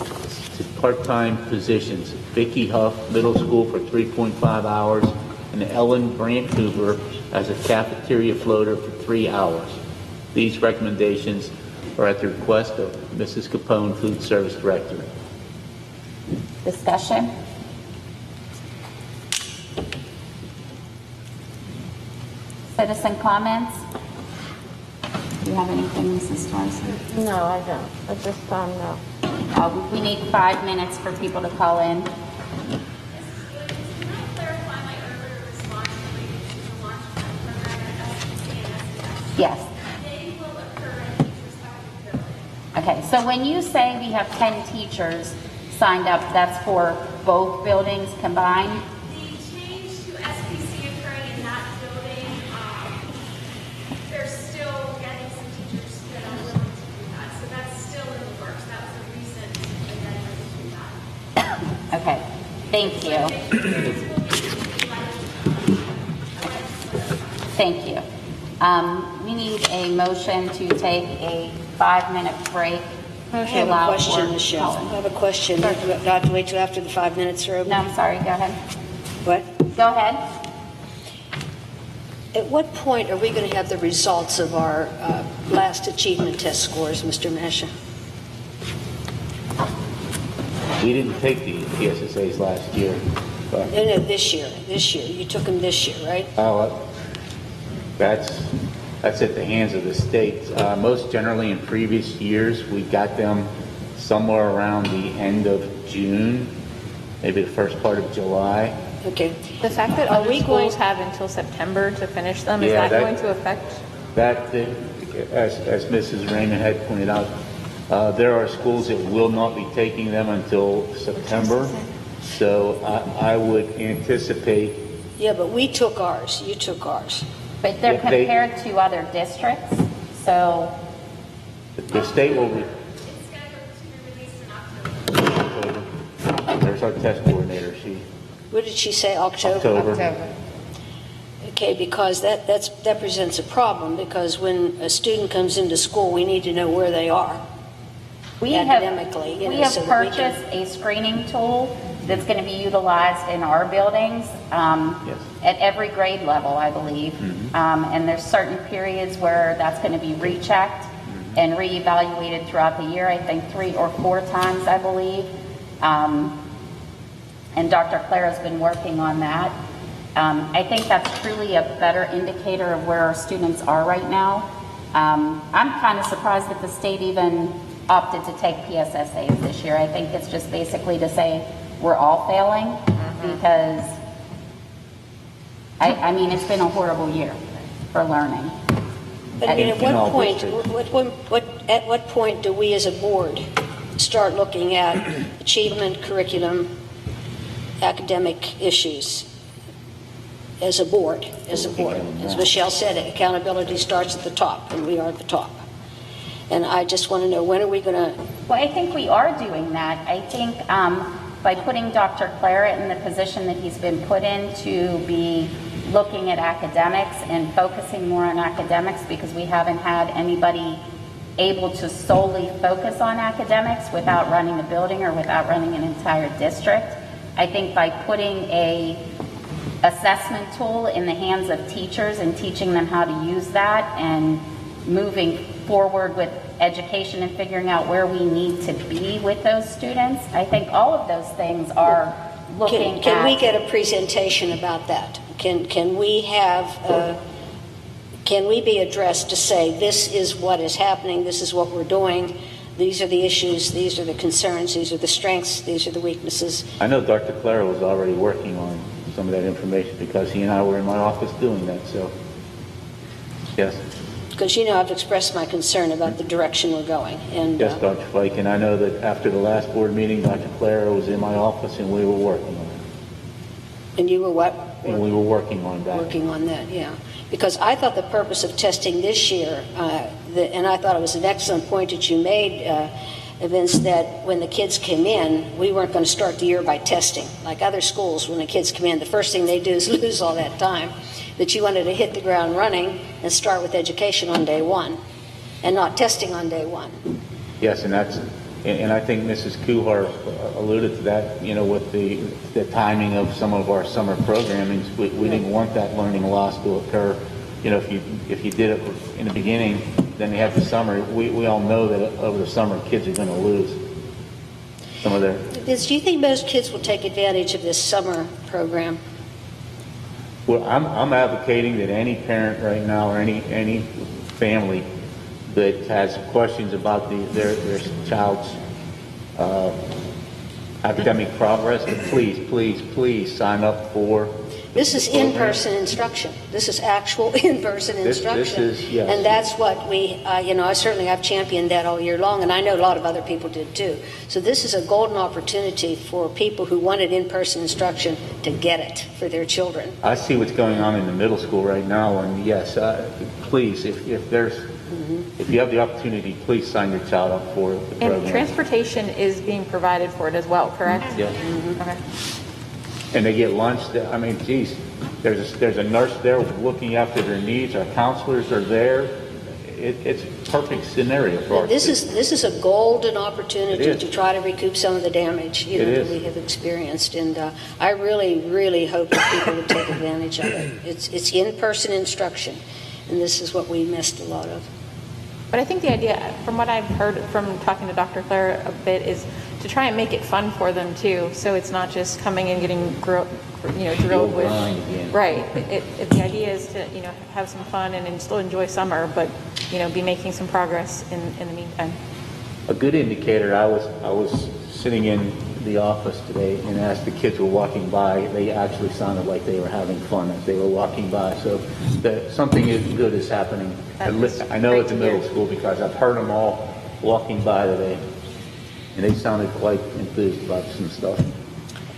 to part-time positions, Vicki Huff, middle school for 3.5 hours, and Ellen Brandt Hoover as a cafeteria floater for 3 hours. These recommendations are at the request of Mrs. Capone, Food Service Director. Discussion? Citizen comments? Do you have anything, Mrs. Swanson? No, I don't. At this time, no. We need 5 minutes for people to call in. Yes. Okay, so when you say we have 10 teachers signed up, that's for both buildings combined? The change to SPC occurring in that building, they're still getting some teachers that are willing to do that. So that's still in the works. That was a recent amendment to that. Okay, thank you. Thank you. We need a motion to take a 5-minute break. I have a question, Michelle. I have a question. Do I have to wait till after the 5 minutes are over? No, I'm sorry. Go ahead. What? Go ahead. At what point are we going to have the results of our last achievement test scores, Mr. Masha? We didn't take the PSSAs last year, but No, this year. This year. You took them this year, right? that's at the hands of the state. Most generally in previous years, we got them somewhere around the end of June, maybe the first part of July. Okay. The fact that other schools have until September to finish them, is Yeah, that going to affect? As Mrs. Raymond had pointed out, there are schools that will not be taking them until September. So I would anticipate. Yeah, but we took ours. You took ours. But they're compared to other districts, so. The state will. There's our test coordinator. What did she say? October. Okay, because that presents a problem, because when a student comes into school, we need to know where they are academically. We have purchased a screening tool that's going to be utilized in our buildings at every grade level, I believe. And there's certain periods where that's going to be rechecked and reevaluated throughout the year, I think 3 or 4 times, I believe. And Dr. Clara's been working on that. I think that's truly a better indicator of where our students are right now. I'm kind of surprised that the state even opted to take PSSAs this year. I think it's just basically to say we're all failing, because I mean, it's been a horrible year for learning. But I mean, at what point do we as a board start looking at achievement, curriculum, academic issues as a board? As Michelle said, accountability starts at the top, and we are at the top. And I just want to know, when are we going to... Well, I think we are doing that. I think by putting Dr. Clara in the position that he's been put in to be looking at academics and focusing more on academics, because we haven't had anybody able to solely focus on academics without running a building or without running an entire district. I think by putting a assessment tool in the hands of teachers and teaching them how to use that and moving forward with education and figuring out where we need to be with those students, I think all of those things are looking at... Can we get a presentation about that? Can we be addressed to say, this is what is happening, this is what we're doing, these are the issues, these are the concerns, these are the strengths, these are the weaknesses? I know Dr. Clara was already working on some of that information, because he and I were in my office doing that, so yes. Because, I've expressed my concern about the direction we're going. And yes, Dr. Flake, and I know that after the last board meeting, Dr. Clara was in my office and we were working on it. And you were what? And we were working on that. Working on that, yeah. Because I thought the purpose of testing this year, and I thought it was an excellent point that you made, Vince, that when the kids came in, we weren't going to start the year by testing. Like other schools, when the kids come in, the first thing they do is lose all that time. That you wanted to hit the ground running and start with education on day one, and not testing on day one. Yes, and I think Mrs. Kuhar alluded to that, with the timing of some of our summer programming. We didn't want that learning loss to occur. If you did it in the beginning, then you have the summer. We all know that over the summer, kids are going to lose some of their. Do you think most kids will take advantage of this summer program? Well, I'm advocating that any parent right now, or any family that has questions about their child's academic progress, that please sign up for. This is in-person instruction. This is actual in-person instruction. This is, yes. And that's what we, I certainly have championed that all year long, and I know a lot of other people did too. So this is a golden opportunity for people who wanted in-person instruction to get it for their children. I see what's going on in the middle school right now, and yes, please, if you have the opportunity, please sign your child up for the program. And transportation is being provided for it as well, correct? Yes. Okay. And they get lunch. I mean, geez, there's a nurse there looking after their needs. Our counselors are there. It's a perfect scenario for our This kids. is a golden opportunity to try to recoup some of the damage that we have experienced, and I really, really hope that people would take advantage of it. It's in-person instruction, and this is what we missed a lot of. But I think the idea, from what I've heard from talking to Dr. Claire a bit, is to try and make it fun for them too. So it's not just coming and getting drilled with. Right. The idea is to have some fun and still enjoy summer, but be making some progress in the meantime. A good indicator. I was sitting in the office today, and as the kids were walking by, they actually sounded like they were having fun as they were walking by. So something good is happening. I know at the middle school, because I've heard them all walking by today, and they sounded quite enthused about some stuff.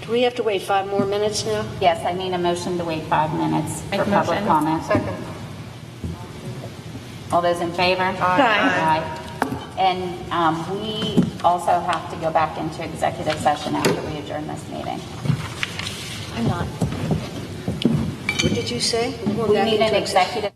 Do we have to wait 5 more minutes now? Yes, I need a motion to wait 5 minutes for public comment. Second. All those in favor? Aye. And we also have to go back into executive session after we adjourn this meeting. I'm not. What did you say? We need an executive.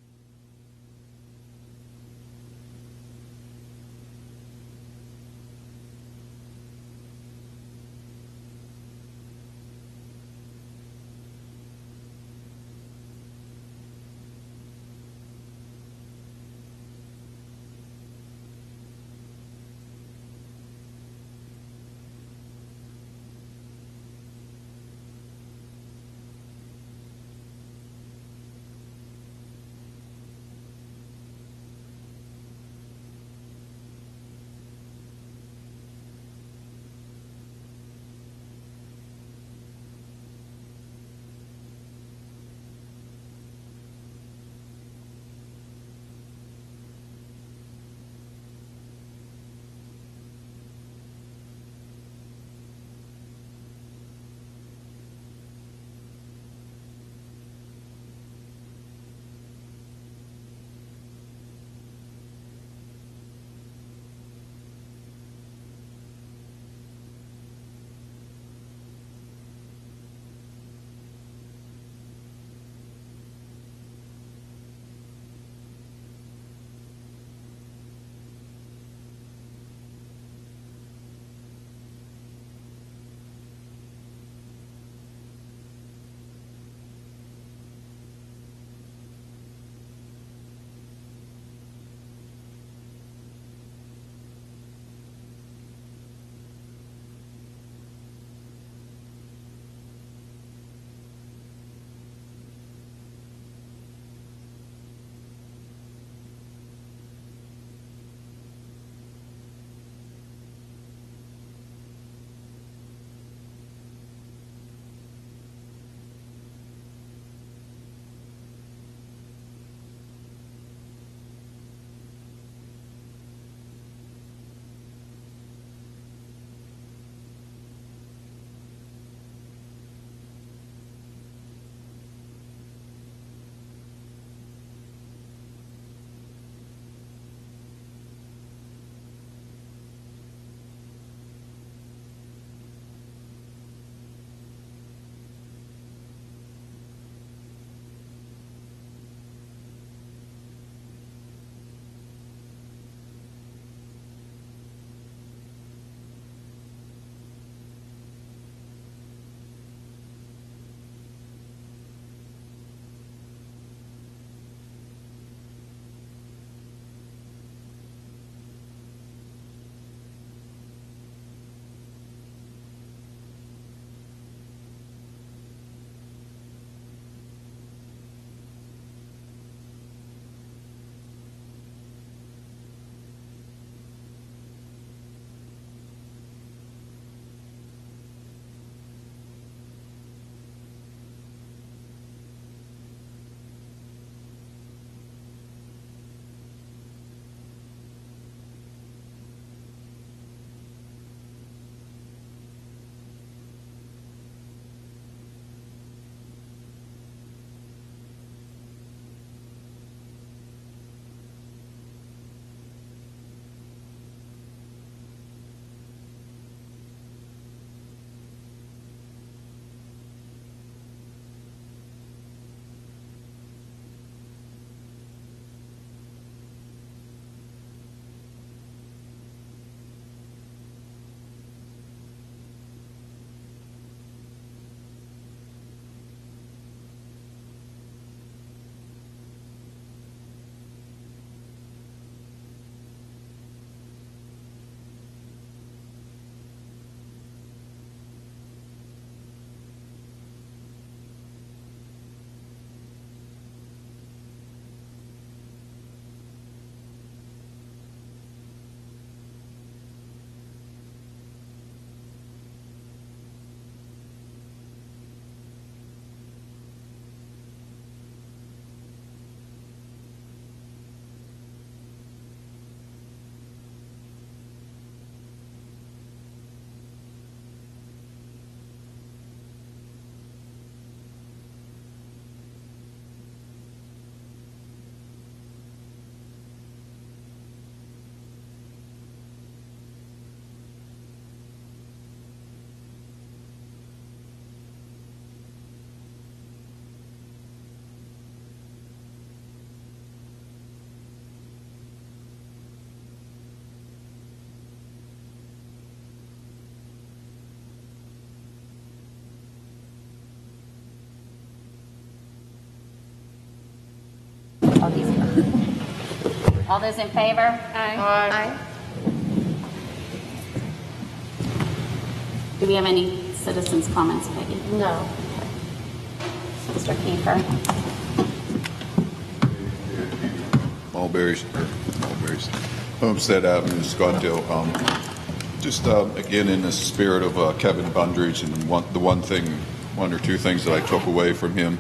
Oh, these are. All those in favor? Aye. Do we have any citizens' comments, Peggy? No. Mr. Kiefer? Mulberry, Homestead Avenue, Scottsdale. Just again, in the spirit of Kevin Bundridge, and one or two things that I took away from him.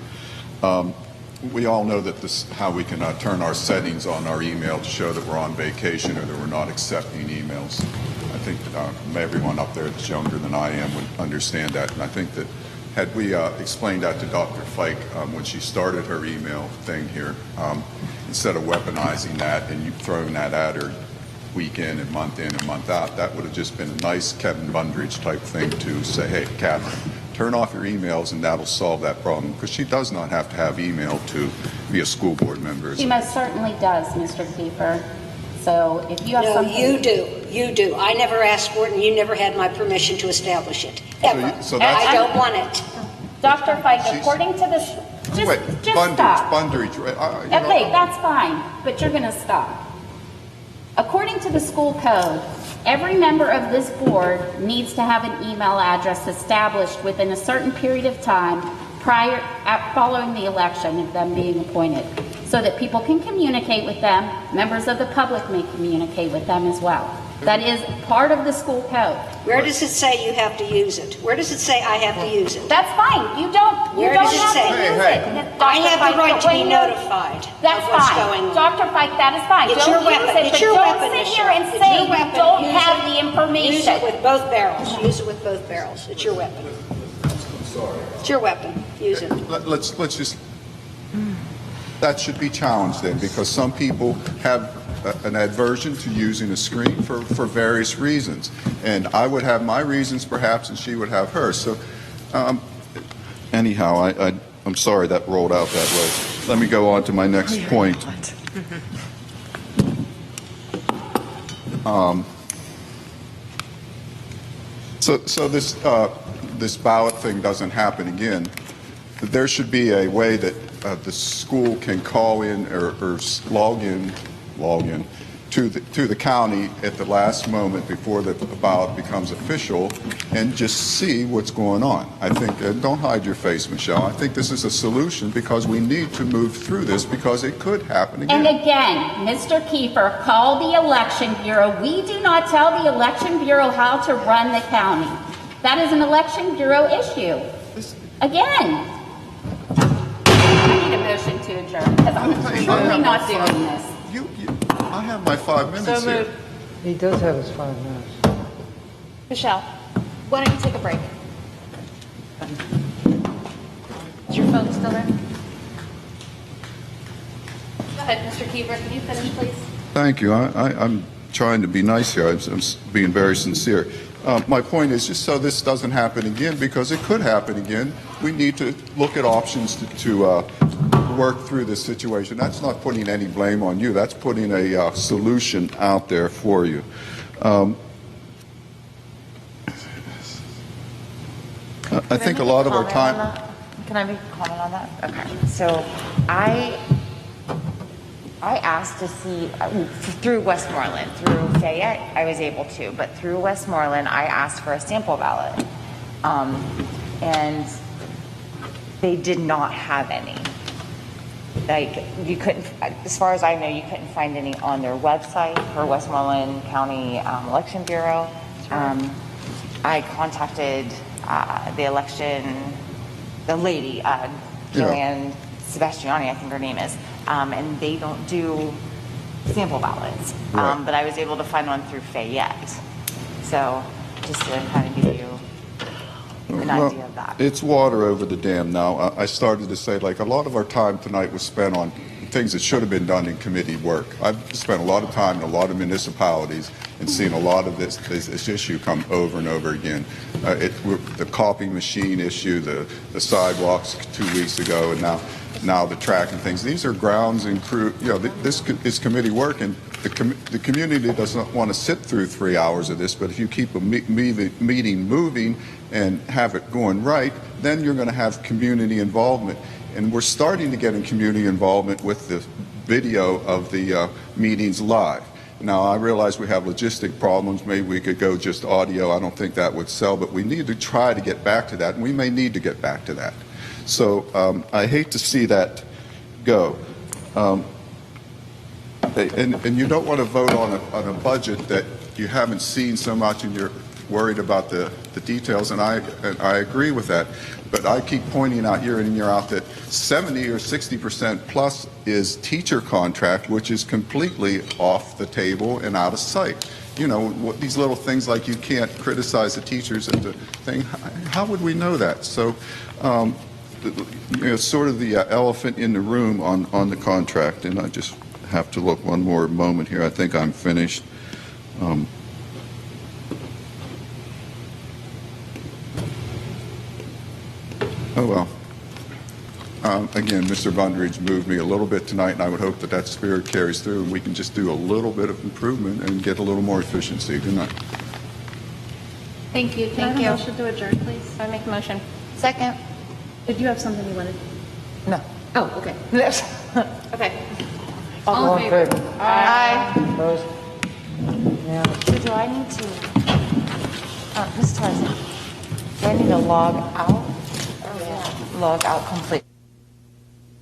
We all know that how we can turn our settings on our email to show that we're on vacation or that we're not accepting emails. I think everyone up there that's younger than I am would understand that, and I think that had we explained that to Dr. Fike when she started her email thing here, instead of weaponizing that and you throwing that at her week in and month out, that would have just been a nice Kevin Bundridge type thing to say, hey, Catherine, turn off your emails and that'll solve that problem, because she does not have to have email to be a school board member. She most certainly does, Mr. Kiefer. So if you have No, something... you do. You do. I never asked for it, and you never had my permission to establish it. Ever. So that's- I don't want it. Dr. Fike, according to this... Just stop. Bundridge. Okay, that's fine, but you're going to stop. According to the school code, every member of this board needs to have an email address established within a certain period of time following the election of them being appointed, so that people can communicate with them. Members of the public may communicate with them as well. That is part of the school code. Where does it say you have to use it? Where does it say I have to use it? That's fine. You don't. Where you don't does it have say? to use it. I have the right to be When notified That's of what's fine. going on. Dr. Fike, that is fine. It's don't your weapon. use it, It's but your don't weapon, sit Michelle. here and It's say your you weapon. don't Use have it. the information. Use it with both barrels. Use it with both barrels. It's your weapon. It's your weapon. Use it. Let's just, that should be challenged then, because some people have an aversion to using a screen for various reasons. And I would have my reasons perhaps, and she would have hers. So anyhow, I'm sorry that rolled out that way. Let me go on to my next point. So this ballot thing doesn't happen again. There should be a way that the school can call in or log in to the county at the last moment before the ballot becomes official and just see what's going on. I think, don't hide your face, Michelle. I think this is a solution, because we need to move through this, because it could happen again. And again, Mr. Kiefer, call the Election Bureau. We do not tell the Election Bureau how to run the county. That is an Election Bureau issue. Again, I need a motion to adjourn, because I'm truly not doing this. I have my 5 minutes here. He does have his 5 minutes. Michelle, why don't you take a break? Is your phone still there? Go ahead, Mr. Kiefer, can you finish, please? Thank you. I'm trying to be nice here. I'm being very sincere. My point is, just so this doesn't happen again, because it could happen again, we need to look at options to work through this situation. That's not putting any blame on you. That's putting a solution out there for you. I think a lot of our time... Can I make a comment on that? Okay. So I asked to see, through Westmoreland, through Fayette, I was able to, but through Westmoreland, I asked for a sample ballot. And they did not have any. Like, you couldn't, as far as I know, you couldn't find any on their website for Westmoreland County Election Bureau. I contacted the lady, Joanne Sebastiani, I think her name is, and they don't do sample ballots. Right. But I was able to find one through Fayette. So just to kind of give you an idea of that. It's water over the dam now. I started to say, like, a lot of our time tonight was spent on things that should have been done in committee work. I've spent a lot of time in a lot of municipalities and seen a lot of this issue come over and over again. The copy machine issue, the sidewalks 2 weeks ago, and now the track and things. These are grounds and crew. You know, this is committee work, and the community does not want to sit through 3 hours of this. But if you keep a meeting moving and have it going right, then you're going to have community involvement. And we're starting to get in community involvement with video of the meetings live. Now, I realize we have logistic problems. Maybe we could go just audio. I don't think that would sell, but we need to try to get back to that, and we may need to get back to that. So I hate to see that go. And you don't want to vote on a budget that you haven't seen so much and you're worried about the details, and I agree with that. But I keep pointing out year in and year out that 70 or 60% plus is teacher contract, which is completely off the table and out of sight. You know, these little things like you can't criticize the teachers at the thing, how would we know that? So, you know, sort of the elephant in the room on the contract, and I just have to look one more moment here. I think I'm finished. Oh, well. Again, Mr. Vundridge moved me a little bit tonight, and I would hope that that spirit carries through and we can just do a little bit of improvement and get a little more efficiency. Good night. Thank you. Can I have a motion to adjourn, please? I make a motion. Second. Did you have something you wanted? No. Oh, okay. Okay. All in favor? Aye. Opposed? So do I need to, Ms. Tarzan, do I need to log out? Or log out completely?